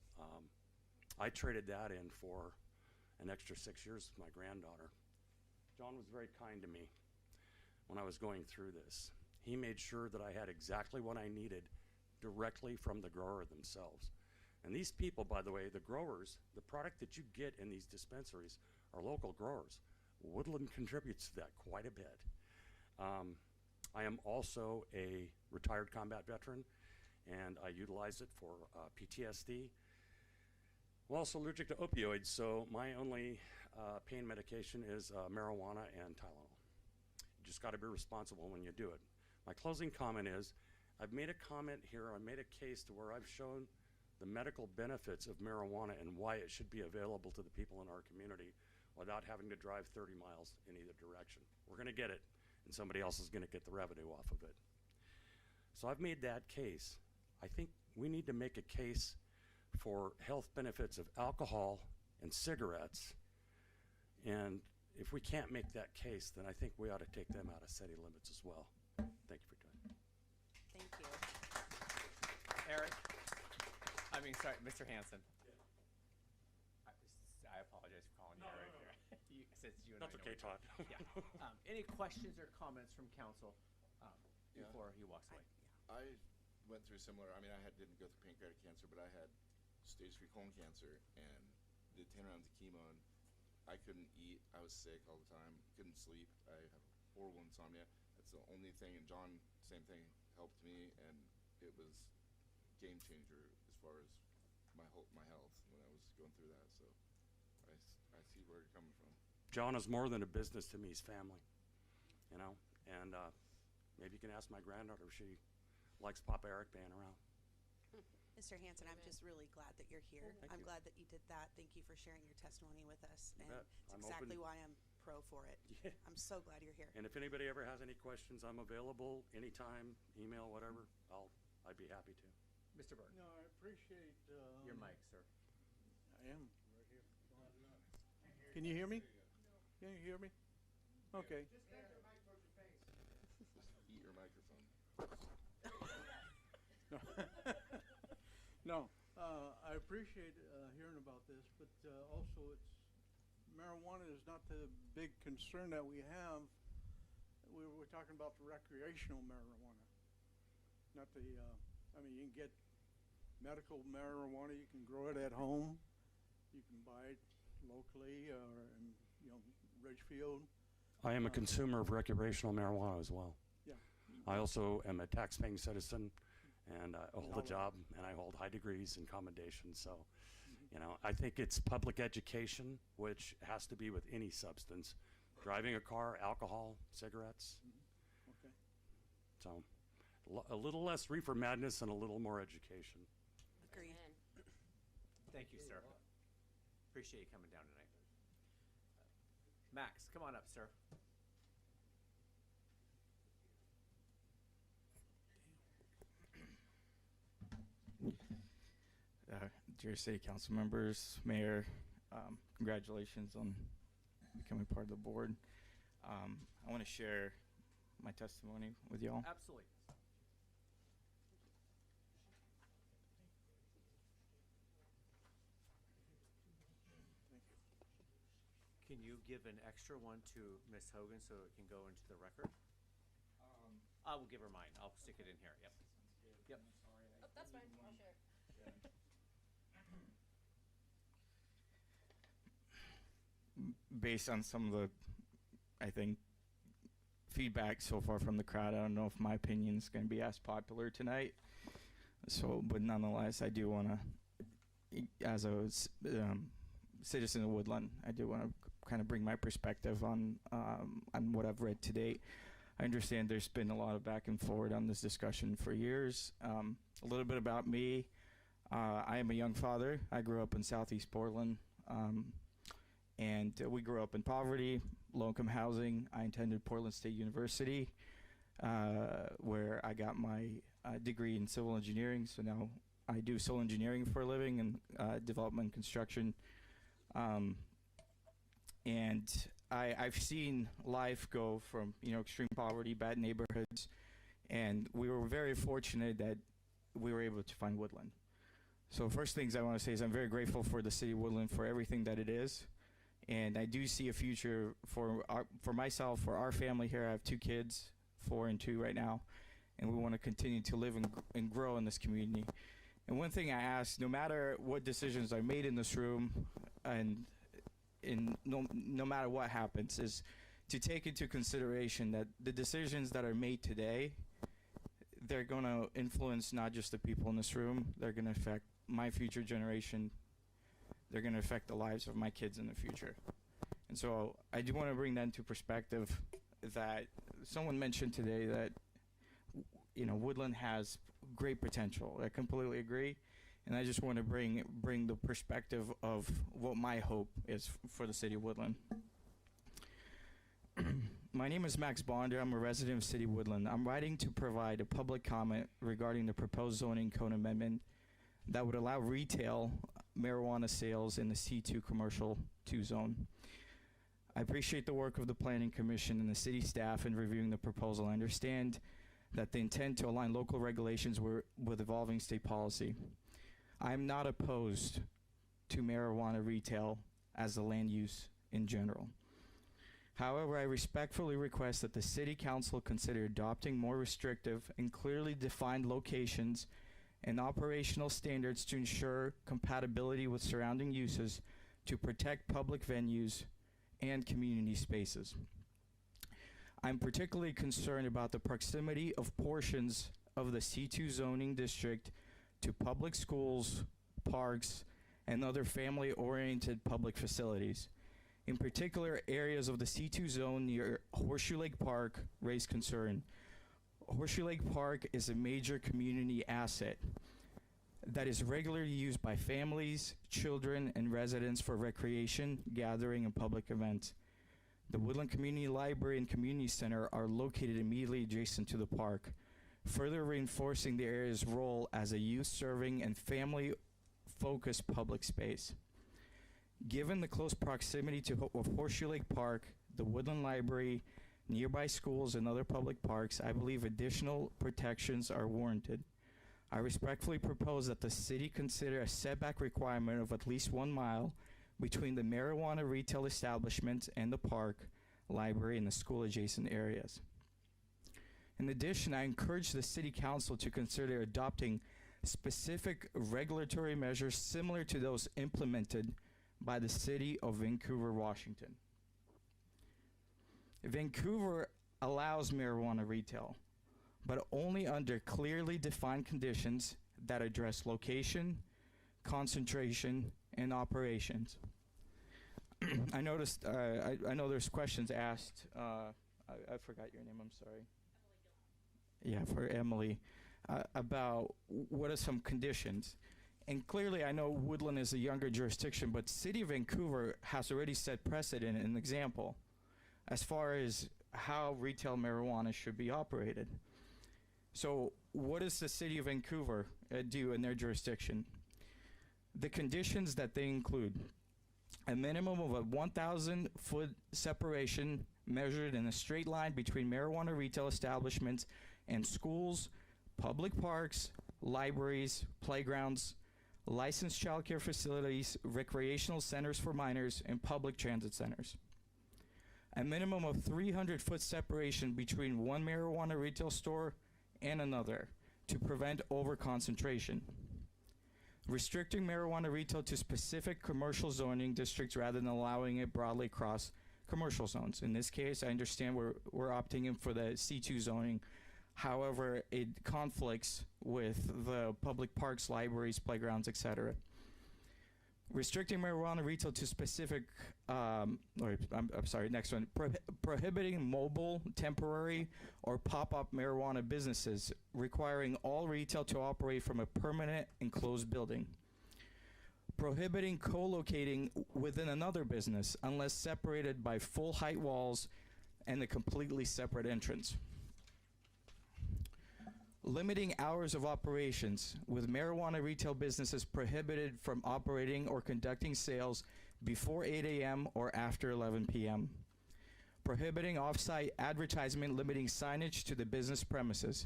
I traded that in for an extra 6 years with my granddaughter. John was very kind to me when I was going through this. He made sure that I had exactly what I needed directly from the grower themselves. And these people, by the way, the growers, the product that you get in these dispensaries are local growers. Woodland contributes to that quite a bit. I am also a retired combat veteran, and I utilize it for PTSD. I'm also allergic to opioids, so my only pain medication is marijuana and Tylenol. You just got to be responsible when you do it. My closing comment is, I've made a comment here, I made a case to where I've shown the medical benefits of marijuana and why it should be available to the people in our community without having to drive 30 miles in either direction. We're gonna get it, and somebody else is gonna get the revenue off of it. So I've made that case. I think we need to make a case for health benefits of alcohol and cigarettes, and if we can't make that case, then I think we ought to take them out of city limits as well. Thank you for your time. Thank you. Eric? Sorry, Mr. Hanson. I apologize for calling you Eric here. Since you and That's I know okay, each Todd. other. Yeah. Any questions or comments from council before he walks away? I went through similar, didn't go through pancreatic cancer, but I had stage 3 colon cancer and did 10 rounds of chemo, and I couldn't eat. I was sick all the time, couldn't sleep. I have horrible insomnia. That's the only thing, and John, same thing, helped me, and it was game changer as far as my health when I was going through that. So I see where you're coming from. John is more than a business to me, he's family, and maybe you can ask my granddaughter if she likes Papa Eric being around. Mr. Hanson, I'm just really glad that you're here. I'm glad that you did that. Thank you for sharing your testimony with us. And it's exactly why I'm pro for it. Yeah. I'm so glad you're here. And if anybody ever has any questions, I'm available anytime, email, whatever. I'd be happy to. Mr. Burke. No, I appreciate Your mic, sir. I am right here. Can you hear me? Can you hear me? Okay. Just eat your microphone. No, I appreciate hearing about this, but also marijuana is not the big concern that we have. We're talking about the recreational marijuana, not the. You can get medical marijuana. You can grow it at home. You can buy it locally or in Ridgefield. I am a consumer of recreational marijuana as well. Yeah. I also am a tax-paying citizen, and I hold a job, and I hold high degrees in commendation. So, you know, I think it's public education, which has to be with any substance. Driving a car, alcohol, cigarettes. Okay. So, a little less reefer madness and a little more education. Agreed. Thank you, sir. Appreciate you coming down tonight. Max, come on up, sir. Dear City Council members, Mayor, congratulations on becoming part of the board. I want to share my testimony with y'all. Absolutely. Can you give an extra one to Ms. Hogan so it can go into the record? I will give her mine. I'll stick it in here. Yep. Yep. Oh, that's fine. I'll share. Based on some of the, I think, feedback so far from the crowd, I don't know if my opinion is going to be as popular tonight. So, but nonetheless, I do want to, as a citizen of Woodland, I do want to kind of bring my perspective on what I've read to date. I understand there's been a lot of back and forward on this discussion for years. A little bit about me. I am a young father. I grew up in Southeast Portland. And we grew up in poverty, low-income housing. I attended Portland State University, where I got my degree in civil engineering. So now I do civil engineering for a living and development and construction. And I've seen life go from, you know, extreme poverty, bad neighborhoods, and we were very fortunate that we were able to find Woodland. So first things I want to say is I'm very grateful for the city of Woodland for everything that it is. And I do see a future for myself, for our family here. I have 2 kids, 4 and 2 right now, and we want to continue to live and grow in this community. And one thing I ask, no matter what decisions are made in this room, and no matter what happens, is to take into consideration that the decisions that are made today, they're going to influence not just the people in this room, they're going to affect my future generation. They're going to affect the lives of my kids in the future. And so I do want to bring that into perspective, that someone mentioned today that, you know, Woodland has great potential. I completely agree. And I just want to bring the perspective of what my hope is for the city of Woodland. My name is Max Bonder. I'm a resident of City of Woodland. I'm writing to provide a public comment regarding the proposed zoning code amendment that would allow retail marijuana sales in the C2 commercial 2 zone. I appreciate the work of the Planning Commission and the city staff in reviewing the proposal. I understand that they intend to align local regulations with evolving state policy. I am not opposed to marijuana retail as a land use in general. However, I respectfully request that the City Council consider adopting more restrictive and clearly defined locations and operational standards to ensure compatibility with surrounding uses to protect public venues and community spaces. I'm particularly concerned about the proximity of portions of the C2 zoning district to public schools, parks, and other family-oriented public facilities. In particular, areas of the C2 zone near Horseshoe Lake Park raise concern. Horseshoe Lake Park is a major community asset that is regularly used by families, children, and residents for recreation, gathering, and public events. The Woodland Community Library and Community Center are located immediately adjacent to the park, further reinforcing the area's role as a youth-serving and family-focused public space. Given the close proximity of Horseshoe Lake Park, the Woodland Library, nearby schools, and other public parks, I believe additional protections are warranted. I respectfully propose that the city consider a setback requirement of at least 1 mile between the marijuana retail establishments and the park, library, and the school adjacent areas. In addition, I encourage the City Council to consider adopting specific regulatory measures similar to those implemented by the City of Vancouver, Washington. Vancouver allows marijuana retail, but only under clearly defined conditions that address location, concentration, and operations. I noticed, I know there's questions asked, I forgot your name, I'm sorry. Yeah, for Emily, about what are some conditions. And clearly I know Woodland is a younger jurisdiction, but City of Vancouver has already set precedent and example as far as how retail marijuana should be operated. So what does the City of Vancouver do in their jurisdiction? The conditions that they include: a minimum of a 1,000-foot separation measured in a straight line between marijuana retail establishments and schools, public parks, libraries, playgrounds, licensed childcare facilities, recreational centers for minors, and public transit centers. A minimum of 300-foot separation between one marijuana retail store and another to prevent overconcentration. Restricting marijuana retail to specific commercial zoning districts rather than allowing it broadly across commercial zones. In this case, I understand we're opting in for the C2 zoning. However, it conflicts with the public parks, libraries, playgrounds, etc. Restricting marijuana retail to specific, I'm sorry, next one. Prohibiting mobile, temporary, or pop-up marijuana businesses, requiring all retail to operate from a permanent enclosed building. Prohibiting co-locating within another business unless separated by full height walls and a completely separate entrance. Limiting hours of operations, with marijuana retail businesses prohibited from operating or conducting sales before 8 a.m. or after 11 p.m. Prohibiting off-site advertisement, limiting signage to the business premises.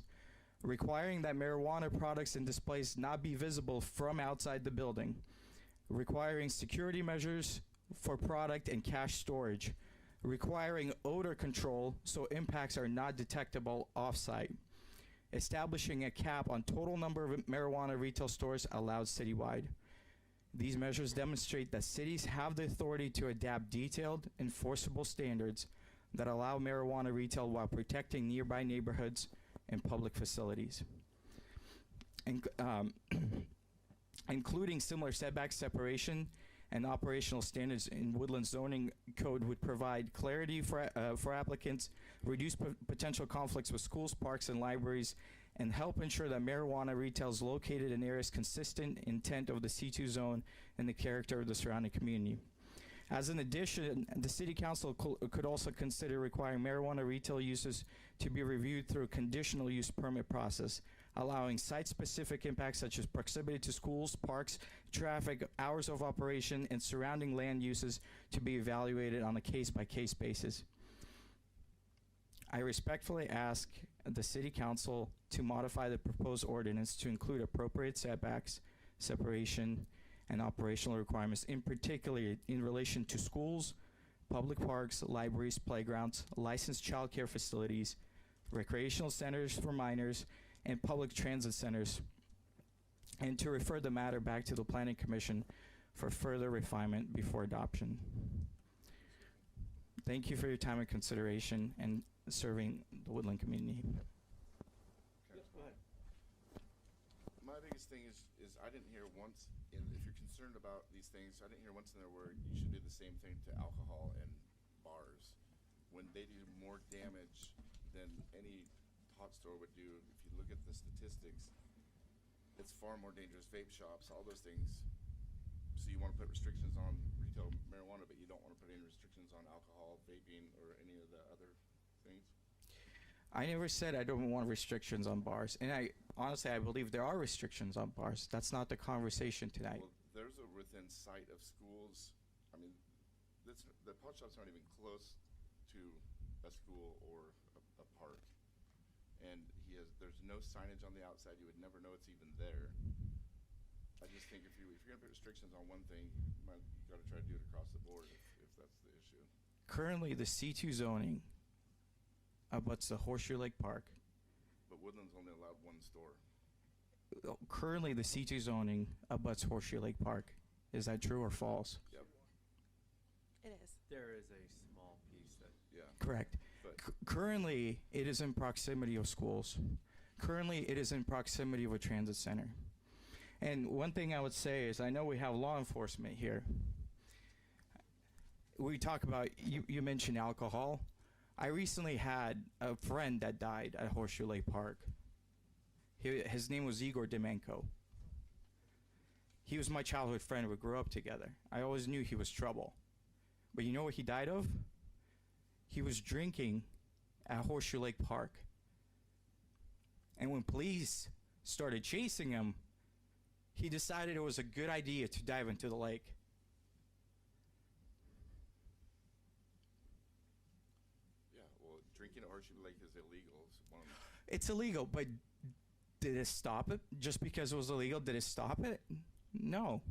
Requiring that marijuana products and displays not be visible from outside the building. Requiring security measures for product and cash storage. Requiring odor control so impacts are not detectable off-site. Establishing a cap on total number of marijuana retail stores allowed citywide. These measures demonstrate that cities have the authority to adapt detailed, enforceable standards that allow marijuana retail while protecting nearby neighborhoods and public facilities. Including similar setback separation and operational standards in Woodland zoning code would provide clarity for applicants, reduce potential conflicts with schools, parks, and libraries, and help ensure that marijuana retail is located in areas consistent intent of the C2 zone and the character of the surrounding community. As an addition, the City Council could also consider requiring marijuana retail uses to be reviewed through a conditional use permit process, allowing site-specific impacts such as proximity to schools, parks, traffic, hours of operation, and surrounding land uses to be evaluated on a case-by-case basis. I respectfully ask the City Council to modify the proposed ordinance to include appropriate setbacks, separation, and operational requirements, in particular in relation to schools, public parks, libraries, playgrounds, licensed child care facilities, recreational centers for minors, and public transit centers, and to refer the matter back to the Planning Commission for further refinement before adoption. Thank you for your time and consideration and serving the Woodland community. Yes, go ahead. My biggest thing is I didn't hear once, if you're concerned about these things, I didn't hear once in there where you should do the same thing to alcohol and bars when they do more damage than any pot store would do. If you look at the statistics, it's far more dangerous. Vape shops, all those things. So you want to put restrictions on retail marijuana, but you don't want to put any restrictions on alcohol, vaping, or any of the other things? I never said I don't want restrictions on bars, and I honestly believe there are restrictions on bars. That's not the conversation tonight. Well, there's a within sight of schools. I mean, the pot shops aren't even close to a school or a park. And there's no signage on the outside. You would never know it's even there. I just think if you're going to put restrictions on one thing, you got to try to do it across the board if that's the issue. Currently, the C2 zoning abuts the Horseshoe Lake Park. But Woodland's only allowed one store. Currently, the C2 zoning abuts Horseshoe Lake Park. Is that true or false? Yep. It is. There is a small piece that. Yeah. Correct. But Currently, it is in proximity of schools. Currently, it is in proximity of a transit center. And one thing I would say is I know we have law enforcement here. We talk about, you mentioned alcohol. I recently had a friend that died at Horseshoe Lake Park. His name was Igor Demenko. He was my childhood friend. We grew up together. I always knew he was trouble. But you know what he died of? He was drinking at Horseshoe Lake Park. And when police started chasing him, he decided it was a good idea to dive into the lake. Yeah, well, drinking at Horseshoe Lake is illegal. It's illegal, but did it stop it? Just because it was illegal, did it stop it? No.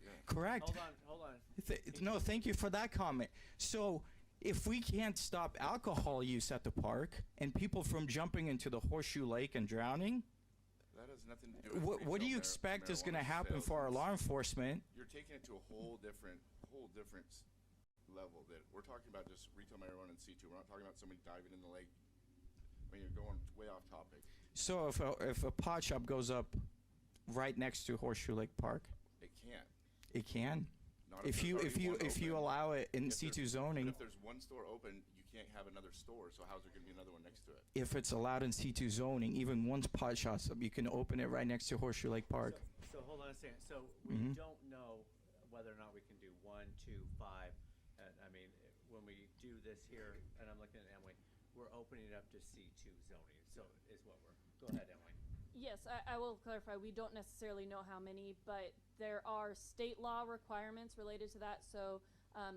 Yeah. Correct. Hold on. No, thank you for that comment. So, if we can't stop alcohol use at the park and people from jumping into the Horseshoe Lake and drowning, That has nothing to do with what do you retail expect is going to marijuana happen sales. for our law enforcement? You're taking it to a whole different level. That we're talking about just retail marijuana and C2. We're not talking about somebody diving in the lake. I mean, you're going way off topic. So if a pot shop goes up right next to Horseshoe Lake Park, It can't. it can. Not If there's you already one if you open. allow it in If C2 there's- zoning, But if there's one store open, you can't have another store. So how's there going to be another one next to it? if it's allowed in C2 zoning, even once pot shops up, you can open it right next to Horseshoe Lake Park. So hold on a second. So we Mhm. don't know whether or not we can do 1, 2, 5. I mean, when we do this here, and I'm looking at Emily, we're opening it up to C2 zoning. So is what we're. Go ahead, Emily. Yes, I will clarify, we don't necessarily know how many, but there are state law requirements related to that, so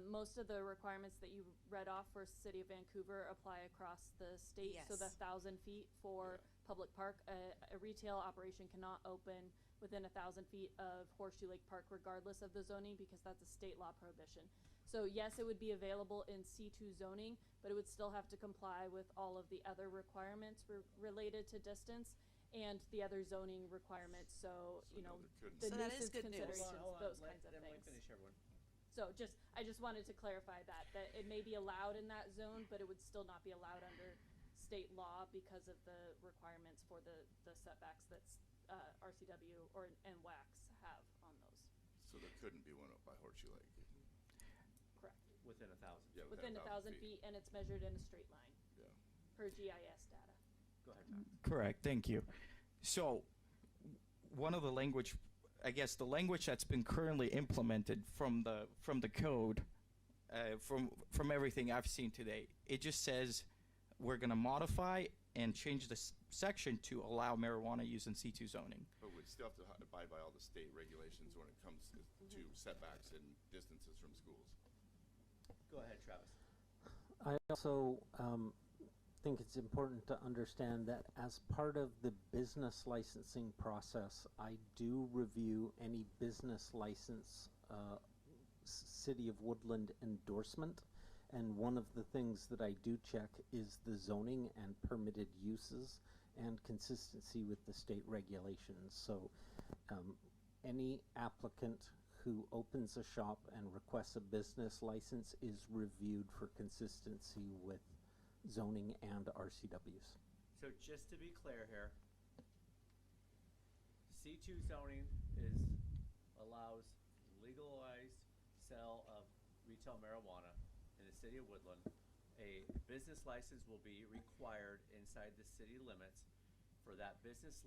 most of the requirements that you read off for City of Vancouver apply across the state. So the Yes. 1,000 feet for public park, a retail operation cannot open within 1,000 feet of Horseshoe Lake Park regardless of the zoning, because that's a state law prohibition. So yes, it would be available in C2 zoning, but it would still have to comply with all of the other requirements related to distance and the other zoning requirements, so, you know, there couldn't the So that is nuisance good news. considerations, Hold on. those Let kinds of Emily things. finish, everyone. So I just wanted to clarify that it may be allowed in that zone, but it would still not be allowed under state law because of the requirements for the setbacks that RCW and WACs have on those. So there couldn't be one up by Horseshoe Lake. Correct. Within 1,000. Yeah, Within 1,000 feet, and it's measured in a straight line. Yeah. Per GIS data. Go ahead, Matt. Correct. Thank you. So, one of the language, I guess, the language that's been currently implemented from the code, from everything I've seen today, it just says we're going to modify and change the section to allow marijuana use in C2 zoning. But we still have to abide by all the state regulations when it comes to setbacks and distances from schools. Go ahead, Travis. I also think it's important to understand that as part of the business licensing process, I do review any business license City of Woodland endorsement. And one of the things that I do check is the zoning and permitted uses and consistency with the state regulations. So any applicant who opens a shop and requests a business license is reviewed for consistency with zoning and RCWs. So just to be clear here, C2 zoning allows legalized sale of retail marijuana in the city of Woodland. A business license will be required inside the city limits for that business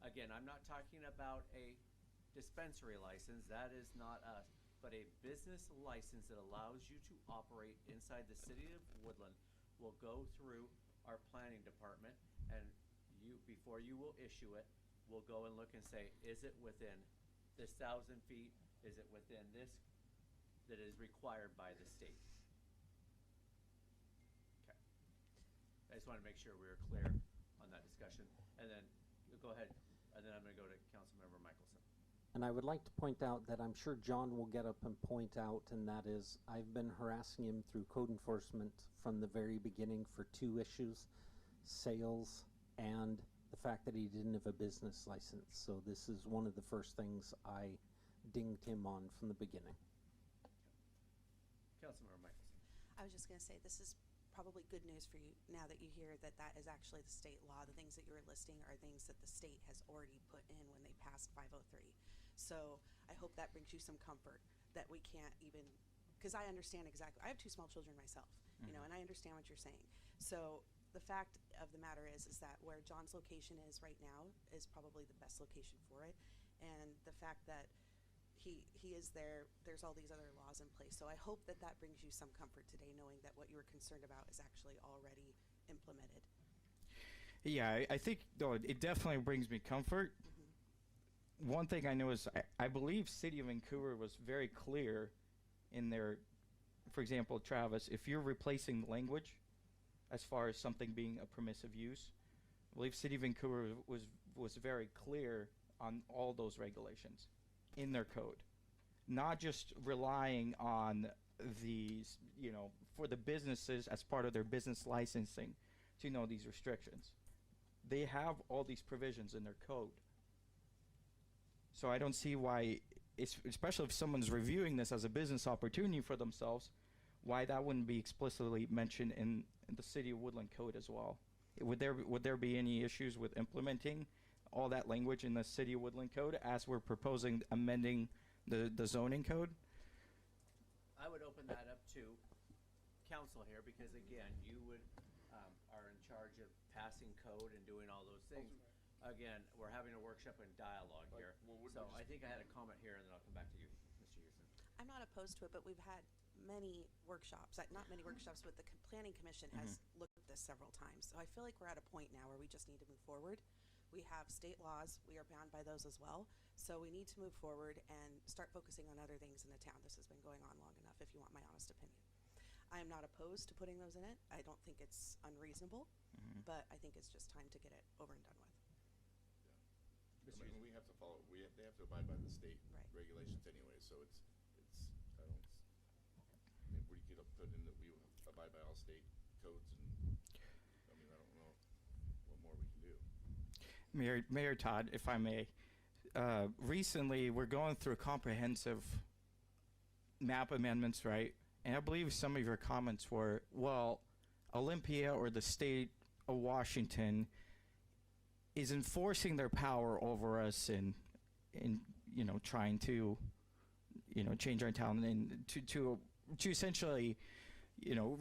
Again, I'm not talking about a dispensary license, that is not us, but a business license that allows you to operate inside the city of Woodland will go through our planning department, and before you will issue it, we'll go and look and say, is it within this 1,000 feet? Is it within this that is required by the state? Okay. I just want to make sure we were clear on that discussion. And then, go ahead, and then I'm going to go to Councilmember Michelson. And I would like to point out that I'm sure John will get up and point out, and that is I've been harassing him through code enforcement from the very beginning for 2 issues, sales and the fact that he didn't have a business license. So this is one of the first things I dinged him on from the beginning. Councilmember Michelson. I was just going to say, this is probably good news for you now that you hear that that is actually the state law. The things that you were listing are things that the state has already put in when they passed 503. So I hope that brings you some comfort that we can't even, because I understand exactly, I have 2 small children myself, you know, and I understand what you're saying. So the fact of the matter is that where John's location is right now is probably the best location for it. And the fact that he is there, there's all these other laws in place. So I hope that that brings you some comfort today, knowing that what you were concerned about is actually already implemented. Yeah, I think though it definitely brings me comfort. One thing I know is I believe City of Vancouver was very clear in their, for example, Travis, if you're replacing language as far as something being a permissive use, I believe City of Vancouver was very clear on all those regulations in their code, not just relying on these, you know, for the businesses as part of their business licensing to know these restrictions. They have all these provisions in their code. So I don't see why, especially if someone's reviewing this as a business opportunity for themselves, why that wouldn't be explicitly mentioned in the City of Woodland code as well. Would there be any issues with implementing all that language in the City of Woodland code as we're proposing amending the zoning code? I would open that up to council here, because again, you are in charge of passing code and doing all those things. Again, we're having a workshop and dialogue here. So I think I had a comment here, and then I'll come back to you, Mr. Houston. I'm not opposed to it, but we've had many workshops, not many workshops, but the Planning Commission has looked at this several times. So I feel like we're at a point now where we just need to move forward. We have state laws, we are bound by those as well. So we need to move forward and start focusing on other things in the town. This has been going on long enough, if you want my honest opinion. I am not opposed to putting those in it. I don't think it's unreasonable, but I think it's just time to get it over and done with. I mean, we have to follow, they have to abide by the state regulations anyway, so I don't, I mean, we could put in that we abide by all state codes, and, I mean, I don't know what more we can do. Mayor Todd, if I may, recently we're going through comprehensive map amendments, right? And I believe some of your comments were, well, Olympia or the state of Washington is enforcing their power over us in you know, trying to, you know, change our town and to essentially, you know,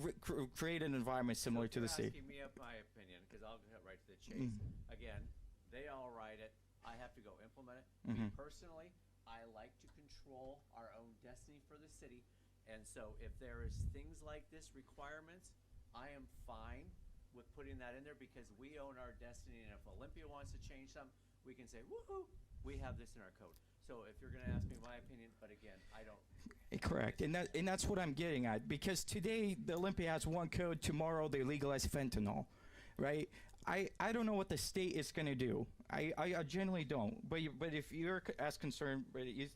create an environment similar to the state. Asking me up my opinion, because I'll get right to the chase. Again, they all write it. I have to go implement it. Me personally, I like to control our own destiny for the city. And so if there is things like this requirements, I am fine with putting that in there, because we own our destiny, and if Olympia wants to change something, we can say, woohoo, we have this in our code. So if you're gonna ask me my opinion, but again, I don't. Correct, and that's what I'm getting at, because today the Olympia has one code, tomorrow they legalize fentanyl, right? I don't know what the state is gonna do. I generally don't, but if you're as concerned,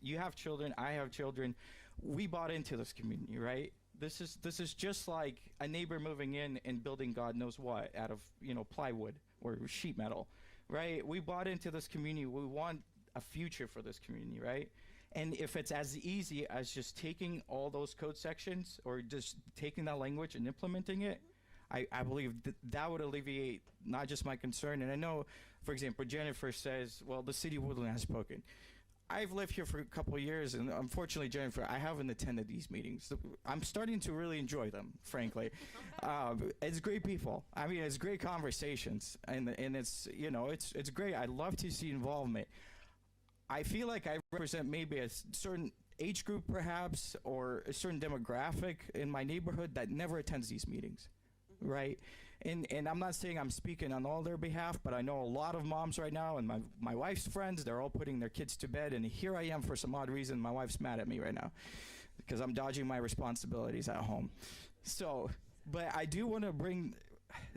you have children, I have children, we bought into this community, right? This is just like a neighbor moving in and building God knows what out of, you know, plywood or sheet metal, right? We bought into this community. We want a future for this community, right? And if it's as easy as just taking all those code sections or just taking that language and implementing it, I believe that would alleviate not just my concern. And I know, for example, Jennifer says, well, the City of Woodland has spoken. I've lived here for a couple of years, and unfortunately, Jennifer, I haven't attended these meetings. I'm starting to really enjoy them, frankly. It's great people. I mean, it's great conversations, and it's, you know, it's great. I love to see involvement. I feel like I represent maybe a certain age group, perhaps, or a certain demographic in my neighborhood that never attends these meetings, right? And I'm not saying I'm speaking on all their behalf, but I know a lot of moms right now, and my wife's friends, they're all putting their kids to bed, and here I am for some odd reason. My wife's mad at me right now because I'm dodging my responsibilities at home. So, but I do want to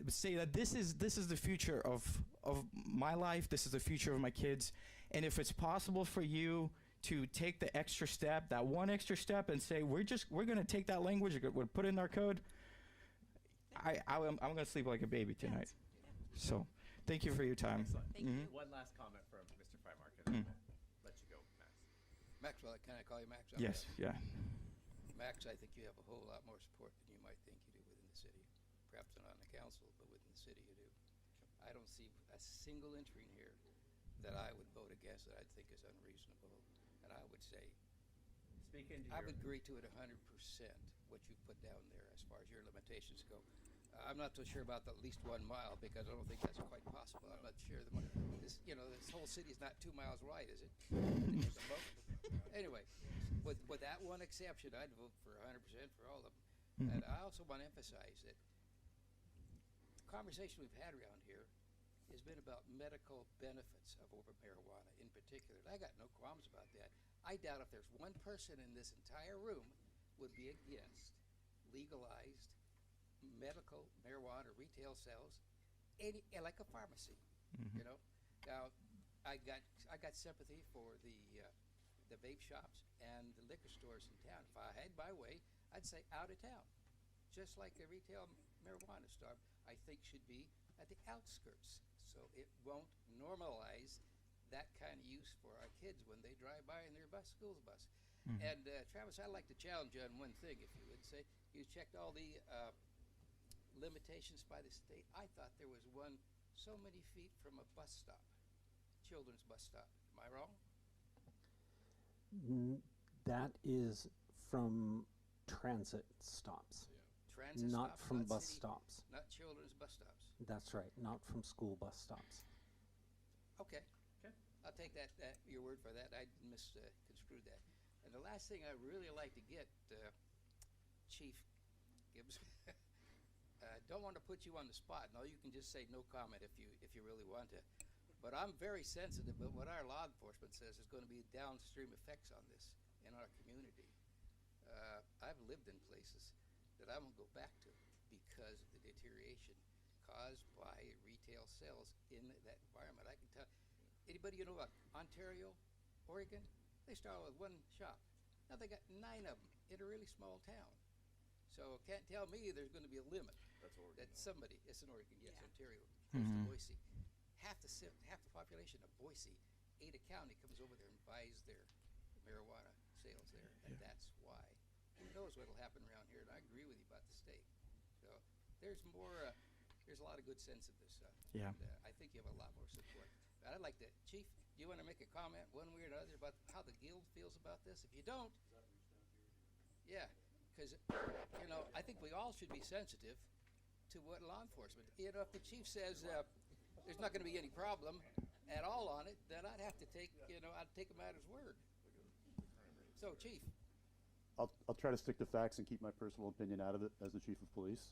say that this is the future of my life. This is the future of my kids. And if it's possible for you to take the extra step, that one extra step, and say, we're going to take that language, we're put it in our code, I'm going to sleep like a baby tonight. So, thank you for your time. Excellent. Thank you. One last comment from Mr. Freimark, and then we'll let you go, Max. Maxwell, can I call you Max? Yes, yeah. Max, I think you have a whole lot more support than you might think you do within the city. Perhaps not on the council, but within the city you do. I don't see a single entry in here that I would vote against that I think is unreasonable. And I would say, Speaking to I your, would agree to it 100% what you put down there as far as your limitations go. I'm not so sure about the at least 1 mile because I don't think that's quite possible. I'm not sure this whole city is not 2 miles wide, is it? Anyway, with that one exception, I'd vote for 100% for all of them. And I also want to emphasize that the conversation we've had around here has been about medical benefits of over marijuana in particular. And I got no qualms about that. I doubt if there's one person in this entire room would be against legalized medical marijuana retail sales, like a pharmacy. You know. Now, I got sympathy for the vape shops and the liquor stores in town. If I had my way, I'd say out of town, just like a retail marijuana store. I think should be at the outskirts, so it won't normalize that kind of use for our kids when they drive by in their school bus. And Travis, I'd like to challenge you on one thing, if you would say you checked all the limitations by the state. I thought there was one so many feet from a bus stop, children's bus stop. Am I wrong? That is from transit stops. Transit not stops, from not bus city, stops. Not children's bus stops. That's right, not from school bus stops. Okay. I'll take that your word for that. I misconstrued that. And the last thing I really like to get, Chief Gibbs, don't want to put you on the spot. No, you can just say no comment if you really want to. But I'm very sensitive about what our law enforcement says is going to be downstream effects on this in our community. I've lived in places that I won't go back to because of the deterioration caused by retail sales in that environment. I can tell anybody you know about Ontario, Oregon, they started with one shop. Now they got 9 of them in a really small town. So can't tell me there's going to be a limit. That's Oregon. That somebody, it's in Oregon, yes, Ontario, close to Boise. Half the population of Boise, Ada County, comes over there and buys their marijuana sales there, and that's why. Who knows what'll happen around here? And I agree with you about the state. So there's more. There's a lot of good sense in this. And, I think you have a lot more support. But I'd like to, Chief, do you want to make a comment one way or another about how the guild feels about this? If you don't, yeah, because I think we all should be sensitive to what law enforcement. If the chief says there's not going to be any problem at all on it, then I'd have to take I'd take him at his word. So, Chief. I'll try to stick to facts and keep my personal opinion out of it as the chief of police.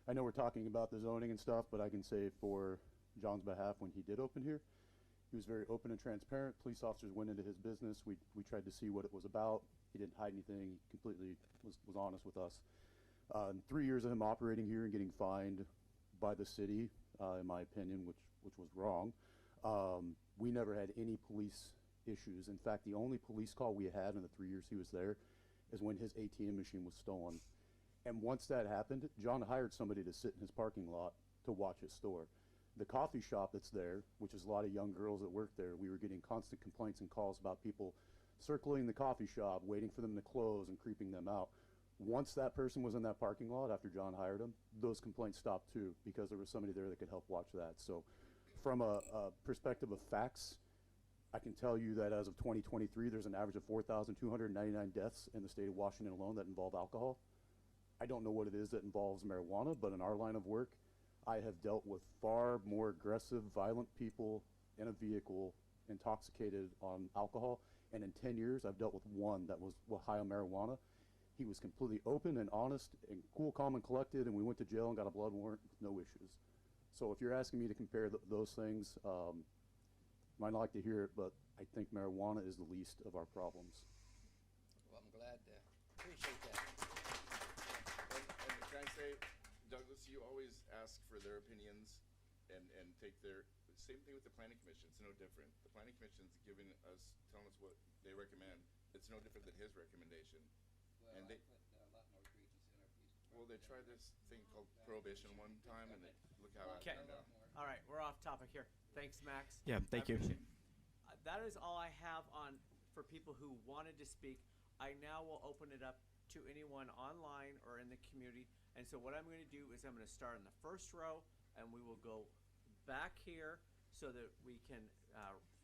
I know we're talking about the zoning and stuff, but I can say for John's behalf, when he did open here, he was very open and transparent. Police officers went into his business. We tried to see what it was about. He didn't hide anything. He completely was honest with us. In 3 years of him operating here and getting fined by the city, in my opinion, which was wrong, we never had any police issues. In fact, the only police call we had in the 3 years he was there is when his ATM machine was stolen. And once that happened, John hired somebody to sit in his parking lot to watch his store. The coffee shop that's there, which is a lot of young girls that work there, we were getting constant complaints and calls about people circling the coffee shop, waiting for them to close and creeping them out. Once that person was in that parking lot after John hired him, those complaints stopped too, because there was somebody there that could help watch that. So from a perspective of facts, I can tell you that as of 2023, there's an average of 4,299 deaths in the state of Washington alone that involve alcohol. I don't know what it is that involves marijuana, but in our line of work, I have dealt with far more aggressive, violent people in a vehicle intoxicated on alcohol. And in 10 years, I've dealt with one that was high on marijuana. He was completely open and honest and cool, calm, and collected, and we went to jail and got a blood warrant with no issues. So if you're asking me to compare those things, might not like to hear it, but I think marijuana is the least of our problems. Well, I'm glad to appreciate that. And can I say, Douglas, you always ask for their opinions and take their, same thing with the planning commission. It's no different. The planning commission's telling us what they recommend. It's no different than his recommendation. Well, and they put a lot more credence in our police department. Well, they tried this thing called prohibition one time, and look how it Okay. turned out. All right, we're off topic here. Thanks, Max. Yeah, thank you. That is all I have on for people who wanted to speak I now will open it up to anyone online or in the community. And so what I'm going to do is I'm going to start in the first row, and we will go back here so that we can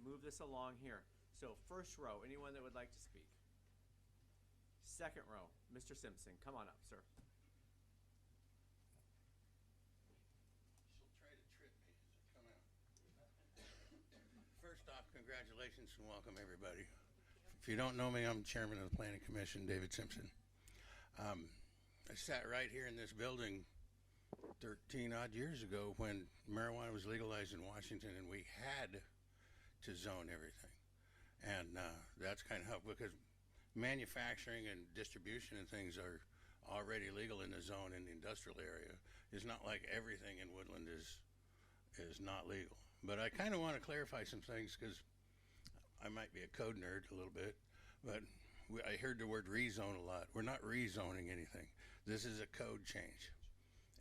move this along here. So first row, anyone that would like to speak. Second row, Mr. Simpson, come on up, sir. She'll try to trip me as I come out. First off, congratulations and welcome everybody. If you don't know me, I'm chairman of the Planning Commission, David Simpson. I sat right here in this building 13 odd years ago when marijuana was legalized in Washington and we had to zone everything. And that's kind of helped because manufacturing and distribution and things are already legal in the zone in the industrial area. It's not like everything in Woodland is not legal. But I kind of want to clarify some things because I might be a code nerd a little bit, but I heard the word rezone a lot. We're not rezoning anything. This is a code change,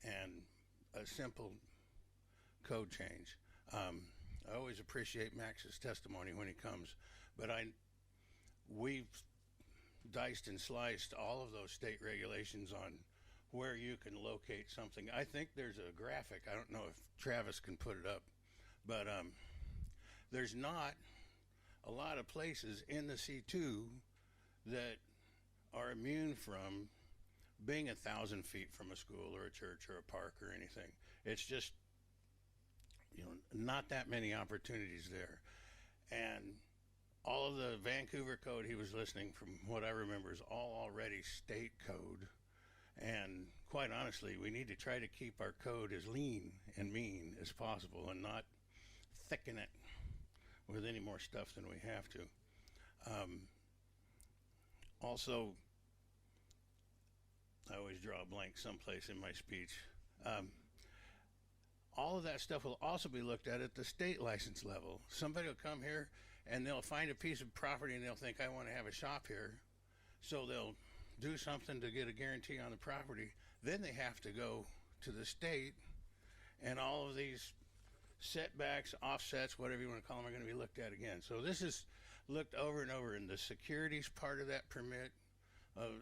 and a simple code change. I always appreciate Max's testimony when he comes, but we've diced and sliced all of those state regulations on where you can locate something. I think there's a graphic. I don't know if Travis can put it up, but there's not a lot of places in the C2 that are immune from being 1,000 feet from a school or a church or a park or anything. It's just, not that many opportunities there. And all of the Vancouver code he was listening, from what I remember, is all already state code. And quite honestly, we need to try to keep our code as lean and mean as possible and not thicken it with any more stuff than we have to. Also, I always draw a blank someplace in my speech. All of that stuff will also be looked at the state license level. Somebody will come here and they'll find a piece of property and they'll think, I want to have a shop here. So they'll do something to get a guarantee on the property. Then they have to go to the state, and all of these setbacks, offsets, whatever you want to call them, are going to be looked at again. So this is looked over and over, and the security's part of that permit.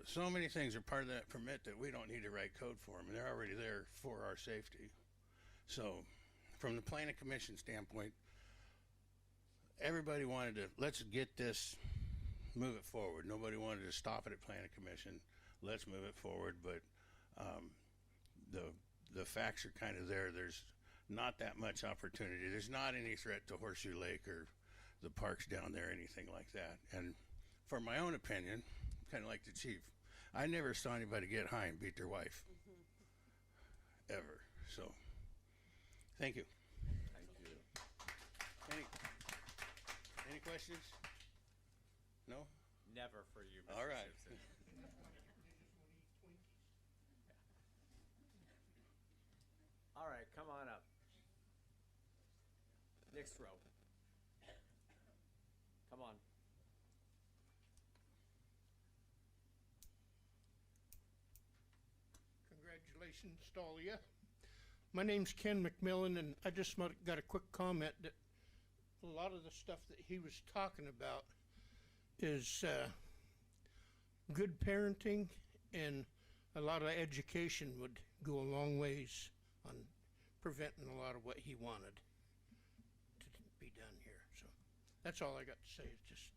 So many things are part of that permit that we don't need to write code for them, and they're already there for our safety. So from the Planning Commission standpoint, everybody wanted to, let's get this, move it forward. Nobody wanted to stop it at Planning Commission. Let's move it forward, but the facts are kind of there. There's not that much opportunity. There's not any threat to Horseshoe Lake or the parks down there, anything like that. And for my own opinion, kind of like the chief, I never saw anybody get high and beat their wife, ever. So, thank you. Thank you. Any questions? No? Never for you, Mr. All right. Simpson. All right, come on up. Next row. Come on. Congratulations to all of you. My name's Ken McMillan, and I just got a quick comment that a lot of the stuff that he was talking about is good parenting, and a lot of education would go a long ways on preventing a lot of what he wanted to be done here. So that's all I got to say. It's just,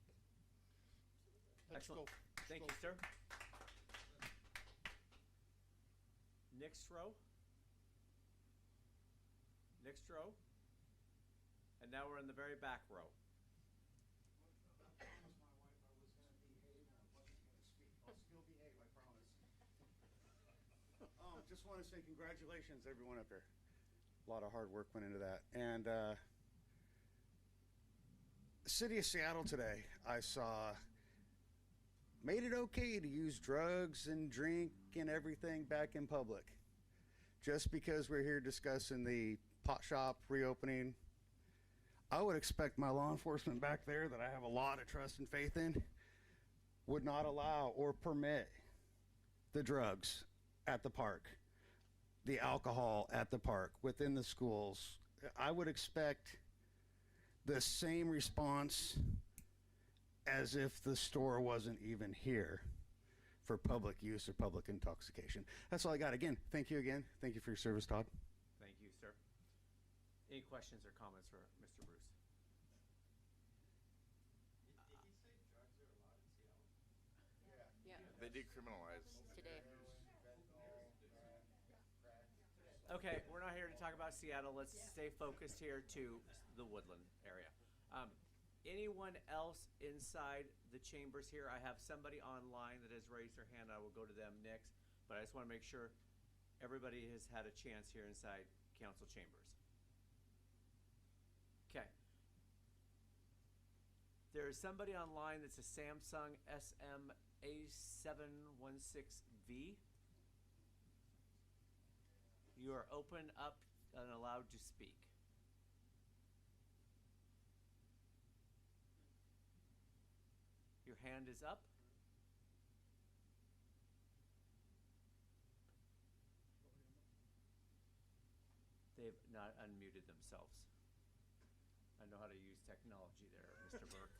let's Excellent. go. Thank you, sir. Next row. Next row. And now we're in the very back row. Just want to say congratulations, everyone up here. A lot of hard work went into that. And City of Seattle today, I saw, made it okay to use drugs and drink and everything back in public. Just because we're here discussing the pot shop reopening, I would expect my law enforcement back there that I have a lot of trust and faith in would not allow or permit the drugs at the park, the alcohol at the park, within the schools. I would expect the same response as if the store wasn't even here for public use or public intoxication. That's all I got. Again, thank you again. Thank you for your service, Todd. Thank you, sir. Any questions or comments for Mr. Bruce? Yeah. They decriminalized Today. Okay, we're not here to talk about Seattle. Let's stay focused here to the Woodland area. Anyone else inside the chambers here? I have somebody online that has raised their hand. I will go to them next, but I just want to make sure everybody has had a chance here inside council chambers. Okay. There is somebody online that's a Samsung SM-A716V. You are open up and allowed to speak. Your hand is up. They've not unmuted themselves. I know how to use technology there, Mr. Burke.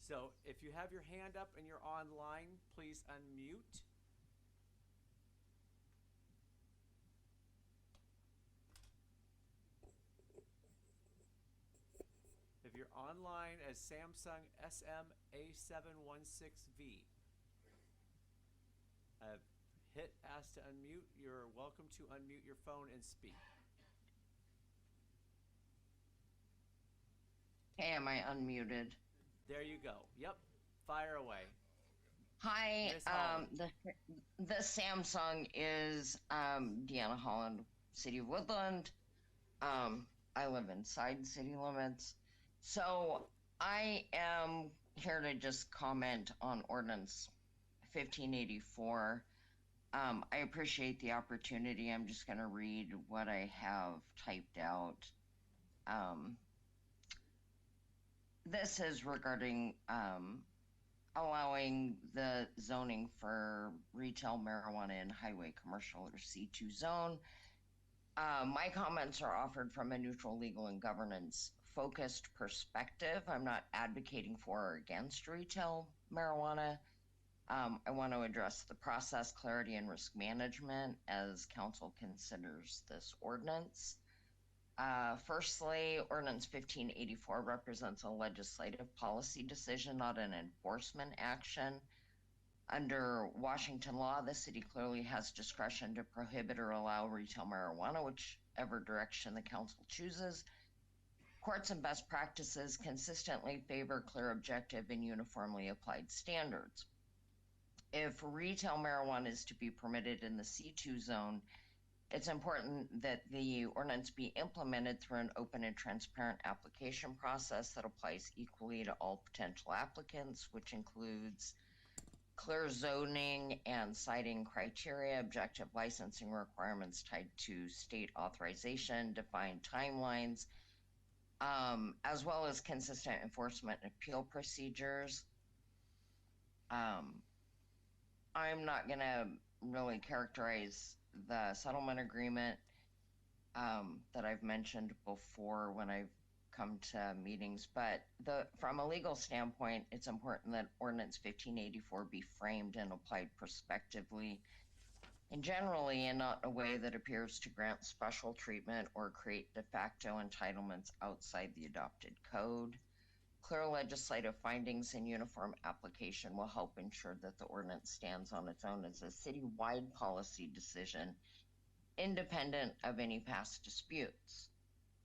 So if you have your hand up and you're online, please unmute. If you're online as Samsung SM-A716V, hit ask to unmute. You're welcome to unmute your phone and speak. Hey, am I unmuted? There you go. Yep. Fire away. Hi, the Samsung is Deanna Holland, City of Woodland. I live inside city limits. So I am here to just comment on Ordinance 1584. I appreciate the opportunity. I'm just going to read what I have typed out. This is regarding allowing the zoning for retail marijuana in highway, commercial, or C2 zone. My comments are offered from a neutral legal and governance focused perspective. I'm not advocating for or against retail marijuana. I want to address the process, clarity, and risk management as council considers this ordinance. Firstly, Ordinance 1584 represents a legislative policy decision, not an enforcement action. Under Washington law, the city clearly has discretion to prohibit or allow retail marijuana, whichever direction the council chooses. Courts and best practices consistently favor clear, objective, and uniformly applied standards. If retail marijuana is to be permitted in the C2 zone, it's important that the ordinance be implemented through an open and transparent application process that applies equally to all potential applicants, which includes clear zoning and citing criteria, objective licensing requirements tied to state authorization, defined timelines, as well as consistent enforcement and appeal procedures. I'm not going to really characterize the settlement agreement that I've mentioned before when I've come to meetings, but from a legal standpoint, it's important that Ordinance 1584 be framed and applied prospectively and generally, and not in a way that appears to grant special treatment or create de facto entitlements outside the adopted code. Clear legislative findings and uniform application will help ensure that the ordinance stands on its own as a city-wide policy decision, independent of any past disputes.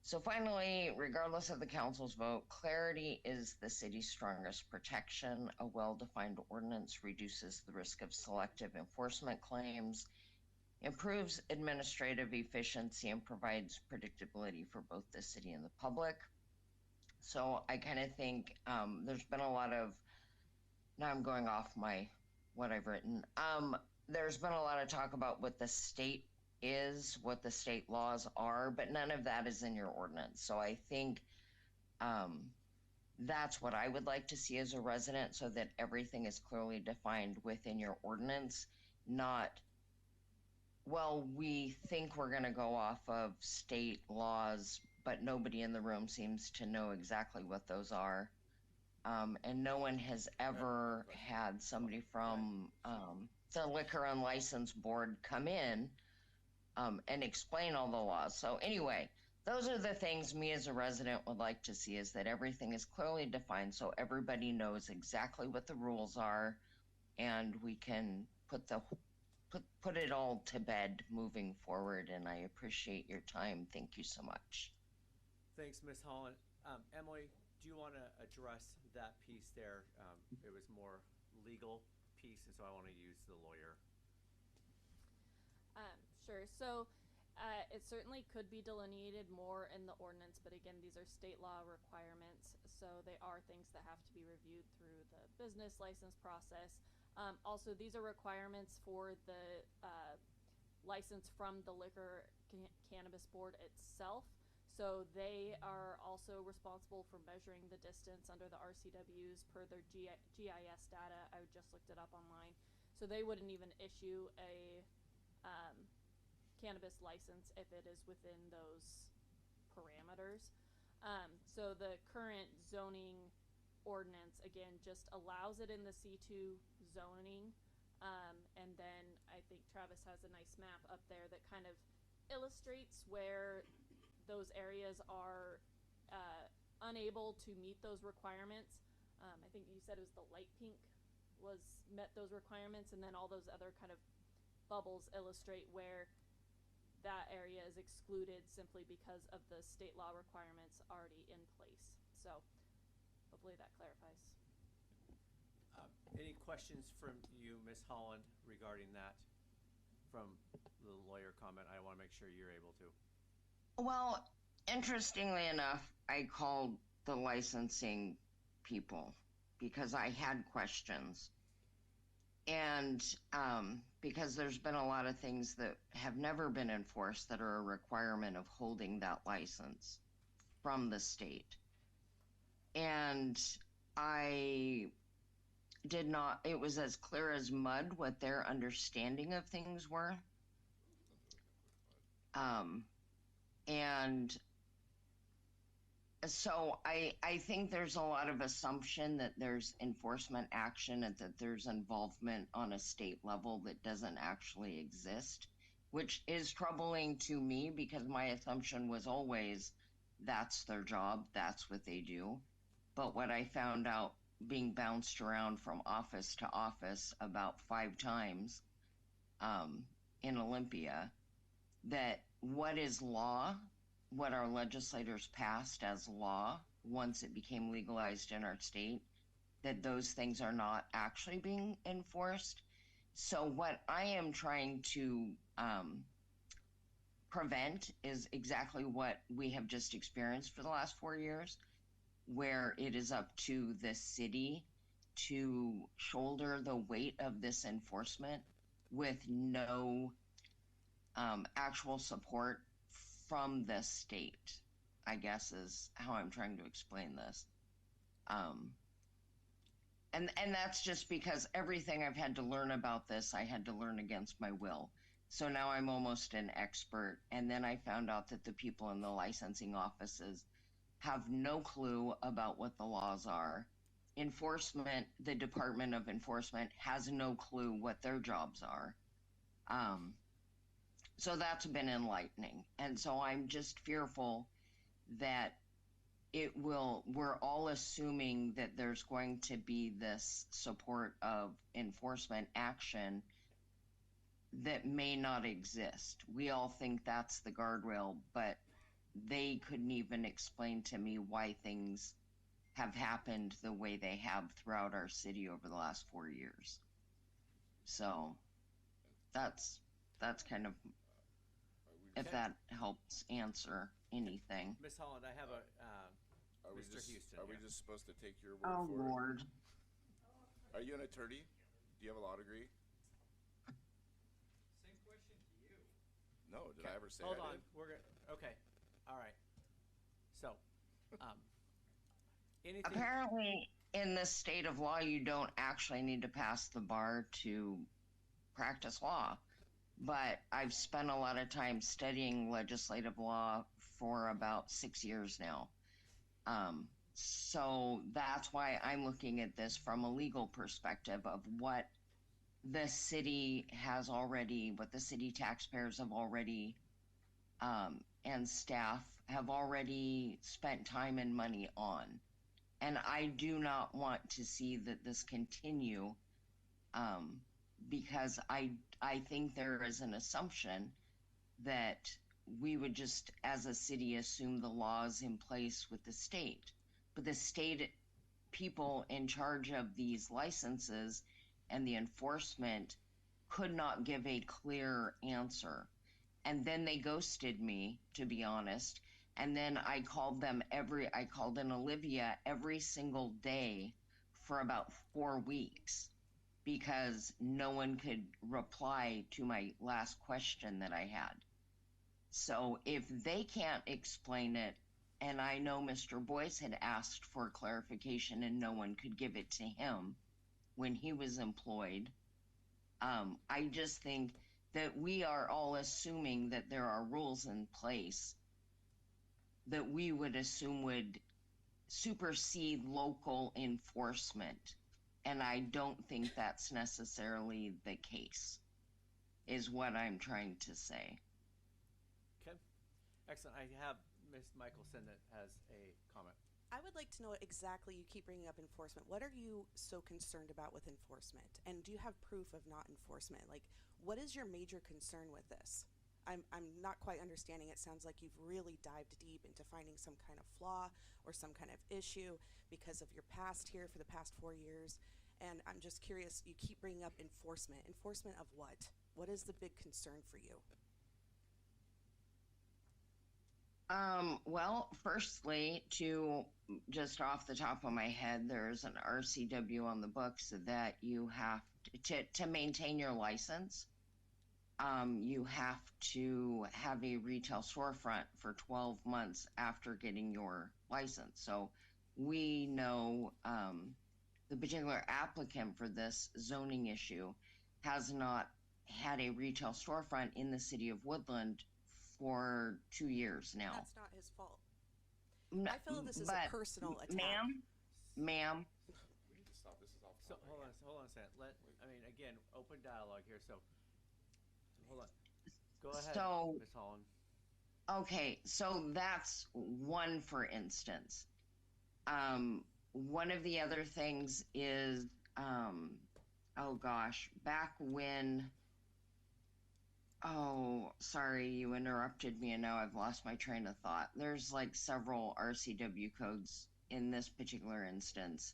So finally, regardless of the council's vote, clarity is the city's strongest protection. A well-defined ordinance reduces the risk of selective enforcement claims, improves administrative efficiency, and provides predictability for both the city and the public. So I kind of think there's been a lot of, now I'm going off what I've written. There's been a lot of talk about what the state is, what the state laws are, but none of that is in your ordinance. So I think that's what I would like to see as a resident, so that everything is clearly defined within your ordinance, not, well, we think we're going to go off of state laws, but nobody in the room seems to know exactly what those are. And no one has ever had somebody from the Liquor and License Board come in and explain all the laws. So anyway, those are the things me as a resident would like to see, is that everything is clearly defined so everybody knows exactly what the rules are, and we can put it all to bed moving forward. And I appreciate your time. Thank you so much. Thanks, Ms. Holland. Emily, do you want to address that piece there? It was more legal piece, and so I want to use the lawyer. Sure. So it certainly could be delineated more in the ordinance, but again, these are state law requirements, so they are things that have to be reviewed through the business license process. Also, these are requirements for the license from the Liquor Cannabis Board itself. So they are also responsible for measuring the distance under the RCWs per their GIS data. I just looked it up online. So they wouldn't even issue a cannabis license if it is within those parameters. So the current zoning ordinance, again, just allows it in the C2 zoning. And then I think Travis has a nice map up there that kind of illustrates where those areas are unable to meet those requirements. I think you said it was the light pink met those requirements, and then all those other kind of bubbles illustrate where that area is excluded simply because of the state law requirements already in place. So hopefully that clarifies. Any questions from you, Ms. Holland, regarding that from the lawyer comment? I want to make sure you're able to. Well, interestingly enough, I called the licensing people because I had questions. And because there's been a lot of things that have never been enforced that are a requirement of holding that license from the state. And I did not, it was as clear as mud what their understanding of things were. And so I think there's a lot of assumption that there's enforcement action and that there's involvement on a state level that doesn't actually exist, which is troubling to me because my assumption was always that's their job, that's what they do. But what I found out being bounced around from office to office about 5 times in Olympia, that what is law, what our legislators passed as law once it became legalized in our state, that those things are not actually being enforced. So what I am trying to prevent is exactly what we have just experienced for the last 4 years, where it is up to the city to shoulder the weight of this enforcement with no actual support from the state, I guess is how I'm trying to explain this. And that's just because everything I've had to learn about this, I had to learn against my will. So now I'm almost an expert. And then I found out that the people in the licensing offices have no clue about what the laws are. Enforcement, the Department of Enforcement has no clue what their jobs are. So that's been enlightening. And so I'm just fearful that we're all assuming that there's going to be this support of enforcement action that may not exist. We all think that's the guardrail, but they couldn't even explain to me why things have happened the way they have throughout our city over the last 4 years. So that's kind of, if that helps answer anything. Ms. Holland, I have a Mr. Houston. Are we just supposed to take your word Oh, for Lord. it? Are you an attorney? Do you have a law degree? Same question to you. No, did I ever say Hold I on. did? We're going to, okay. All right. So, anything. Apparently, in this state of law, you don't actually need to pass the bar to practice law. But I've spent a lot of time studying legislative law for about 6 years now. So that's why I'm looking at this from a legal perspective of what the city has already, what the city taxpayers have already, and staff have already spent time and money on. And I do not want to see that this continue, because I think there is an assumption that we would just, as a city, assume the laws in place with the state. But the state people in charge of these licenses and the enforcement could not give a clear answer. And then they ghosted me, to be honest. And then I called in Olivia every single day for about 4 weeks because no one could reply to my last question that I had. So if they can't explain it, and I know Mr. Boyce had asked for clarification and no one could give it to him when he was employed, I just think that we are all assuming that there are rules in place that we would assume would supersede local enforcement. And I don't think that's necessarily the case, is what I'm trying to say. Okay, excellent. I have Ms. Michelson that has a comment. I would like to know exactly, you keep bringing up enforcement. What are you so concerned about with enforcement? And do you have proof of not enforcement? Like, what is your major concern with this? I'm not quite understanding. It sounds like you've really dived deep into finding some kind of flaw or some kind of issue because of your past here for the past 4 years. And I'm just curious, you keep bringing up enforcement. Enforcement of what? What is the big concern for you? Well, firstly, just off the top of my head, there's an RCW on the books that you have to maintain your license. You have to have a retail storefront for 12 months after getting your license. So we know the particular applicant for this zoning issue has not had a retail storefront in the city of Woodland for 2 years now. That's not his fault. I feel this is a personal attack. Ma'am. We need to stop. This is off So topic. hold on a second. Again, open dialogue here. So hold on. Go ahead, So- Ms. Holland. Okay, so that's one, for instance. One of the other things is, oh gosh, back when, oh, sorry, you interrupted me and now I've lost my train of thought. There's like several RCW codes in this particular instance.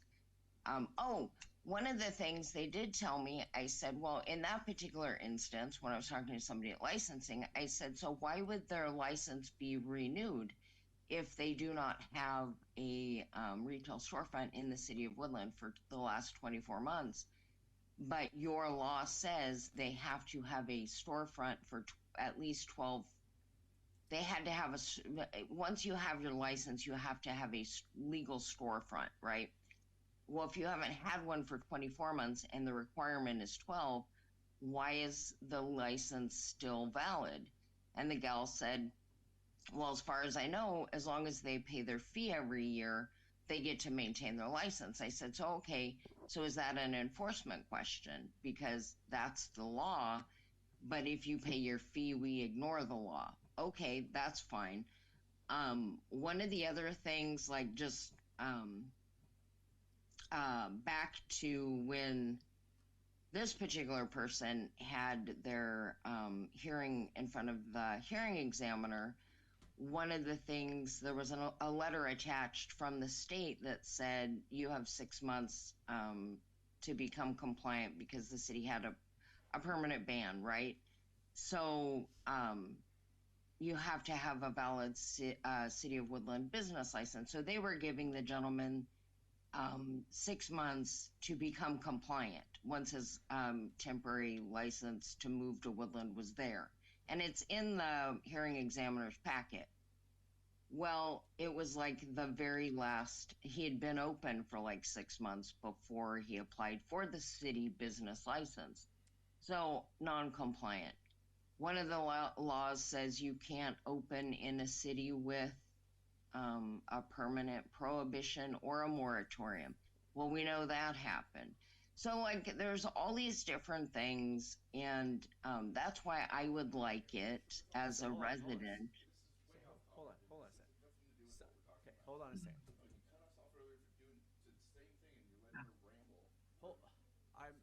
One of the things they did tell me, I said, well, in that particular instance, when I was talking to somebody at licensing, I said, so why would their license be renewed if they do not have a retail storefront in the city of Woodland for the last 24 months? But your law says they have to have a storefront for at least 12. They had to have once you have your license, you have to have a legal storefront, right? Well, if you haven't had one for 24 months and the requirement is 12, why is the license still valid? And the gal said, well, as far as I know, as long as they pay their fee every year, they get to maintain their license. I said, so, okay, so is that an enforcement question? Because that's the law, but if you pay your fee, we ignore the law. Okay, that's fine. One of the other things, like just back to when this particular person had their hearing in front of the hearing examiner, one of the things, there was a letter attached from the state that said you have 6 months to become compliant because the city had a permanent ban, right? So you have to have a valid City of Woodland business license. So they were giving the gentleman 6 months to become compliant once his temporary license to move to Woodland was there. And it's in the hearing examiner's packet. Well, it was like the very last, he had been open for like 6 months before he applied for the city business license. So non-compliant. one of the laws says you can't open in a city with a permanent prohibition or a moratorium. Well, we know that happened. So like there's all these different things, and that's why I would like it as a resident. Hold on a second. Okay, hold on a second. You cut us off earlier for doing the same thing, and you're letting her ramble.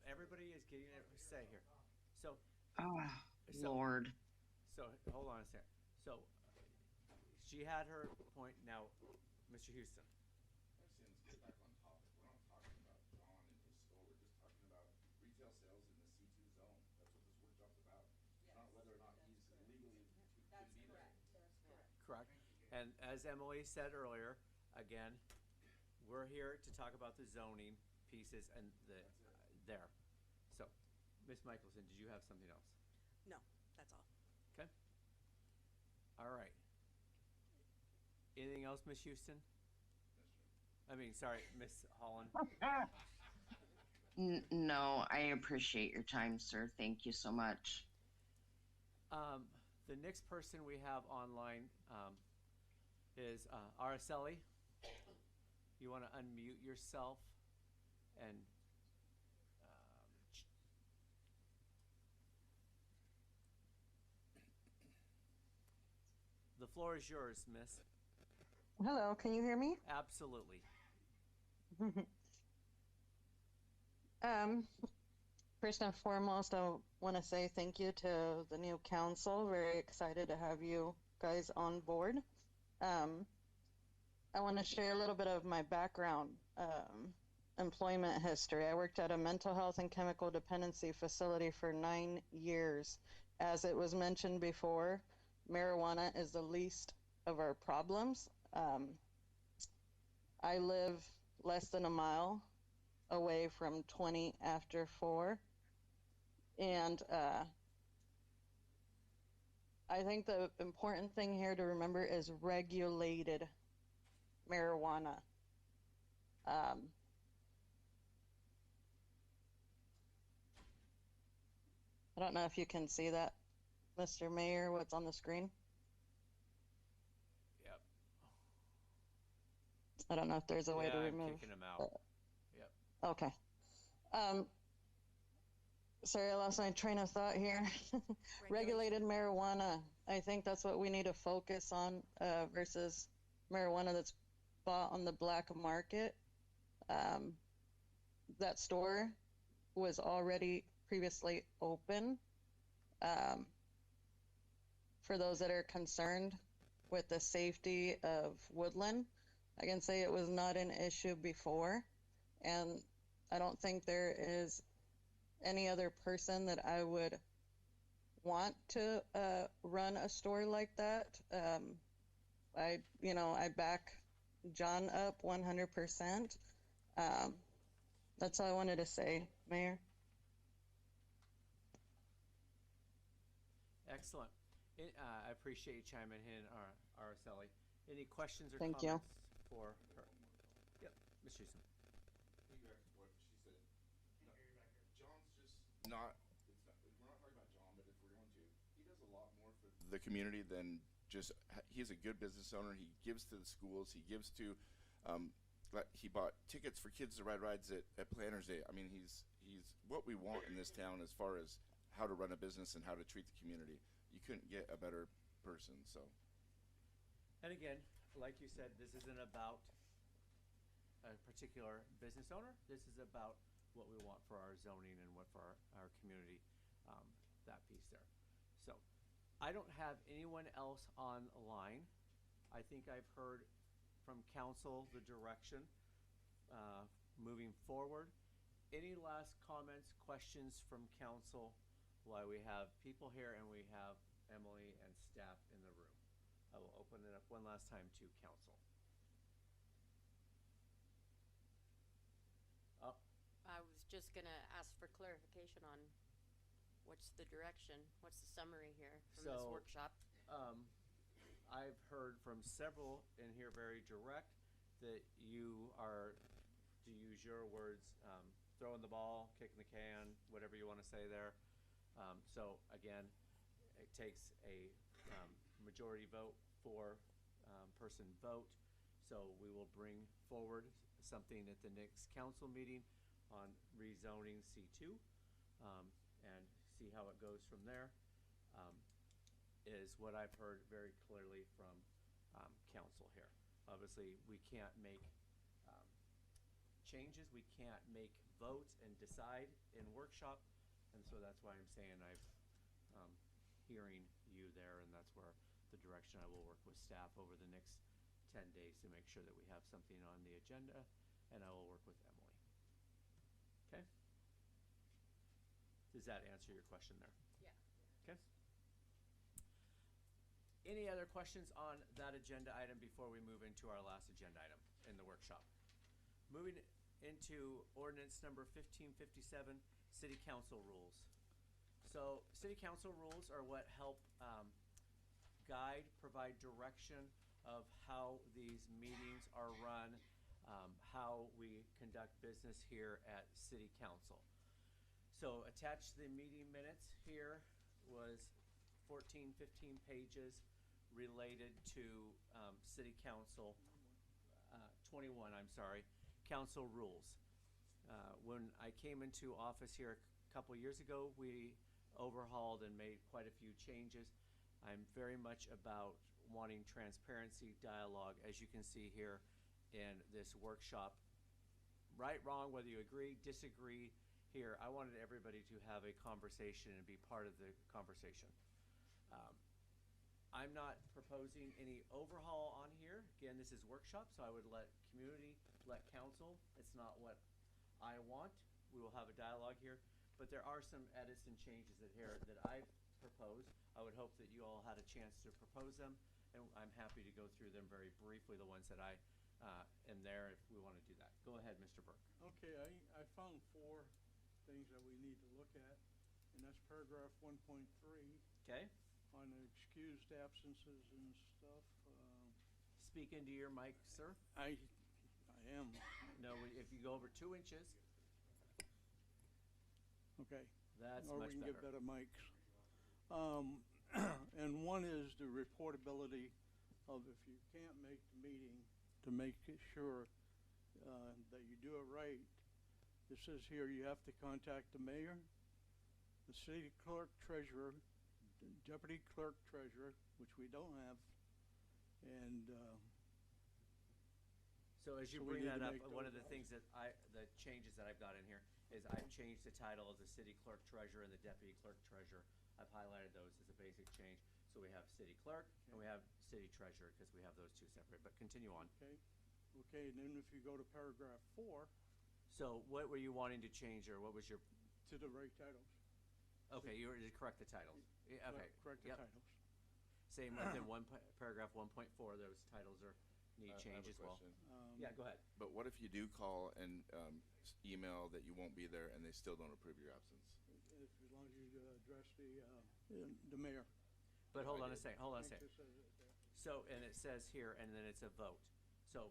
Everybody is getting a say here. So, Lord. So hold on a second. So she had her point. Now, Mr. Houston. Let's get back on topic. We're not talking about John and his store. We're just talking about retail sales in the C2 zone. That's what this workshop's about. It's not whether or not he's legally can be there. Correct. And as Emily said earlier, again, we're here to talk about the zoning pieces and there. So, Ms. Michelson, did you have something else? No, that's all. Okay. All right. Anything else, Miss Houston? Sorry, Miss Holland. No, I appreciate your time, sir. Thank you so much. The next person we have online is Araceli. You want to unmute yourself and the floor is yours, miss. Hello, can you hear me? Absolutely. First and foremost, I want to say thank you to the new council. Very excited to have you guys on board. I want to share a little bit of my background, employment history. I worked at a mental health and chemical dependency facility for 9 years. As it was mentioned before, marijuana is the least of our problems. I live less than a mile away from 20 after 4. And I think the important thing here to remember is regulated marijuana. I don't know if you can see that, Mr. Mayor, what's on the screen. Yep. I don't know if there's a way to remove. Kicking them out. Yep. Okay. Sorry, I lost my train of thought here. Regulated marijuana. I think that's what we need to focus on versus marijuana that's bought on the black market. That store was already previously open. For those that are concerned with the safety of Woodland, I can say it was not an issue before, and I don't think there is any other person that I would want to run a store like that. I back John up 100%. That's all I wanted to say, Mayor. Excellent. I appreciate you chiming in, Araceli. Any questions or Thank comments you. for her? Yep, Ms. Houston. Piggyback to what she said. John's just not. We're not talking about John, but if we're going to, he does a lot more for the community than just. He's a good business owner. He gives to the schools. He gives to. He bought tickets for kids to ride rides at Planners Day. I mean, he's what we want in this town as far as how to run a business and how to treat the community. You couldn't get a better person. So. And again, like you said, this isn't about a particular business owner. This is about what we want for our zoning and what for our community, that piece there. So I don't have anyone else online. I think I've heard from council the direction moving forward. Any last comments, questions from council while we have people here and we have Emily and staff in the room? I will open it up one last time to council. I was just gonna ask for clarification on what's the direction, what's the summary here from this workshop? I've heard from several in here very direct that you are, to use your words, throwing the ball, kicking the can, whatever you want to say there. So again, it takes a majority vote, person vote. So we will bring forward something at the next council meeting on rezoning C2 and see how it goes from there. Is what I've heard very clearly from council here. Obviously, we can't make changes. We can't make votes and decide in workshop. And so that's why I'm saying I'm hearing you there, and that's where the direction I will work with staff over the next 10 days to make sure that we have something on the agenda, and I will work with Emily. Okay? Does that answer your question there? Yeah. Okay. Any other questions on that agenda item before we move into our last agenda item in the workshop? Moving into ordinance number 1557, City Council rules. So City Council rules are what help guide, provide direction of how these meetings are run, how we conduct business here at City Council. So attached to the meeting minutes here was 14, 15 pages related to City Council, 21, I'm sorry, council rules. When I came into office here a couple years ago, we overhauled and made quite a few changes. I'm very much about wanting transparency, dialogue, as you can see here in this workshop. Right, wrong, whether you agree, disagree here, I wanted everybody to have a conversation and be part of the conversation. I'm not proposing any overhaul on here. Again, this is workshop, so I would let community, let council. It's not what I want. We will have a dialogue here, but there are some edits and changes that I've proposed. I would hope that you all had a chance to propose them, and I'm happy to go through them very briefly, the ones that I am there if we want to do that. Go ahead, Mr. Burke. Okay, I found 4 things that we need to look at, and that's paragraph 1.3. Okay. On the excused absences and stuff. Speak into your mic, sir. I am. No, if you go over 2 inches. Okay. That's or much we can better. get better mics. And one is the reportability of if you can't make the meeting, to make sure that you do it right. It says here you have to contact the mayor, the city clerk treasurer, the deputy clerk treasurer, which we don't have, and so as you so we bring need that to up, make one of those the things that the changes that I've got in here is I've changed the title of the city clerk treasurer and the deputy clerk treasurer. I've highlighted those as a basic change. So we have city clerk and we have city treasurer because we have those 2 separate, but continue on. Okay, and then if you go to paragraph 4. So what were you wanting to change, or what was your? To the right titles. Okay, you were to correct the titles. Yeah, okay. Correct the titles. Same within paragraph 1.4, those titles need change as well. Yeah, go ahead. But what if you do call and email that you won't be there and they still don't approve your absence? As long as you address the mayor. But hold on a second. So, and it says here, and then it's a vote. So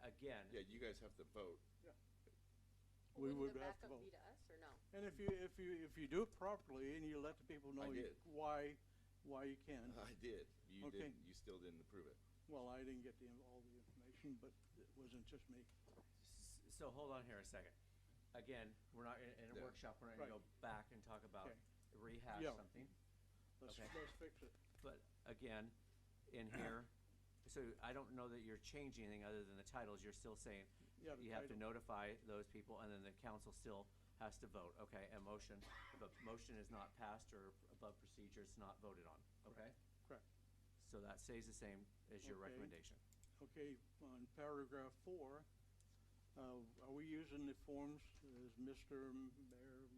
again. Yeah, you guys have to vote. Yeah. Well, We would the have backup to vote. be to us or no? And if you do it properly and you let the people know why you can. I did. You Okay. didn't. You still didn't approve it. Well, I didn't get all the information, but it wasn't just me. So hold on here a second. Again, we're not in a workshop. We're not going to go back and talk about rehash something. Let's fix it. But again, in here, so I don't know that you're changing anything other than the titles. You're still saying you have to notify those people, and then the council still has to vote. Okay, a motion. If a motion is not passed or above procedure, it's not voted on. Okay? Correct. So that stays the same as your recommendation. Okay, on paragraph 4, are we using the forms as Mr. Mayor?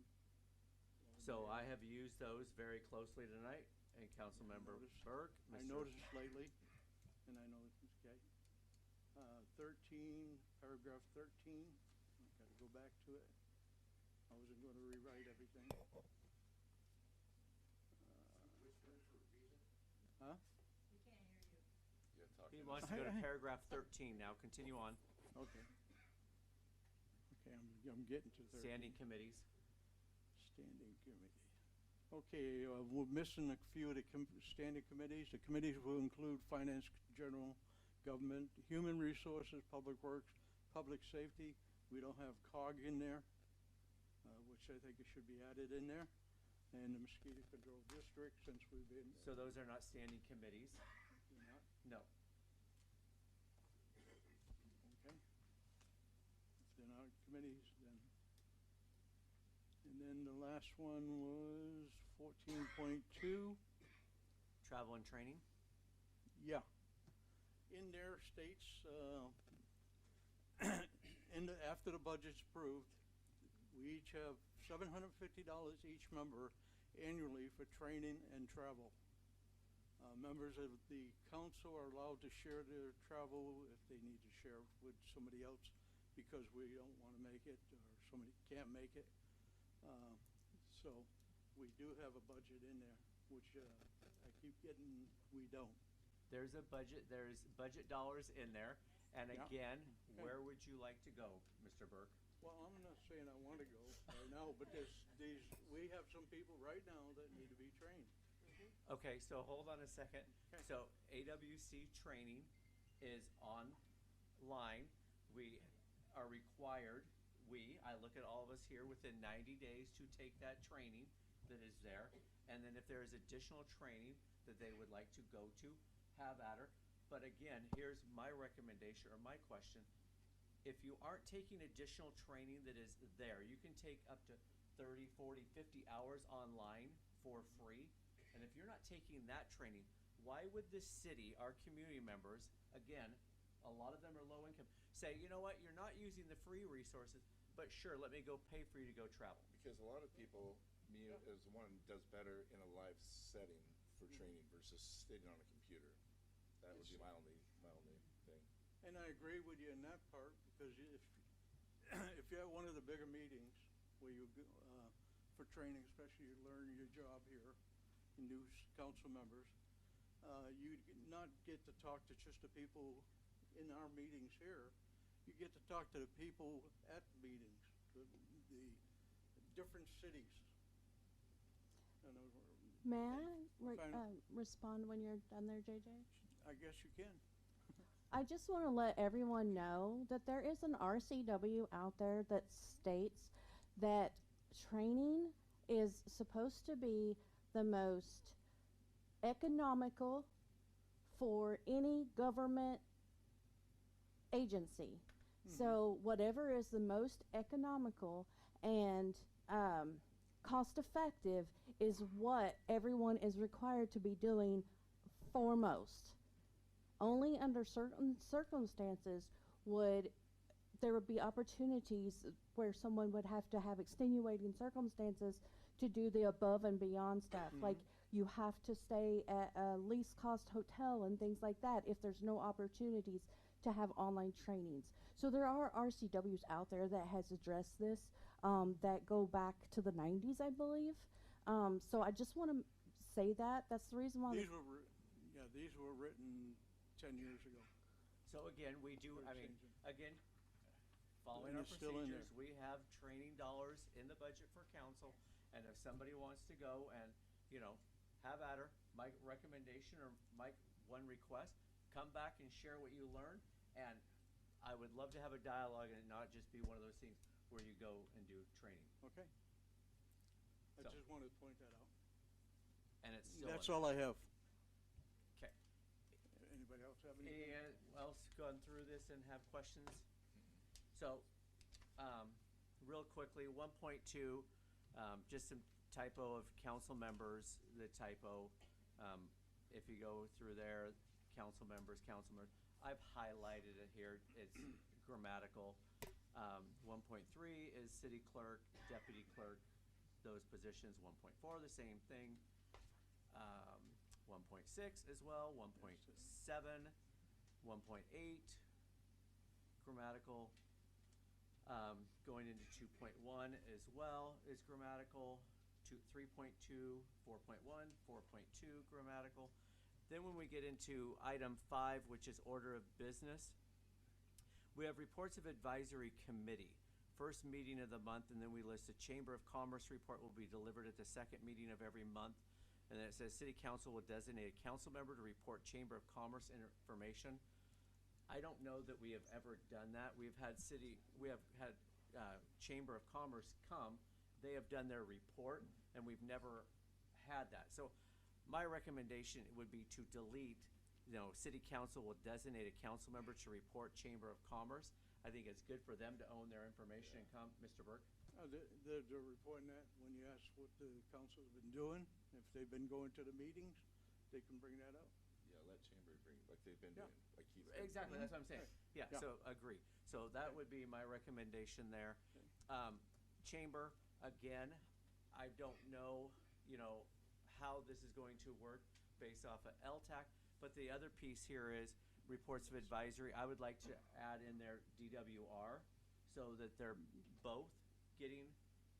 So I have used those very closely tonight, and Councilmember Burke. I noticed lately, and I know, okay. 13, paragraph 13, I've got to go back to it. I wasn't going to rewrite everything. Huh? He wants to go to paragraph 13 now. Continue on. Okay. Okay, I'm getting to 13. Standing committees. Standing committee. Okay, we're missing a few of the standing committees. The committees will include Finance, General Government, Human Resources, Public Works, Public Safety. We don't have COG in there, which I think it should be added in there. And the Mosquito Control District, since we've been. So those are not standing committees? Not? No. Okay. If they're not committees, then. And then the last one was 14.2. Travel and training? Yeah. In there states, after the budget's approved, we each have $750 each member annually for training and travel. Members of the council are allowed to share their travel if they need to share with somebody else because we don't want to make it or somebody can't make it. So we do have a budget in there, which I keep getting, we don't. There's budget dollars in there. And Yeah. again, Okay. where would you like to go, Mr. Burke? Well, I'm not saying I want to go right now, but we have some people right now that need to be trained. Okay, so hold on a second. Okay. So AWC training is online. We are required, I look at all of us here within 90 days to take that training that is there. And then if there is additional training that they would like to go to, have at her. But again, here's my recommendation or my question. If you aren't taking additional training that is there, you can take up to 30, 40, 50 hours online for free. And if you're not taking that training, why would the city, our community members, again, a lot of them are low income, say, you know what, you're not using the free resources, but sure, let me go pay for you to go travel. Because a lot of people, me as one, does better in a live setting for training versus sitting on a computer. That would be my only thing. And I agree with you in that part because if you're at one of the bigger meetings where you go, for training, especially you learn your job here, new council members, you not get to talk to just the people in our meetings here. You get to talk to the people at meetings, the different cities. May I respond when you're done there, JJ? I guess you can. I just want to let everyone know that there is an RCW out there that states that training is supposed to be the most economical for any government agency. So whatever is the most economical and cost effective is what everyone is required to be doing foremost. Only under certain circumstances would there be opportunities where someone would have to have extenuating circumstances to do the above and beyond stuff. Like you have to stay at a least cost hotel and things like that if there's no opportunities to have online trainings. So there are RCWs out there that has addressed this that go back to the 90s, I believe. So I just want to say that. That's the reason why. These were written 10 years ago. So again, we do, again, following our And it's still in procedures, we have training dollars in the budget for council. And if somebody wants to go and, have at her, my recommendation or my one request, come back and share what you learned. And I would love to have a dialogue and it not just be one of those things where you go and do training. Okay. I So- just wanted to point that out. And it's still. That's all I have. Okay. Anybody else have anything? Anyone else gone through this and have questions? So, real quickly, 1.2, just some typo of council members, the typo. If you go through there, council members, I've highlighted it here. It's grammatical. 1.3 is city clerk, deputy clerk, those positions. 1.4, the same thing. 1.6 as well. 1.7, 1.8, grammatical. Going into 2.1 as well is grammatical. 3.2, 4.1, 4.2, grammatical. Then when we get into item 5, which is order of business, we have reports of advisory committee. first meeting of the month, and then we list a Chamber of Commerce report will be delivered at the second meeting of every month. And then it says City Council will designate a council member to report Chamber of Commerce information. I don't know that we have ever done that. We have had Chamber of Commerce come. They have done their report, and we've never had that. So my recommendation would be to delete, City Council will designate a council member to report Chamber of Commerce. I think it's good for them to own their information and come. Mr. Burke? They're reporting that when you ask what the council's been doing, if they've been going to the meetings, they can bring that up. Yeah, let Chamber bring, like they've been doing, like Keith's been Exactly, doing. that's what I'm saying. Yeah, so agree. So that would be my recommendation there. Chamber, again, I don't know, how this is going to work based off of LTAC, but the other piece here is reports of advisory. I would like to add in there DWR so that they're both getting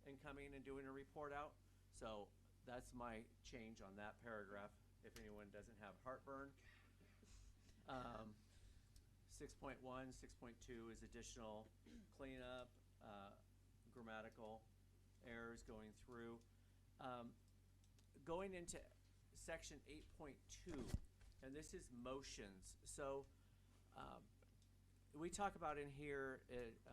and coming and doing a report out. So that's my change on that paragraph, if anyone doesn't have heartburn. 6.1, 6.2 is additional cleanup, grammatical errors going through. Going into section 8.2, and this is motions. So we talk about in here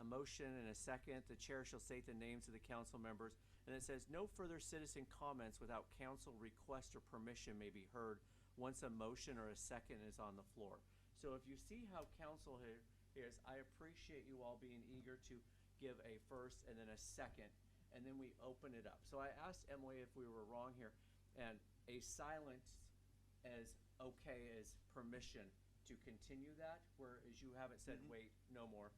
a motion and a second. The chair shall state the names of the council members, and it says no further citizen comments without council request or permission may be heard once a motion or a second is on the floor. So if you see how council here is, I appreciate you all being eager to give a first and then a second, and then we open it up. So I asked Emily if we were wrong here, and a silence as okay as permission to continue that, whereas you haven't said, wait, no more.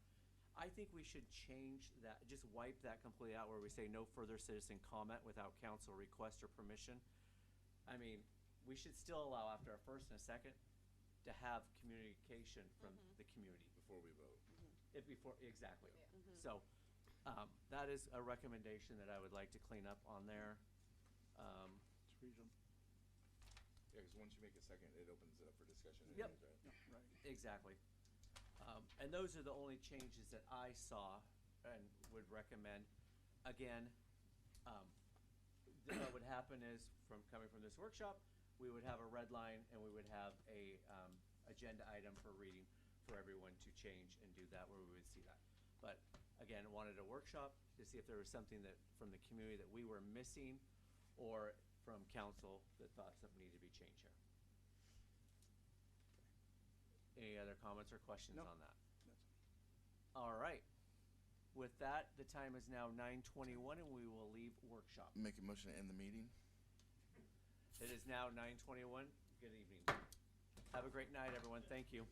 I think we should change that, just wipe that completely out where we say no further citizen comment without council request or permission. I mean, we should still allow after a first and a second to have communication from the community. Before we vote. Exactly. So that is a recommendation that I would like to clean up on there. It's reasonable. Yeah, because once you make a second, it opens it up for discussion. Yep. Anyways, right? Right. Exactly. And those are the only changes that I saw and would recommend. Again, then what would happen is, coming from this workshop, we would have a red line and we would have a agenda item for reading for everyone to change and do that, where we would see that. But again, wanted a workshop to see if there was something that from the community that we were missing, or from council that thought something needed to be changed here. Any other comments or questions on that? All right. With that, the time is now 9:21 and we will leave workshop. Make a motion to end the meeting. It is now 9:21. Good evening. Have a great night, everyone. Thank you.